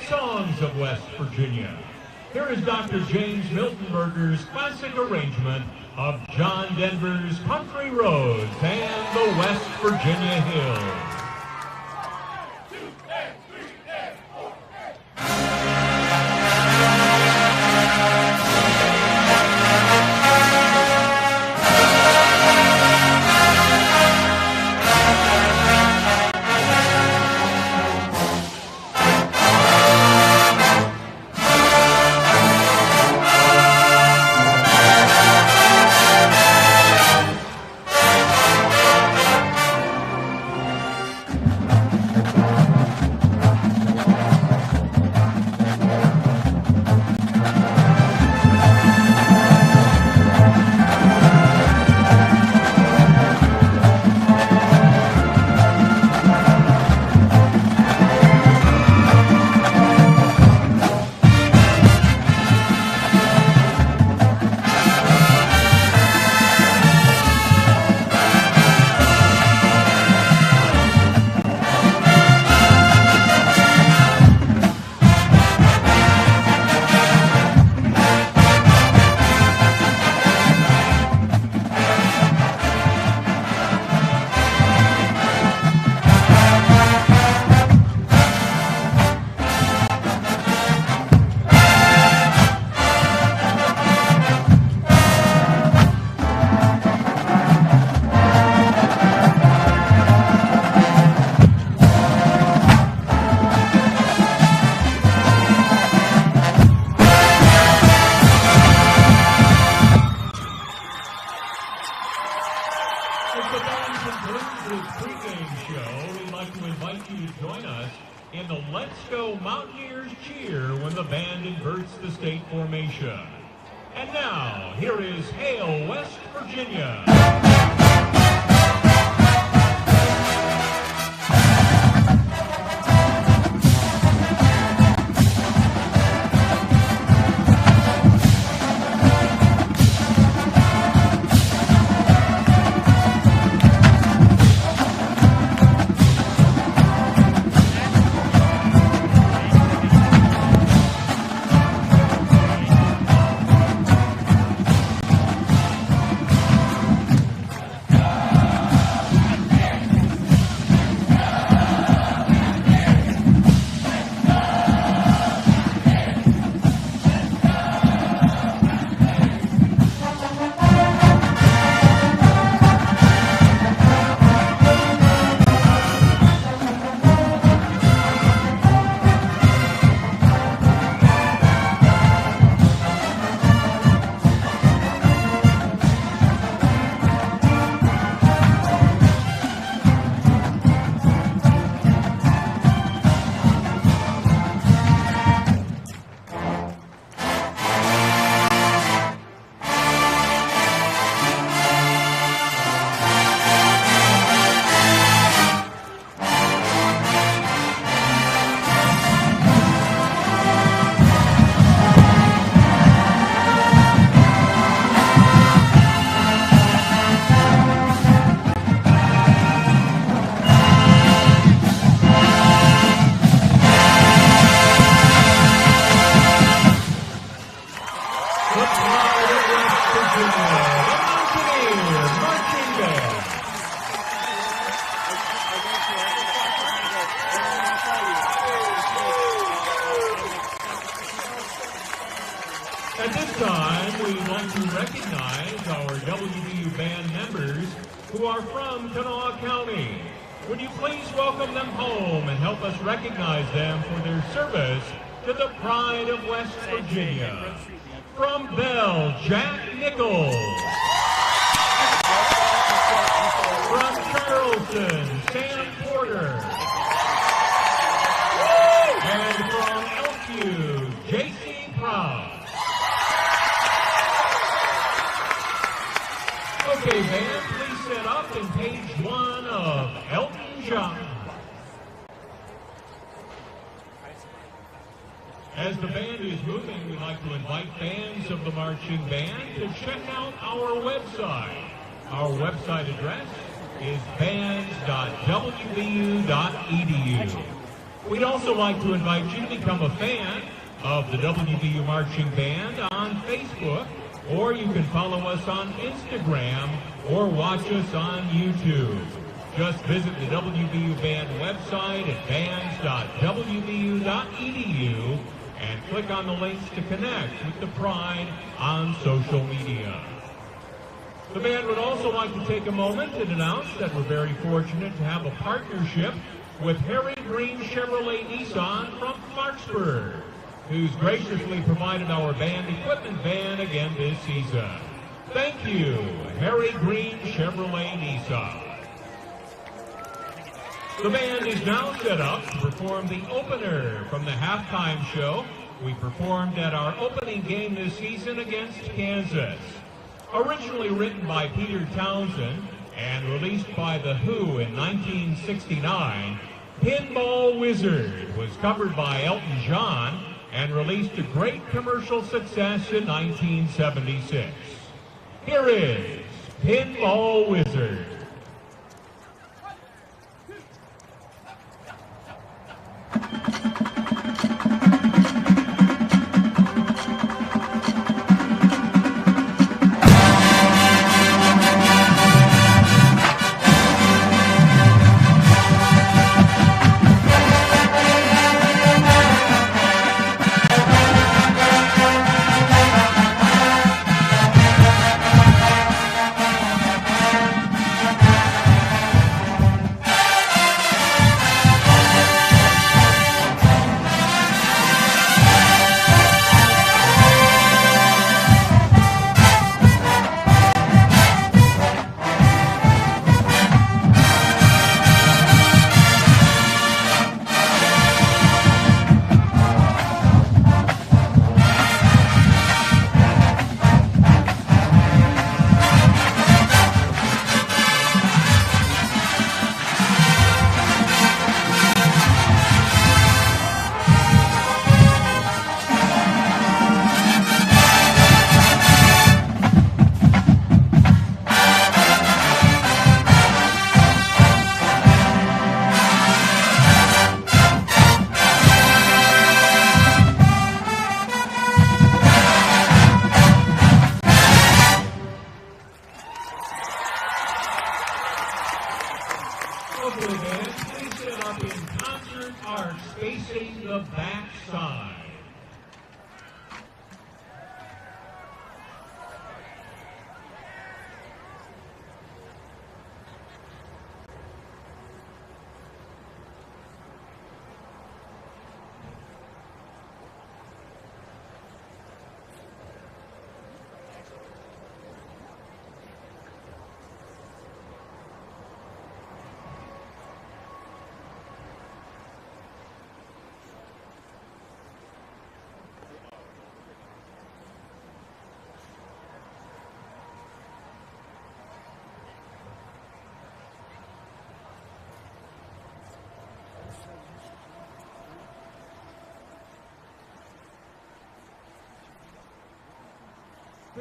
Songs of West Virginia. Here is Dr. James Miltenberger's classic arrangement of John Denver's Country Roads and the West Virginia Hills. And now, here is Hail West Virginia. At this time, we'd like to recognize our WVU band members who are from Kanawha County. Would you please welcome them home and help us recognize them for their service to the pride of West Virginia. From Bell, Jack Nichols. From Charleston, Sam Porter. And from Elkview, J.C. Proud. Okay, band, please set up in page 1 of Elton John. As the band is moving, we'd like to invite fans of the marching band to check out our website. Our website address is bands.wvu.edu. We'd also like to invite you to become a fan of the WVU Marching Band on Facebook, or you can follow us on Instagram or watch us on YouTube. Just visit the WVU Band website at bands.wvu.edu and click on the links to connect with the Pride on social media. The band would also like to take a moment and announce that we're very fortunate to have a partnership with Harry Green Chevrolet Nissan from Clarksburg, who's graciously provided our band equipment van again this season. Thank you, Harry Green Chevrolet Nissan. The band is now set up to perform the opener from the halftime show we performed at our opening game this season against Kansas. Originally written by Peter Townsend and released by The Who in 1969, Pinball Wizard was covered by Elton John and released to great commercial success in 1976. Here is Pinball Wizard.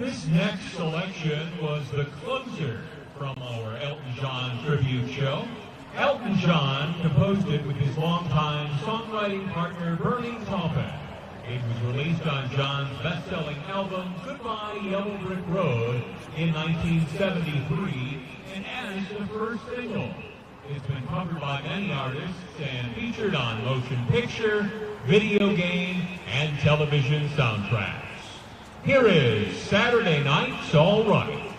This next selection was the closer from our Elton John tribute show. Elton John composed it with his longtime songwriting partner Bernie Taupin. It was released on John's best-selling album Goodbye Yellow Brick Road in 1973 and as the first single. It's been covered by many artists and featured on motion picture, video game, and television soundtracks. Here is Saturday Night's All Right.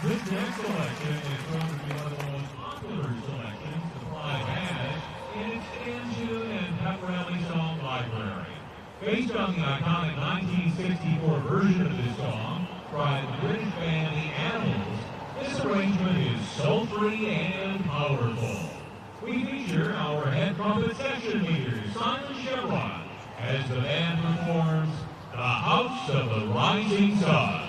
This next selection is going to be one of the most popular selections the Pride has in its stand tune and pep rally song library. Based on the iconic 1964 version of this song by the British band The Animals, this arrangement is sultry and powerful. We feature our head trumpet section leader, Simon Chevron, as the band performs The House of the Rising Sun.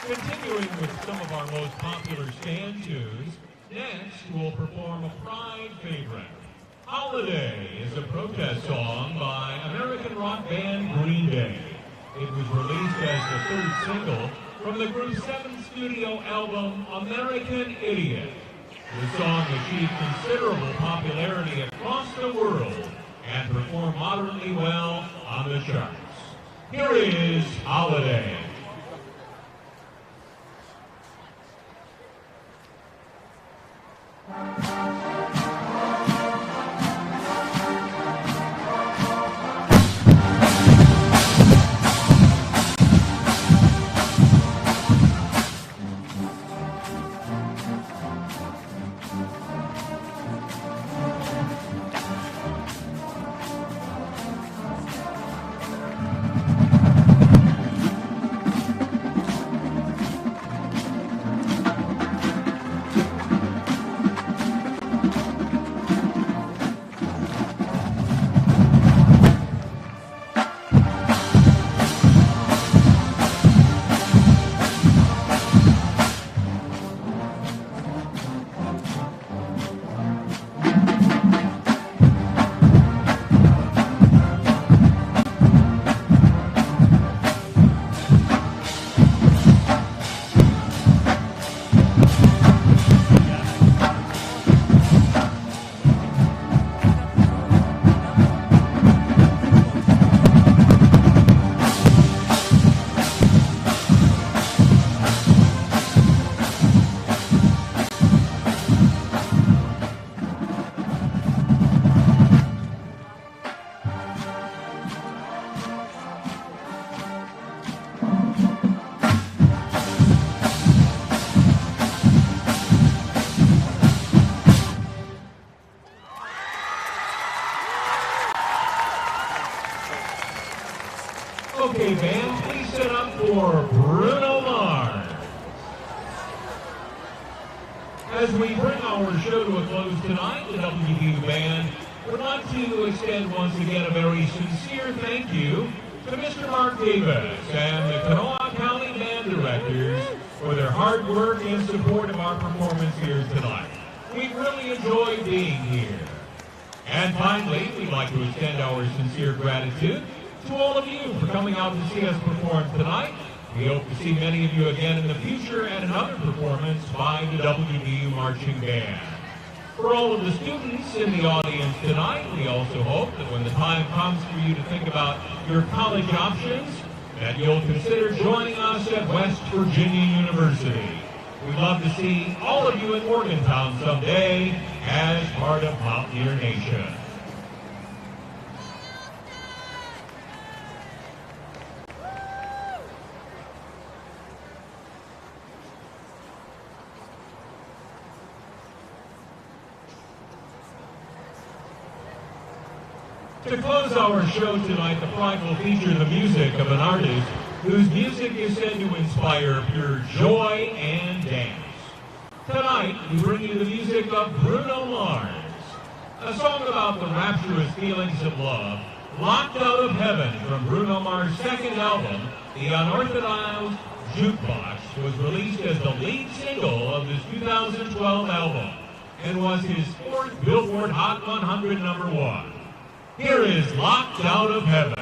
Continuing with some of our most popular stand tunes, next we'll perform a Pride favorite. Holiday is a protest song by American rock band Green Day. It was released as the third single from the group's seventh studio album, American Idiot. The song achieved considerable popularity across the world and performed moderately well on the charts. Here is Holiday. Okay, band, please set up for Bruno Mars. As we bring our show to a close tonight, the WVU band would like to extend once again a very sincere thank you to Mr. Mark Davis and the Kanawha County Band Directors for their hard work and support of our performance here tonight. We really enjoyed being here. And finally, we'd like to extend our sincere gratitude to all of you for coming out to see us perform tonight. We hope to see many of you again in the future at another performance by the WVU Marching Band. For all of the students in the audience tonight, we also hope that when the time comes for you to think about your college options, that you'll consider joining us at West Virginia University. We'd love to see all of you in Morgantown someday as part of Mountaineer Nation. To close our show tonight, the Pride will feature the music of an artist whose music is said to inspire pure joy and dance. Tonight, we bring you the music of Bruno Mars, a song about the rapturous feelings of love, Locked Out of Heaven from Bruno Mars' second album, The Unorthodox Jukebox, was released as the lead single of his 2012 album and was his 4th Billboard Hot 100 #1. Here is Locked Out of Heaven.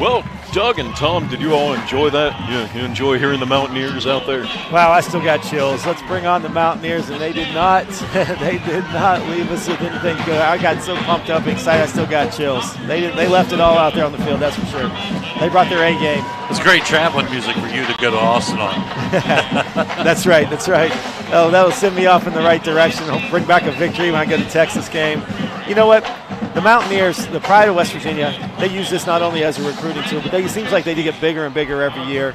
Well, Doug and Tom, did you all enjoy that? You enjoy hearing the Mountaineers out there? Wow, I still got chills. Let's bring on the Mountaineers, and they did not leave us with anything good. I got so pumped up, excited. I still got chills. They left it all out there on the field, that's for sure. They brought their A game. It's great traveling music for you to go to Austin on. That's right. Oh, that will send me off in the right direction. It'll bring back a victory when I go to Texas game. You know what? The Mountaineers, the pride of West Virginia, they use this not only as a recruiting tool, but it seems like they get bigger and bigger every year.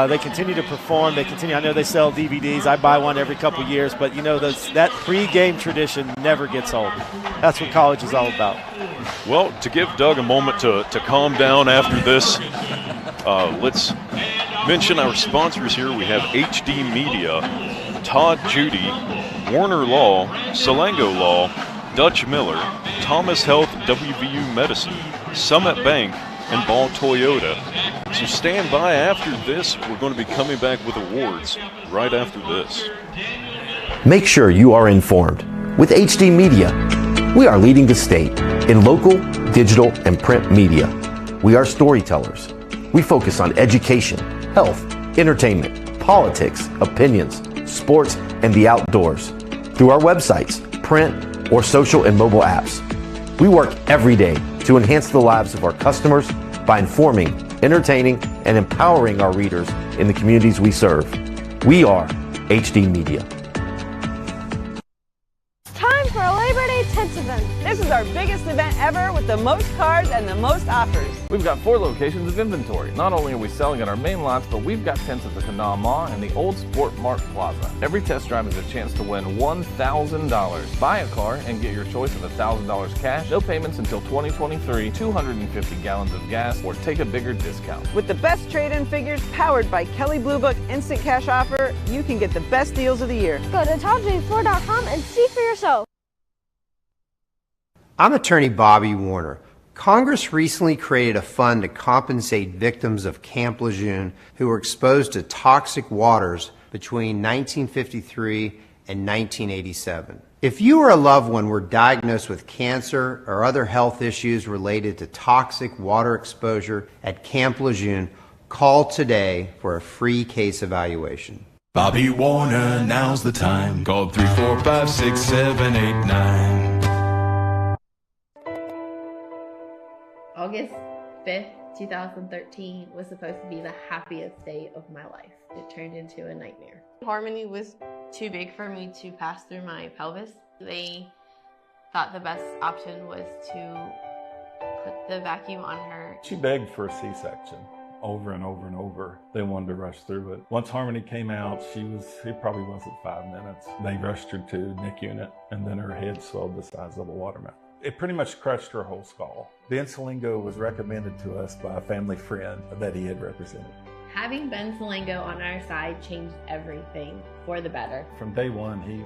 They continue to perform. I know they sell DVDs. I buy one every couple years, but you know that pre-game tradition never gets old. That's what college is all about. Well, to give Doug a moment to calm down after this, let's mention our sponsors here. We have HD Media, Todd Judy, Warner Law, Salango Law, Dutch Miller, Thomas Health, WVU Medicine, Summit Bank, and Ball Toyota. So stand by after this. We're going to be coming back with awards right after this. Make sure you are informed. With HD Media, we are leading the state in local, digital, and print media. We are storytellers. We focus on education, health, entertainment, politics, opinions, sports, and the outdoors through our websites, print, or social and mobile apps. We work every day to enhance the lives of our customers by informing, entertaining, and empowering our readers in the communities we serve. We are HD Media. Time for a Labor Day Tents event. This is our biggest event ever with the most cars and the most offers. We've got 4 locations of inventory. Not only are we selling at our main lots, but we've got tents at the Kanawha and the Old Sport Mart Plaza. Every test drive is a chance to win $1,000. Buy a car and get your choice of $1,000 cash, no payments until 2023, 250 gallons of gas, or take a bigger discount. With the best trade-in figures powered by Kelley Blue Book Instant Cash Offer, you can get the best deals of the year. Go to TopJ4.com and see for yourself. I'm attorney Bobby Warner. Congress recently created a fund to compensate victims of Camp Lejeune who were exposed to toxic waters between 1953 and 1987. If you or a loved one were diagnosed with cancer or other health issues related to toxic water exposure at Camp Lejeune, call today for a free case evaluation. Bobby Warner, now's the time. Call 345-6789. August 5th, 2013 was supposed to be the happiest day of my life. It turned into a nightmare. Harmony was too big for me to pass through my pelvis. They thought the best option was to put the vacuum on her. She begged for a C-section over and over and over. They wanted to rush through it. Once Harmony came out, it probably wasn't 5 minutes. They rushed her to NIC unit, and then her head swelled the size of a watermelon. It pretty much crushed her whole skull. The Bensalingo was recommended to us by a family friend that he had represented. Having Bensalingo on our side changed everything for the better. From day one, he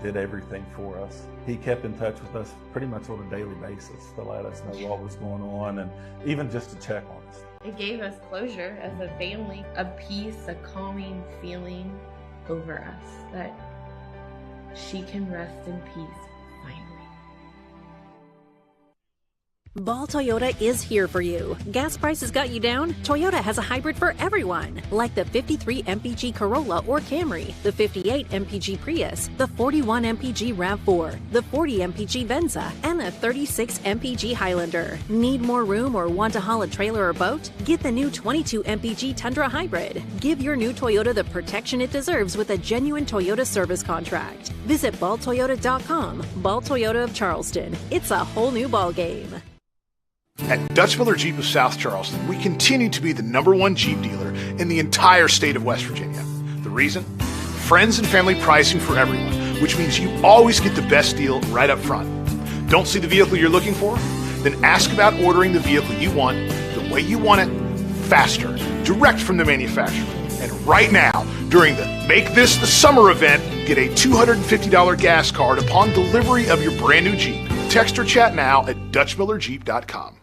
did everything for us. He kept in touch with us pretty much on a daily basis to let us know what was going on and even just to check on us. It gave us closure as a family, a peace, a calming feeling over us that she can rest in peace. Ball Toyota is here for you. Gas prices got you down? Toyota has a hybrid for everyone, like the 53 MPG Corolla or Camry, the 58 MPG Prius, the 41 MPG RAV4, the 40 MPG Venza, and the 36 MPG Highlander. Need more room or want to haul a trailer or boat? Get the new 22 MPG Tundra Hybrid. Give your new Toyota the protection it deserves with a genuine Toyota service contract. Visit balltoyota.com. Ball Toyota of Charleston. It's a whole new ballgame. At Dutch Miller Jeep of South Charleston, we continue to be the #1 Jeep dealer in the entire state of West Virginia. The reason? Friends and family pricing for everyone, which means you always get the best deal right up front. Don't see the vehicle you're looking for? Then ask about ordering the vehicle you want, the way you want it, faster, direct from the manufacturer. And right now, during the Make This the Summer event, get a $250 gas card upon delivery of your brand new Jeep. Text or chat now at DutchMillerJeep.com.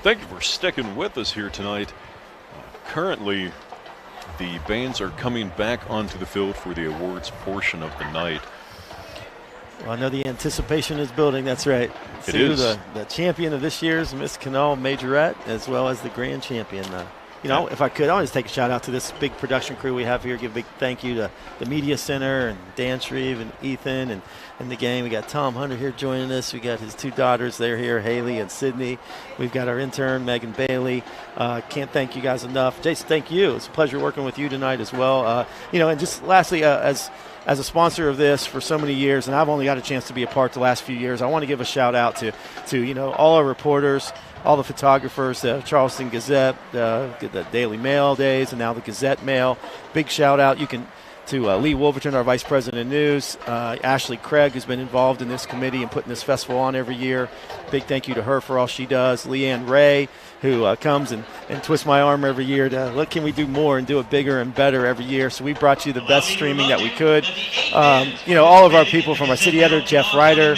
Thank you for sticking with us here tonight. Currently, the bands are coming back onto the field for the awards portion of the night. Well, I know the anticipation is building. That's right. It is. The champion of this year's Miss Kanawha Majorette, as well as the grand champion. If I could, I want to take a shout out to this big production crew we have here. Give a big thank you to the Media Center and Dan Shreve and Ethan and the gang. We got Tom Hunter here joining us. We got his 2 daughters. They're here, Haley and Sydney. We've got our intern, Megan Bailey. Can't thank you guys enough. Jason, thank you. It's a pleasure working with you tonight as well. And just lastly, as a sponsor of this for so many years, and I've only got a chance to be a part the last few years, I want to give a shout out to all our reporters, all the photographers, the Charleston Gazette, the Daily Mail days, and now the Gazette Mail. Big shout out. You can to Lee Wolverton, our Vice President of News, Ashley Craig, who's been involved in this committee and putting this festival on every year. Big thank you to her for all she does. Leanne Ray, who comes and twists my arm every year to look, can we do more and do it bigger and better every year. So we brought you the best streaming that we could. All of our people from our city editor, Jeff Ryder,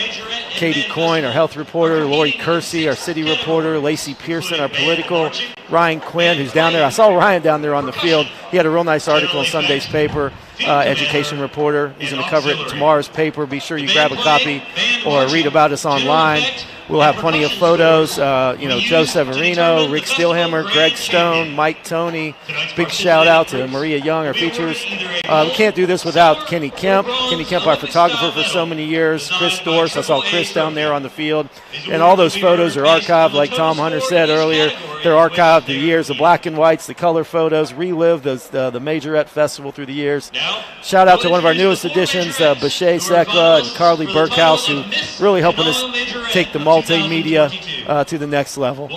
Katie Coyne, our health reporter, Lori Kersey, our city reporter, Lacey Pearson, our political, Ryan Quinn, who's down there. I saw Ryan down there on the field. He had a real nice article in Sunday's paper, education reporter. He's going to cover it in tomorrow's paper. Be sure you grab a copy or read about us online. We'll have plenty of photos. Joe Severino, Rick Steelhammer, Greg Stone, Mike Toney. Big shout out to Maria Young, our features. We can't do this without Kenny Kemp. Kenny Kemp, our photographer for so many years. Chris Dorse, I saw Chris down there on the field. And all those photos are archived, like Tom Hunter said earlier. They're archived the years, the black and whites, the color photos, relive the Majorette Festival through the years. Shout out to one of our newest additions, Bashay Sekla and Carly Burkhouse, who really helping us take the multimedia to the next level.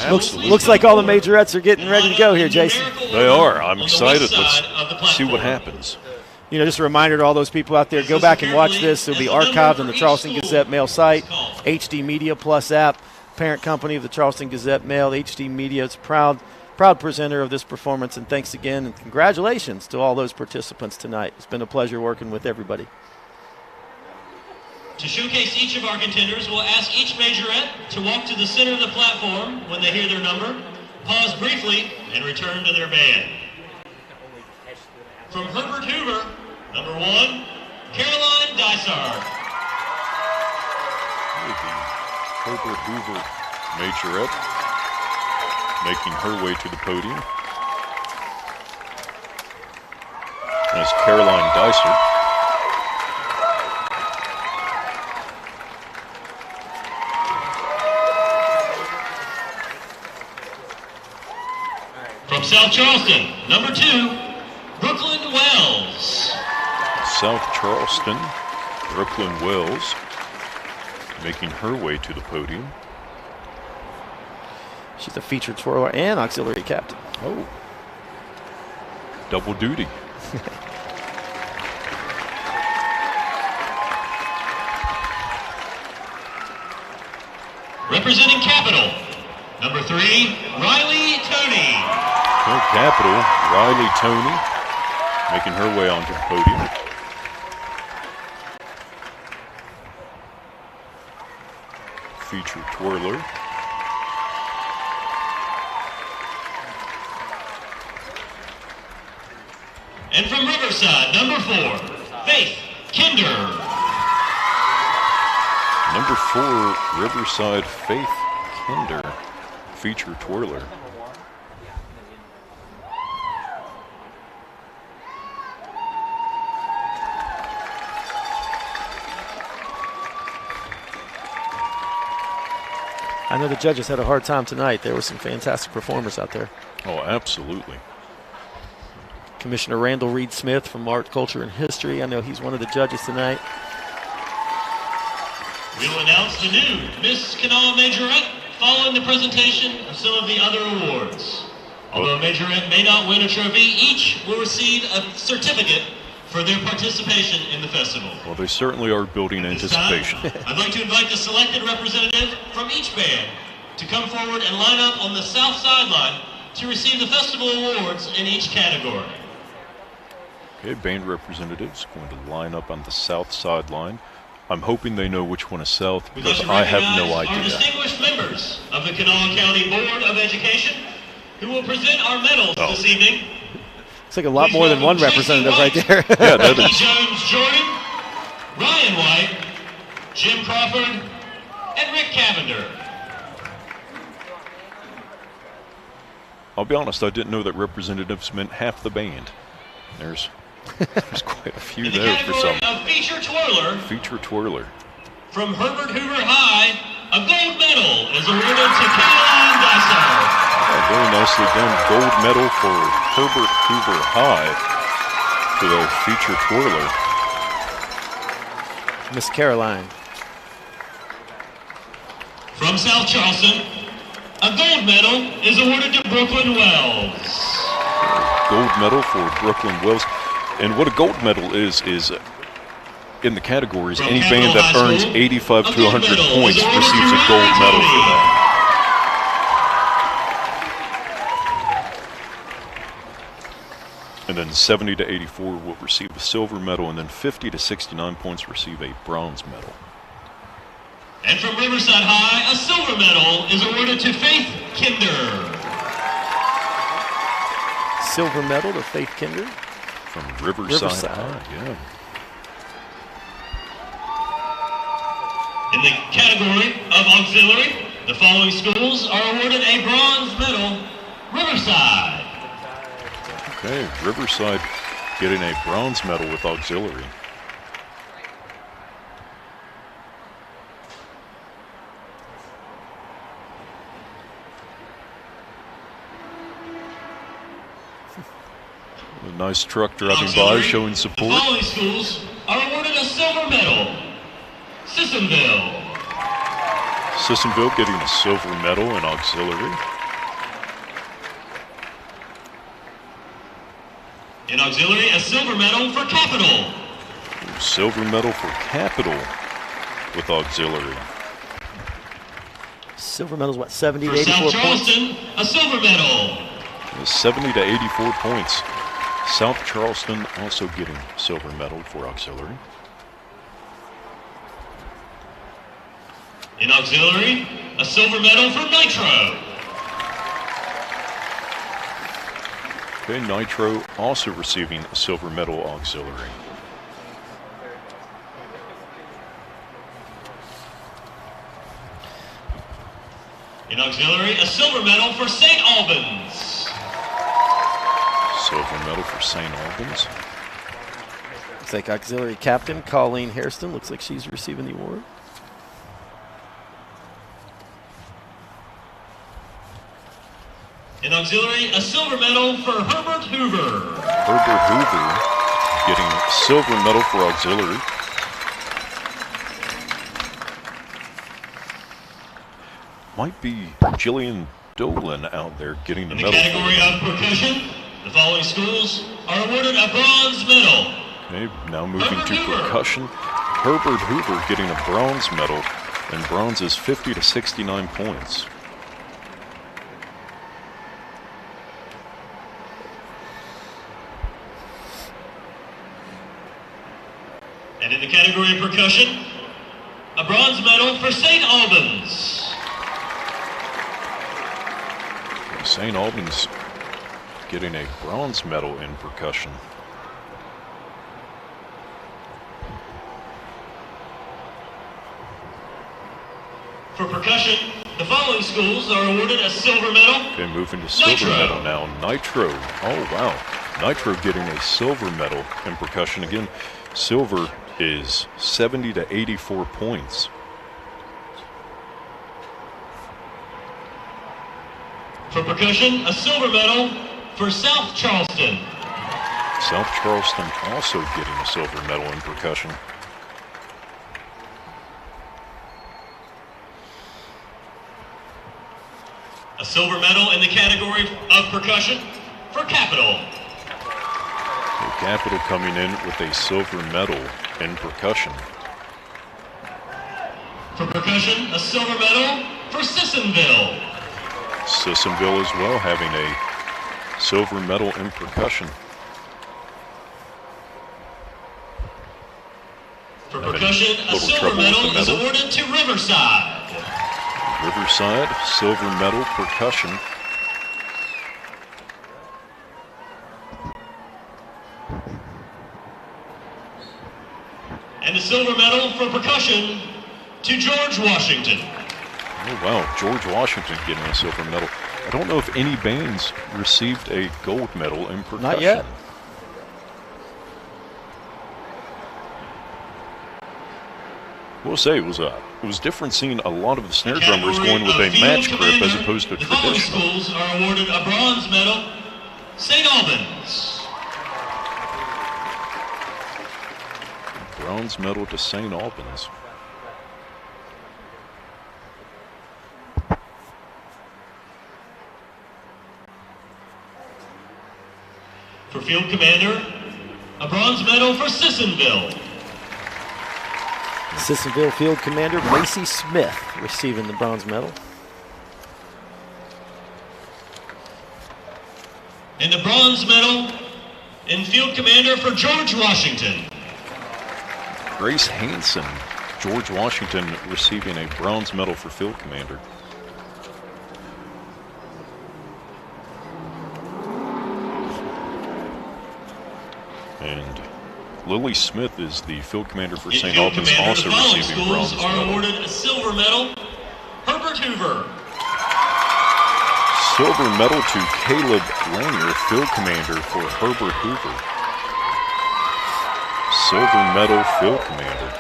Looks like all the Majorettes are getting ready to go here, Jason. They are. I'm excited. Let's see what happens. Just a reminder to all those people out there, go back and watch this. It'll be archived on the Charleston Gazette Mail site, HD Media Plus app, parent company of the Charleston Gazette Mail. HD Media is proud presenter of this performance, and thanks again and congratulations to all those participants tonight. It's been a pleasure working with everybody. To showcase each of our contenders, we'll ask each majorette to walk to the center of the platform when they hear their number, pause briefly, and return to their band. From Herbert Hoover, number 1, Caroline Dysart. Herbert Hoover majorette making her way to the podium. That's Caroline Dysart. From South Charleston, number 2, Brooklyn Wells. South Charleston, Brooklyn Wells making her way to the podium. She's a featured twirler and auxiliary captain. Oh. Double duty. Representing Capital, number 3, Riley Toney. Capital, Riley Toney making her way onto the podium. Featured twirler. And from Riverside, number 4, Faith Kinder. Number 4, Riverside, Faith Kinder, feature twirler. I know the judges had a hard time tonight. There were some fantastic performers out there. Oh, absolutely. Commissioner Randall Reed Smith from Art, Culture, and History. I know he's one of the judges tonight. We will announce the new Miss Kanawha Majorette following the presentation of some of the other awards. Although a Majorette may not win a trophy, each will receive a certificate for their participation in the festival. Well, they certainly are building anticipation. I'd like to invite the selected representative from each band to come forward and line up on the south sideline to receive the festival awards in each category. Okay, band representatives going to line up on the south sideline. I'm hoping they know which one is south because I have no idea. Our distinguished members of the Kanawha County Board of Education who will present our medals this evening. It's like a lot more than one representative right there. Yeah, that is. Jones Jordan, Ryan White, Jim Crawford, and Rick Cavender. I'll be honest, I didn't know that representatives meant half the band. There's quite a few there for some. Of feature twirler. Feature twirler. From Herbert Hoover High, a gold medal is awarded to Caroline Dysart. Oh, very nicely done. Gold medal for Herbert Hoover High for the feature twirler. Miss Caroline. From South Charleston, a gold medal is awarded to Brooklyn Wells. Gold medal for Brooklyn Wells. And what a gold medal is in the categories, any band that earns 85 to 100 points receives a gold medal for that. And then 70 to 84 will receive a silver medal, and then 50 to 69 points receive a bronze medal. And from Riverside High, a silver medal is awarded to Faith Kinder. Silver medal to Faith Kinder. From Riverside High, yeah. In the category of auxiliary, the following schools are awarded a bronze medal. Riverside. Okay, Riverside getting a bronze medal with auxiliary. A nice truck driving by showing support. The following schools are awarded a silver medal. Sissonville. Sissonville getting a silver medal in auxiliary. In auxiliary, a silver medal for Capital. Silver medal for Capital with auxiliary. Silver medal's what, 70 to For 84 South points? Charleston, a silver medal. 70 to 84 points. South Charleston also getting silver medal for auxiliary. In auxiliary, a silver medal for Nitro. Okay, Nitro also receiving a silver medal auxiliary. In auxiliary, a silver medal for St. Albans. Silver medal for St. Albans. Looks like auxiliary captain Colleen Hairston. Looks like she's receiving the award. In auxiliary, a silver medal for Herbert Hoover. Herbert Hoover getting silver medal for auxiliary. Might be Jillian Dolan out there getting the medal. In the category of percussion, the following schools are awarded a bronze medal. Okay, now moving to percussion. Herbert Hoover getting a bronze medal, and bronze is 50 to 69 points. And in the category of percussion, a bronze medal for St. Albans. St. Albans getting a bronze medal in percussion. For percussion, the following schools are awarded a silver medal. Okay, moving to silver medal now. Nitro. Oh, wow. Nitro getting a silver medal in percussion. Again, silver is 70 to 84 points. For percussion, a silver medal for South Charleston. South Charleston also getting a silver medal in percussion. A silver medal in the category of percussion for Capital. The Capital coming in with a silver medal in percussion. For percussion, a silver medal for Sissonville. Sissonville as well having a silver medal in percussion. For percussion, a silver medal is awarded to Riverside. Riverside, silver medal, percussion. And a silver medal for percussion to George Washington. Oh, wow. George Washington getting a silver medal. I don't know if any bands received a gold medal in percussion. Not yet. We'll say it was different seeing a lot of the snare drummers going with a match grip as opposed to the following traditional. schools are awarded a bronze medal. St. Albans. Bronze medal to St. Albans. For field commander, A bronze medal for Sissonville. Sissonville Field Commander Macy Smith receiving the bronze medal. And the bronze medal in Field Commander for George Washington. Grace Hansen, George Washington, receiving a bronze medal for Field Commander. And Lily Smith is the Field Commander for St. Albans, also receiving bronze medal. Are awarded a silver medal. Herbert Hoover. Silver medal to Caleb Lanier, Field Commander for Herbert Hoover. Silver medal, Field Commander.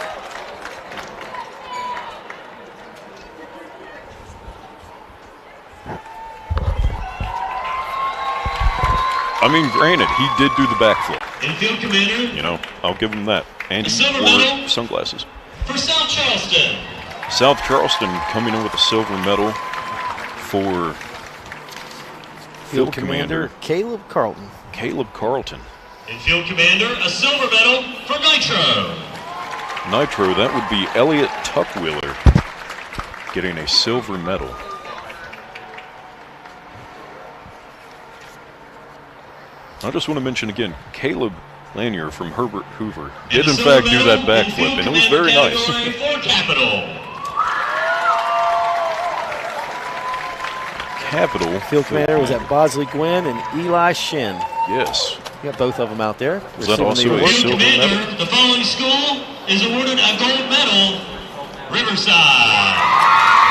I mean, granted, he did do the backflip. In Field Commander. You know, I'll give him that. And he silver wore medal sunglasses. for South Charleston. South Charleston coming in with a silver medal for Field Commander Caleb Carlton. Caleb Carlton. In Field Commander, a silver medal for Nitro. Nitro, that would be Elliot Tuckwheeler getting a silver medal. I just want to mention again, Caleb Lanier from Herbert Hoover did in fact do that backflip, and it was very nice. Capital. Field Commander was at Bosley Gwynn and Eli Shin. Yes. You got both of them out there. Was that also a silver medal? The following school is awarded a gold medal. Riverside.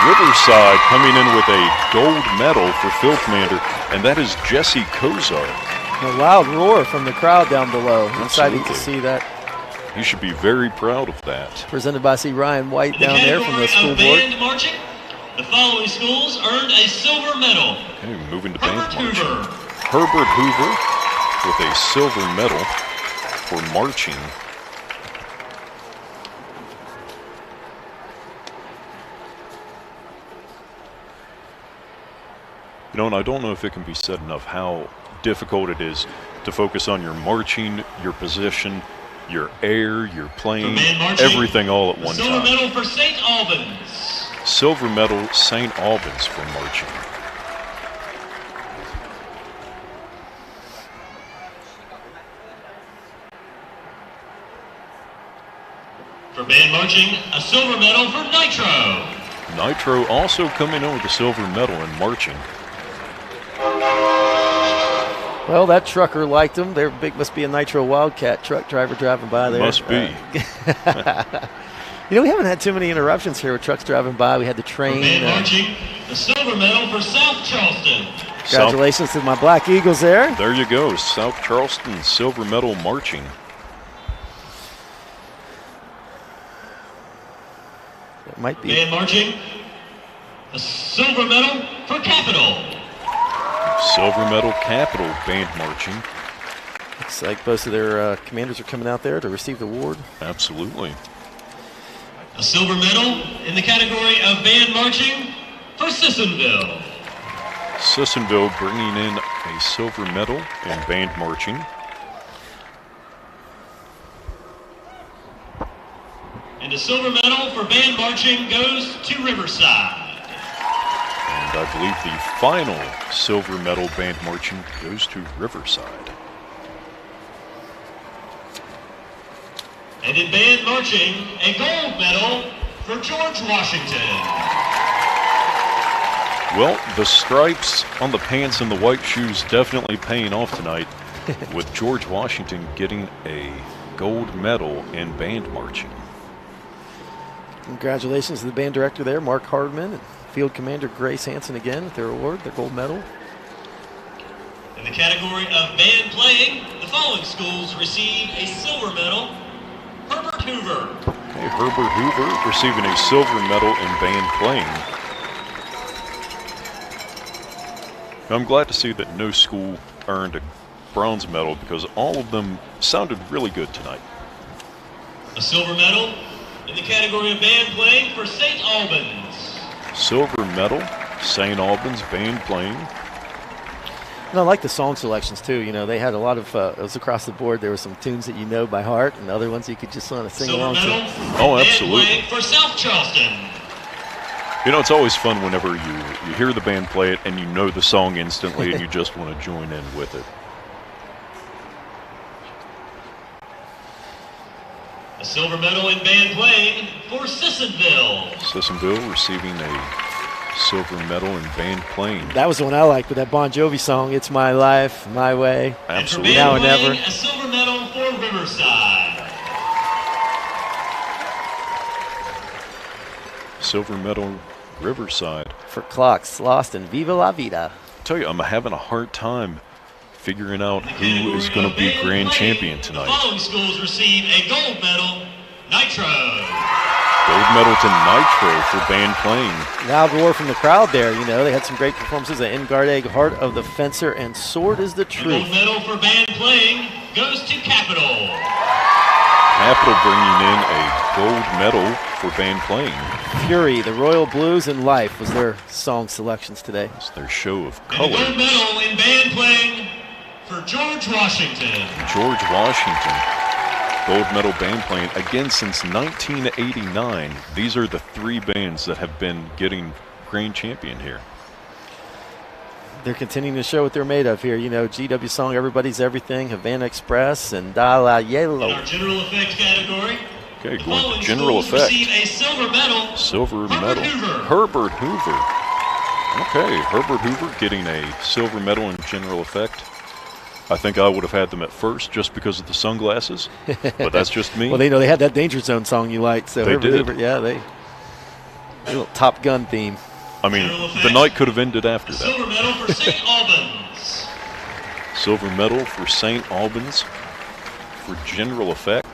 Riverside coming in with a gold medal for Field Commander, and that is Jesse Kozar. A loud roar from the crowd down below. Exciting to see that. He should be very proud of that. Presented by Ryan White down there from the school board. Marching, the following schools earned a silver medal. Okay, moving to band marching. Herbert Hoover with a silver medal for marching. You know, and I don't know if it can be said enough how difficult it is to focus on your marching, your position, your air, your playing, everything all at one time. Silver medal for St. Albans. Silver medal, St. Albans for marching. For band marching, a silver medal for Nitro. Nitro also coming in with a silver medal in marching. Well, that trucker liked them. Their big must be a Nitro Wildcat truck driver driving by there. Must be. You know, we haven't had too many interruptions here with trucks driving by. We had the train. For band marching, the silver medal for South Charleston. Congratulations to my Black Eagles there. There you go, South Charleston silver medal marching. It might be. Band marching, a silver medal for Capital. Silver medal, Capital band marching. Looks like most of their commanders are coming out there to receive the award. Absolutely. A silver medal in the category of band marching for Sissonville. Sissonville bringing in a silver medal in band marching. And a silver medal for band marching goes to Riverside. And I believe the final silver medal band marching goes to Riverside. And in band marching, a gold medal for George Washington. Well, the stripes on the pants and the white shoes definitely paying off tonight with George Washington getting a gold medal in band marching. Congratulations to the band director there, Mark Hardman, and Field Commander Grace Hansen again with their award, their gold medal. In the category of band playing, the following schools receive a silver medal. Herbert Hoover. Okay, Herbert Hoover receiving a silver medal in band playing. I'm glad to see that no school earned a bronze medal because all of them sounded really good tonight. A silver medal in the category of band playing for St. Albans. Silver medal, St. Albans band playing. And I like the song selections too. You know, they had a lot of it was across the board. There were some tunes that you know by heart, and other ones you could just sort of sing along to. Oh, absolutely. For South Charleston. You know, it's always fun whenever you hear the band play it and you know the song instantly and you just want to join in with it. A silver medal in band playing for Sissonville. Sissonville receiving a silver medal in band playing. That was the one I liked with that Bon Jovi song, It's My Life, My Way. Absolutely. Now and Never. A silver medal for Riverside. Silver medal, Riverside. For Clocks Lost and Viva La Vida. I tell you, I'm having a hard time figuring out who is going to be grand champion The tonight. following schools receive a gold medal, Nitro. Gold medal to Nitro for band playing. Loud roar from the crowd there. You know, they had some great performances at Engarde, Heart of the Fencer, and Sword is the The Truth. gold medal for band playing goes to Capital. Capital bringing in a gold medal for band playing. Fury, the Royal Blues, and Life was their song selections today. It's their show of And the colors. gold medal in band playing for George Washington. George Washington, gold medal band playing again since 1989. These are the three bands that have been getting grand champion here. They're continuing to show what they're made of here. You know, GW song Everybody's Everything, Havana Express, and Da La In Yellow. our general effects category, Okay, the going to following general schools effect. receive a silver medal. Silver Herbert medal. Hoover. Herbert Hoover. Okay, Herbert Hoover getting a silver medal in general effect. I think I would have had them at first just because of the sunglasses, but that's just me. Well, they had that Danger Zone song you liked. So They Herbert did. Hoover, yeah, a little Top Gun theme. I mean, the night could have ended after A that. silver medal for St. Albans. Silver medal for St. Albans for general effect.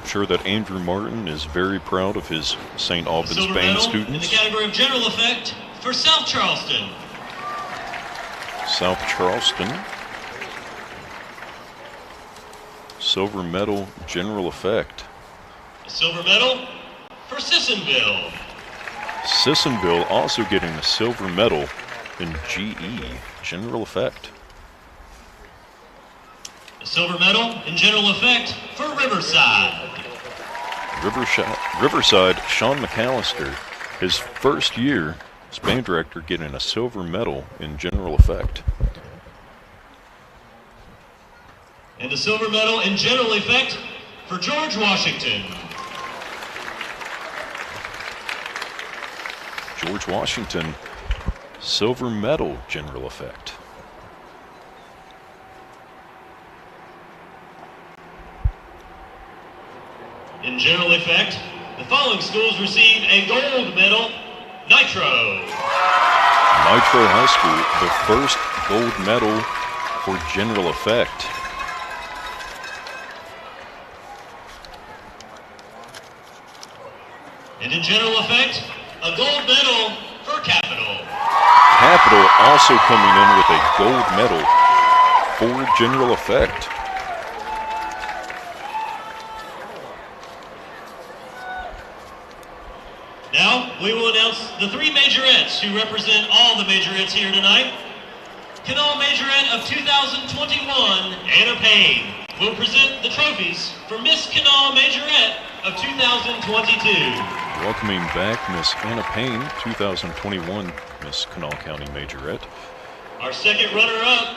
I'm sure that Andrew Martin is very proud of his St. Albans Silver band medal in the students. category of general effect for South Charleston. South Charleston. Silver medal, general effect. A silver medal for Sissonville. Sissonville also getting a silver medal in GE, general effect. A silver medal in general effect for Riverside. Riverside, Sean McAllister, his first year as band director, getting a silver medal in general effect. And a silver medal in general effect for George Washington. George Washington, silver medal, general effect. In general effect, the following schools receive a gold medal, Nitro. Nitro High School, the first gold medal for general effect. And in general effect, a gold medal for Capital. Capital also coming in with a gold medal for general effect. Now, we will announce the three majorettes who represent all the majorettes here tonight. Kanawha Majorette of 2021, Anna Payne, will present the trophies for Miss Kanawha Majorette of 2022. Welcoming back Miss Anna Payne, 2021 Miss Kanawha County Majorette. Our second runner-up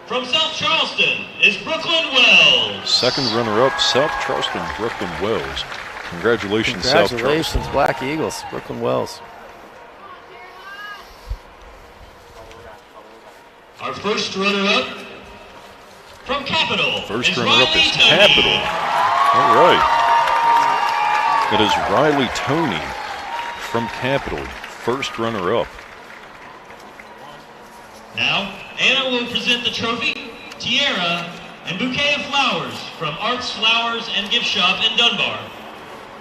from South Charleston is Brooklyn Wells. Second runner-up, South Charleston, Brooklyn Wells. Congratulations, South Charleston. Congratulations, Black Eagles, Brooklyn Wells. Our first runner-up from Capital. First runner-up is Capital. All right. That is Riley Toney from Capital, first runner-up. Now, Anna will present the trophy, tiara, and bouquet of flowers from Arts, Flowers, and Gift Shop in Dunbar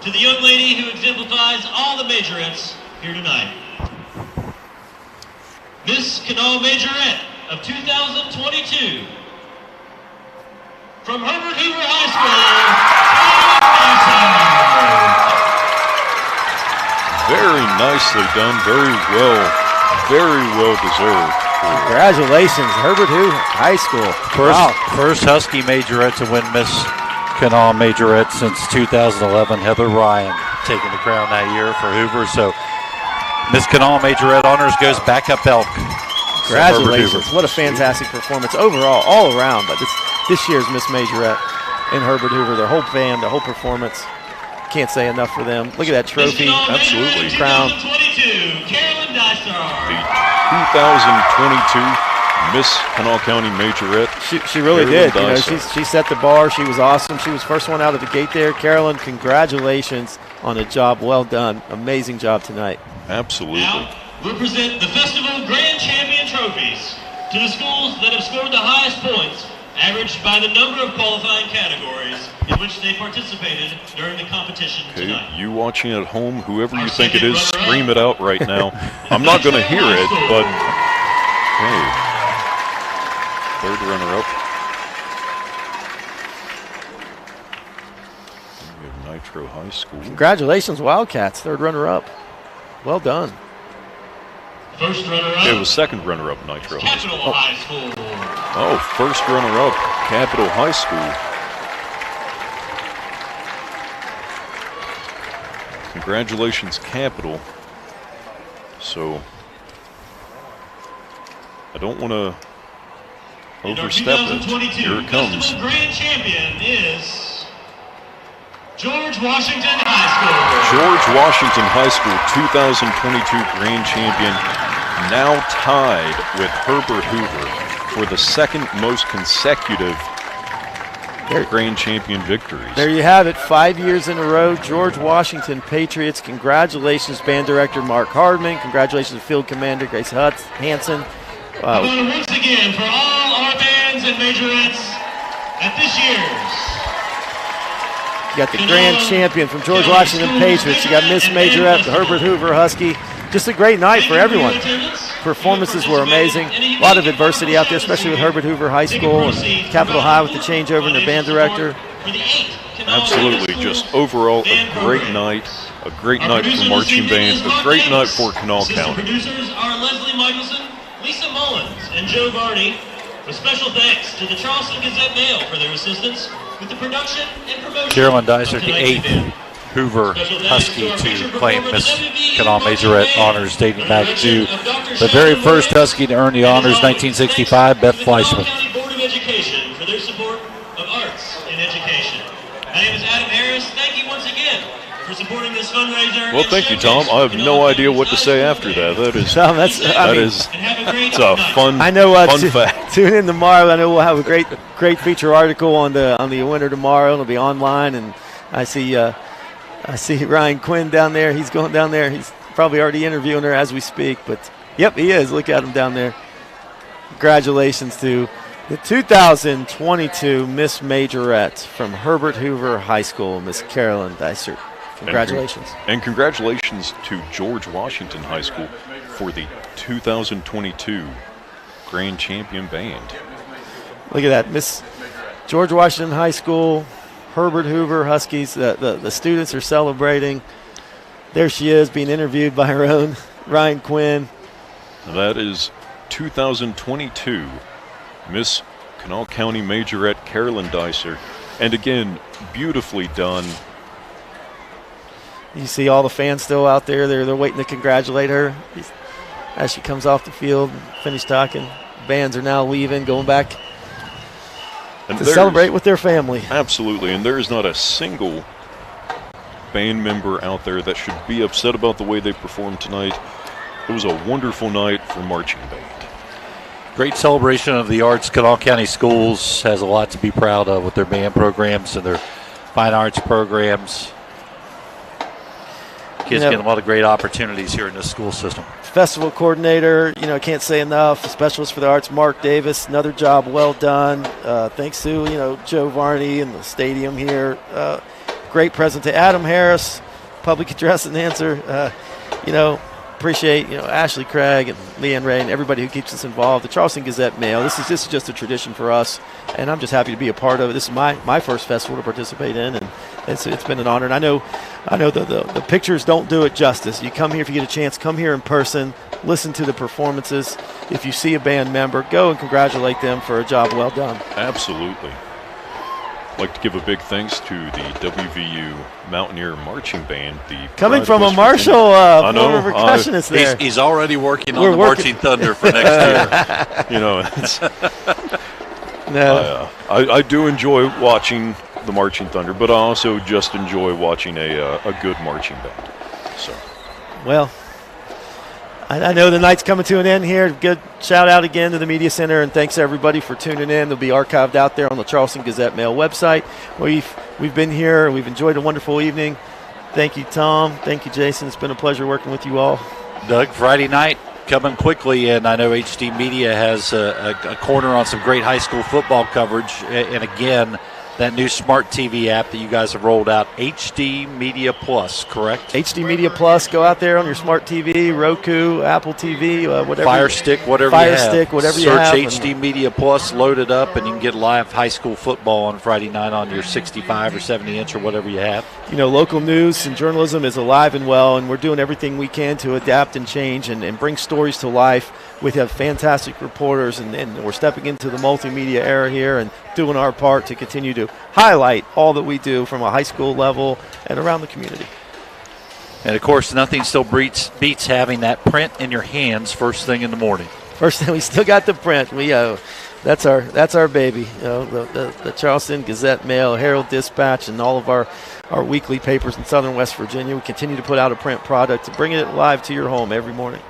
to the young lady who exemplifies all the majorettes here tonight. Miss Kanawha Majorette of 2022 from Herbert Hoover High School, nicely done. Very well deserved. Congratulations, Herbert Hoover High School. First Husky Majorette to win Miss Kanawha Majorette since 2011. Heather Ryan taking the crown that year for Hoover. So Miss Kanawha Majorette honors goes back up elk. Congratulations. What a fantastic performance overall, all around. But this year's Miss Majorette and Herbert Hoover, their whole band, their whole performance. Can't say enough for them. Look at that trophy. Absolutely. Crown. 2022, Carolyn Dysar. The 2022 Miss Kanawha County Majorette. She really did. Dysar. You know, she set the bar. She was awesome. She was first one out of the gate there. Carolyn, congratulations on a job well done. Amazing job tonight. Absolutely. Now, we'll present the Festival Grand Champion trophies to the schools that have scored the highest points, averaged by the number of qualifying categories in which they participated during the competition tonight. You watching at home, whoever you think it is, scream it out right now. I'm not going to hear it, but hey, third runner-up. We have Nitro High School. Congratulations, Wildcats, third runner-up. Well done. First runner-up. It was second runner-up, Nitro High School. Capital High School. Oh, first runner-up, Capital High School. Congratulations, Capital. So, I don't want to overstep it. Here it comes. Festival Grand Champion is George Washington High School. George Washington High School 2022 Grand Champion, now tied with Herbert Hoover for the second most consecutive Grand Champion victories. There you have it, 5 years in a row. George Washington Patriots. Congratulations, Band Director Mark Hardman. Congratulations, Field Commander Grace Hansen. Once again, for all our bands and majorettes at this year's. You got the Grand Champion from George Washington Patriots. You got Miss Majorette, the Herbert Hoover Husky. Just a great night for everyone. Performances were amazing. A lot of adversity out there, especially with Herbert Hoover High School and Capitol High with the changeover in their band director. Absolutely, just overall a great night. A great night for marching band. A great night for Kanawha County. Producers are Leslie Michelson, Lisa Mullins, and Joe Varney. With special thanks to the Charleston Gazette Mail for their assistance with the production and promotion. Carolyn Dysar, the 8th Hoover Husky to claim Miss Kanawha Majorette honors dating back to the very first Husky to earn the honors, 1965, Beth Fleischman. County Board of Education for their support of arts and education. My name is Adam Harris. Thank you once again for supporting this fundraiser. Well, thank you, Tom. I have no idea what to say after that. That is, Tom, it's a fun, I know. fun fact. Tune in tomorrow. I know we'll have a great feature article on the winner tomorrow. It'll be online, and I see Ryan Quinn down there. He's going down there. He's probably already interviewing her as we speak. But yep, he is. Look at him down there. Congratulations to the 2022 Miss Majorette from Herbert Hoover High School, Miss Carolyn Dysar. Congratulations. And congratulations to George Washington High School for the 2022 Grand Champion Band. Look at that. Miss George Washington High School, Herbert Hoover Huskies. The students are celebrating. There she is being interviewed by her own Ryan Quinn. That is 2022 Miss Kanawha County Majorette Carolyn Dysar. And again, beautifully done. You see all the fans still out there. They're waiting to congratulate her as she comes off the field and finish talking. Bands are now leaving, going back to celebrate with their family. Absolutely, and there is not a single band member out there that should be upset about the way they performed tonight. It was a wonderful night for marching band. Great celebration of the arts. Kanawha County Schools has a lot to be proud of with their band programs and their fine arts programs. Kids get a lot of great opportunities here in this school system. Festival coordinator, can't say enough. Specialist for the arts, Mark Davis, another job well done. Thanks to, Joe Varney and the stadium here. Great presentation. Adam Harris, public address and answer. appreciate, Ashley Craig and Leanne Ray and everybody who keeps us involved. The Charleston Gazette Mail. This is just a tradition for us, and I'm just happy to be a part of it. This is my first festival to participate in, and it's been an honor. And I know the pictures don't do it justice. You come here if you get a chance. Come here in person. Listen to the performances. If you see a band member, go and congratulate them for a job well done. Absolutely. I'd like to give a big thanks to the WVU Mountaineer Marching Band. Coming from a Marshall former percussionist there. He's already working on the Marching Thunder for next year. I do enjoy watching the Marching Thunder, but I also just enjoy watching a good marching band. So, well, I know the night's coming to an end here. Good shout out again to the Media Center, and thanks everybody for tuning in. They'll be archived out there on the Charleston Gazette Mail website. We've been here. We've enjoyed a wonderful evening. Thank you, Tom. Thank you, Jason. It's been a pleasure working with you all. Doug, Friday night coming quickly, and I know HD Media has a corner on some great high school football coverage. And again, that new smart TV app that you guys have rolled out, HD Media Plus, correct? HD Media Plus. Go out there on your smart TV, Roku, Apple TV, whatever. Fire Stick, whatever you have. Search HD Media Plus, load it up, and you can get live high school football on Friday night on your 65 or 70-inch or whatever you have. Local news and journalism is alive and well, and we're doing everything we can to adapt and change and bring stories to life. We have fantastic reporters, and we're stepping into the multimedia era here and doing our part to continue to highlight all that we do from a high school level and around the community. And, of course, nothing still beats having that print in your hands first thing in the morning. First thing, we still got the print. That's our baby. The Charleston Gazette Mail, Herald Dispatch, and all of our weekly papers in southern West Virginia. We continue to put out a print product and bring it live to your home every morning.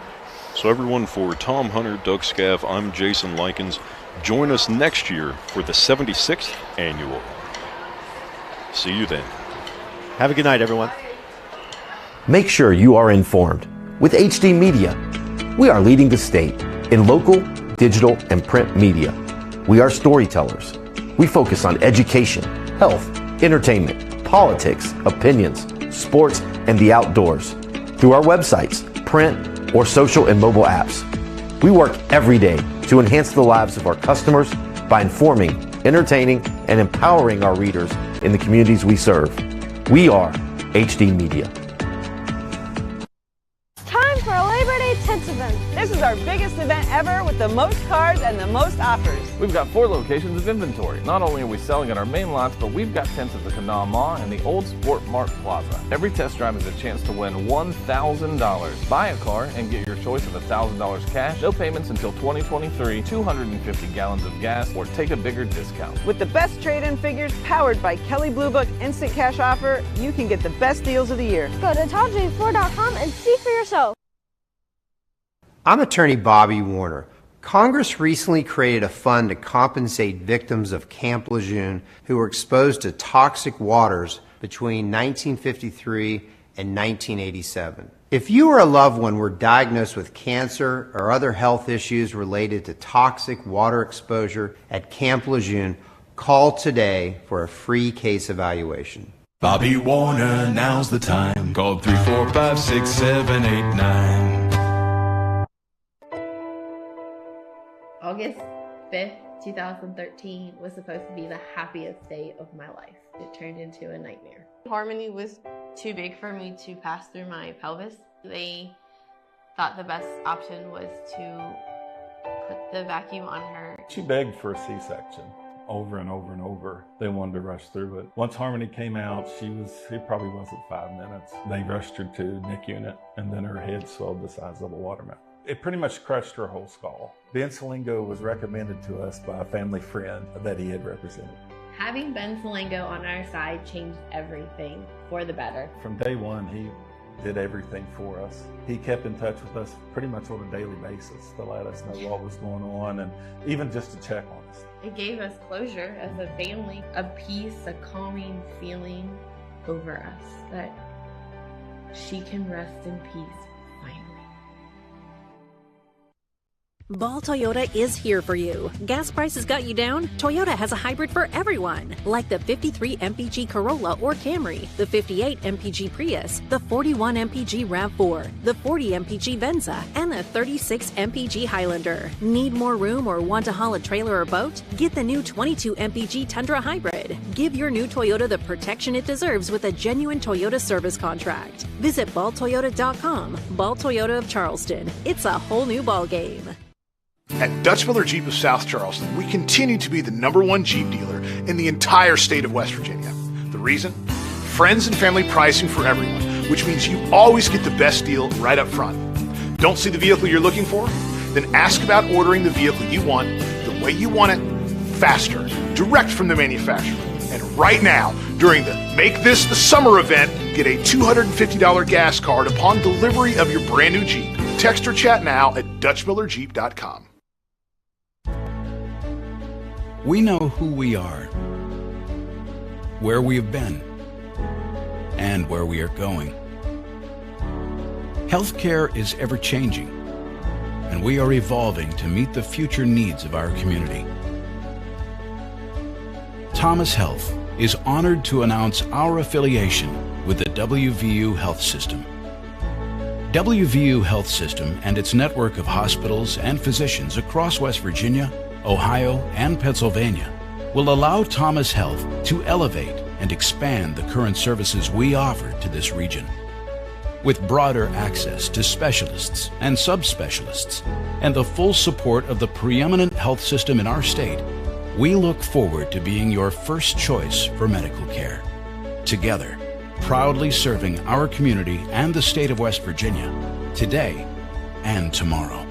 So everyone, for Tom Hunter, Doug Scaff, I'm Jason Likens. Join us next year for the 76th annual. See you then. Have a good night, everyone. Make sure you are informed with HD Media. We are leading the state in local, digital, and print media. We are storytellers. We focus on education, health, entertainment, politics, opinions, sports, and the outdoors through our websites, print, or social and mobile apps. We work every day to enhance the lives of our customers by informing, entertaining, and empowering our readers in the communities we serve. We are HD Media. Time for a Labor Day Tents event. This is our biggest event ever with the most cars and the most offers. We've got 4 locations of inventory. Not only are we selling at our main lots, but we've got tents at the Kanawha and the Old Sport Mart Plaza. Every test drive is a chance to win $1,000. Buy a car and get your choice of $1,000 cash, no payments until 2023, 250 gallons of gas, or take a bigger discount. With the best trade-in figures powered by Kelley Blue Book Instant Cash Offer, you can get the best deals of the year. Go to TopJ4.com and see for yourself. I'm attorney Bobby Warner. Congress recently created a fund to compensate victims of Camp Lejeune who were exposed to toxic waters between 1953 and 1987. If you or a loved one were diagnosed with cancer or other health issues related to toxic water exposure at Camp Lejeune, call today for a free case evaluation. Bobby Warner, now's the time. Call 345-6789. August 5th, 2013 was supposed to be the happiest day of my life. It turned into a nightmare. Harmony was too big for me to pass through my pelvis. They thought the best option was to put the vacuum on her. She begged for a C-section over and over and over. They wanted to rush through it. Once Harmony came out, it probably wasn't 5 minutes. They rushed her to NIC unit, and then her head swelled the size of a watermelon. It pretty much crushed her whole skull. Ben Salengo was recommended to us by a family friend that he had represented. Having Ben Salengo on our side changed everything for the better. From day one, he did everything for us. He kept in touch with us pretty much on a daily basis to let us know what was going on and even just to check on us. It gave us closure as a family, a peace, a calming feeling over us that she can rest in peace. Ball Toyota is here for you. Gas prices got you down? Toyota has a hybrid for everyone, like the 53 MPG Corolla or Camry, the 58 MPG Prius, the 41 MPG RAV4, the 40 MPG Venza, and the 36 MPG Highlander. Need more room or want to haul a trailer or boat? Get the new 22 MPG Tundra Hybrid. Give your new Toyota the protection it deserves with a genuine Toyota service contract. Visit balltoyota.com. Ball Toyota of Charleston. It's a whole new ballgame. At Dutch Miller Jeep of South Charleston, we continue to be the #1 Jeep dealer in the entire state of West Virginia. The reason? Friends and family pricing for everyone, which means you always get the best deal right up front. Don't see the vehicle you're looking for? Then ask about ordering the vehicle you want, the way you want it, faster, direct from the manufacturer. And right now, during the Make This the Summer event, get a $250 gas card upon delivery of your brand new Jeep. Text or chat now at DutchMillerJeep.com. We know who we are, where we have been, and where we are going. Healthcare is ever-changing, and we are evolving to meet the future needs of our community. Thomas Health is honored to announce our affiliation with the WVU Health System. WVU Health System and its network of hospitals and physicians across West Virginia, Ohio, and Pennsylvania will allow Thomas Health to elevate and expand the current services we offer to this region. With broader access to specialists and subspecialists and the full support of the preeminent health system in our state, we look forward to being your first choice for medical care. Together, proudly serving our community and the state of West Virginia, today and tomorrow.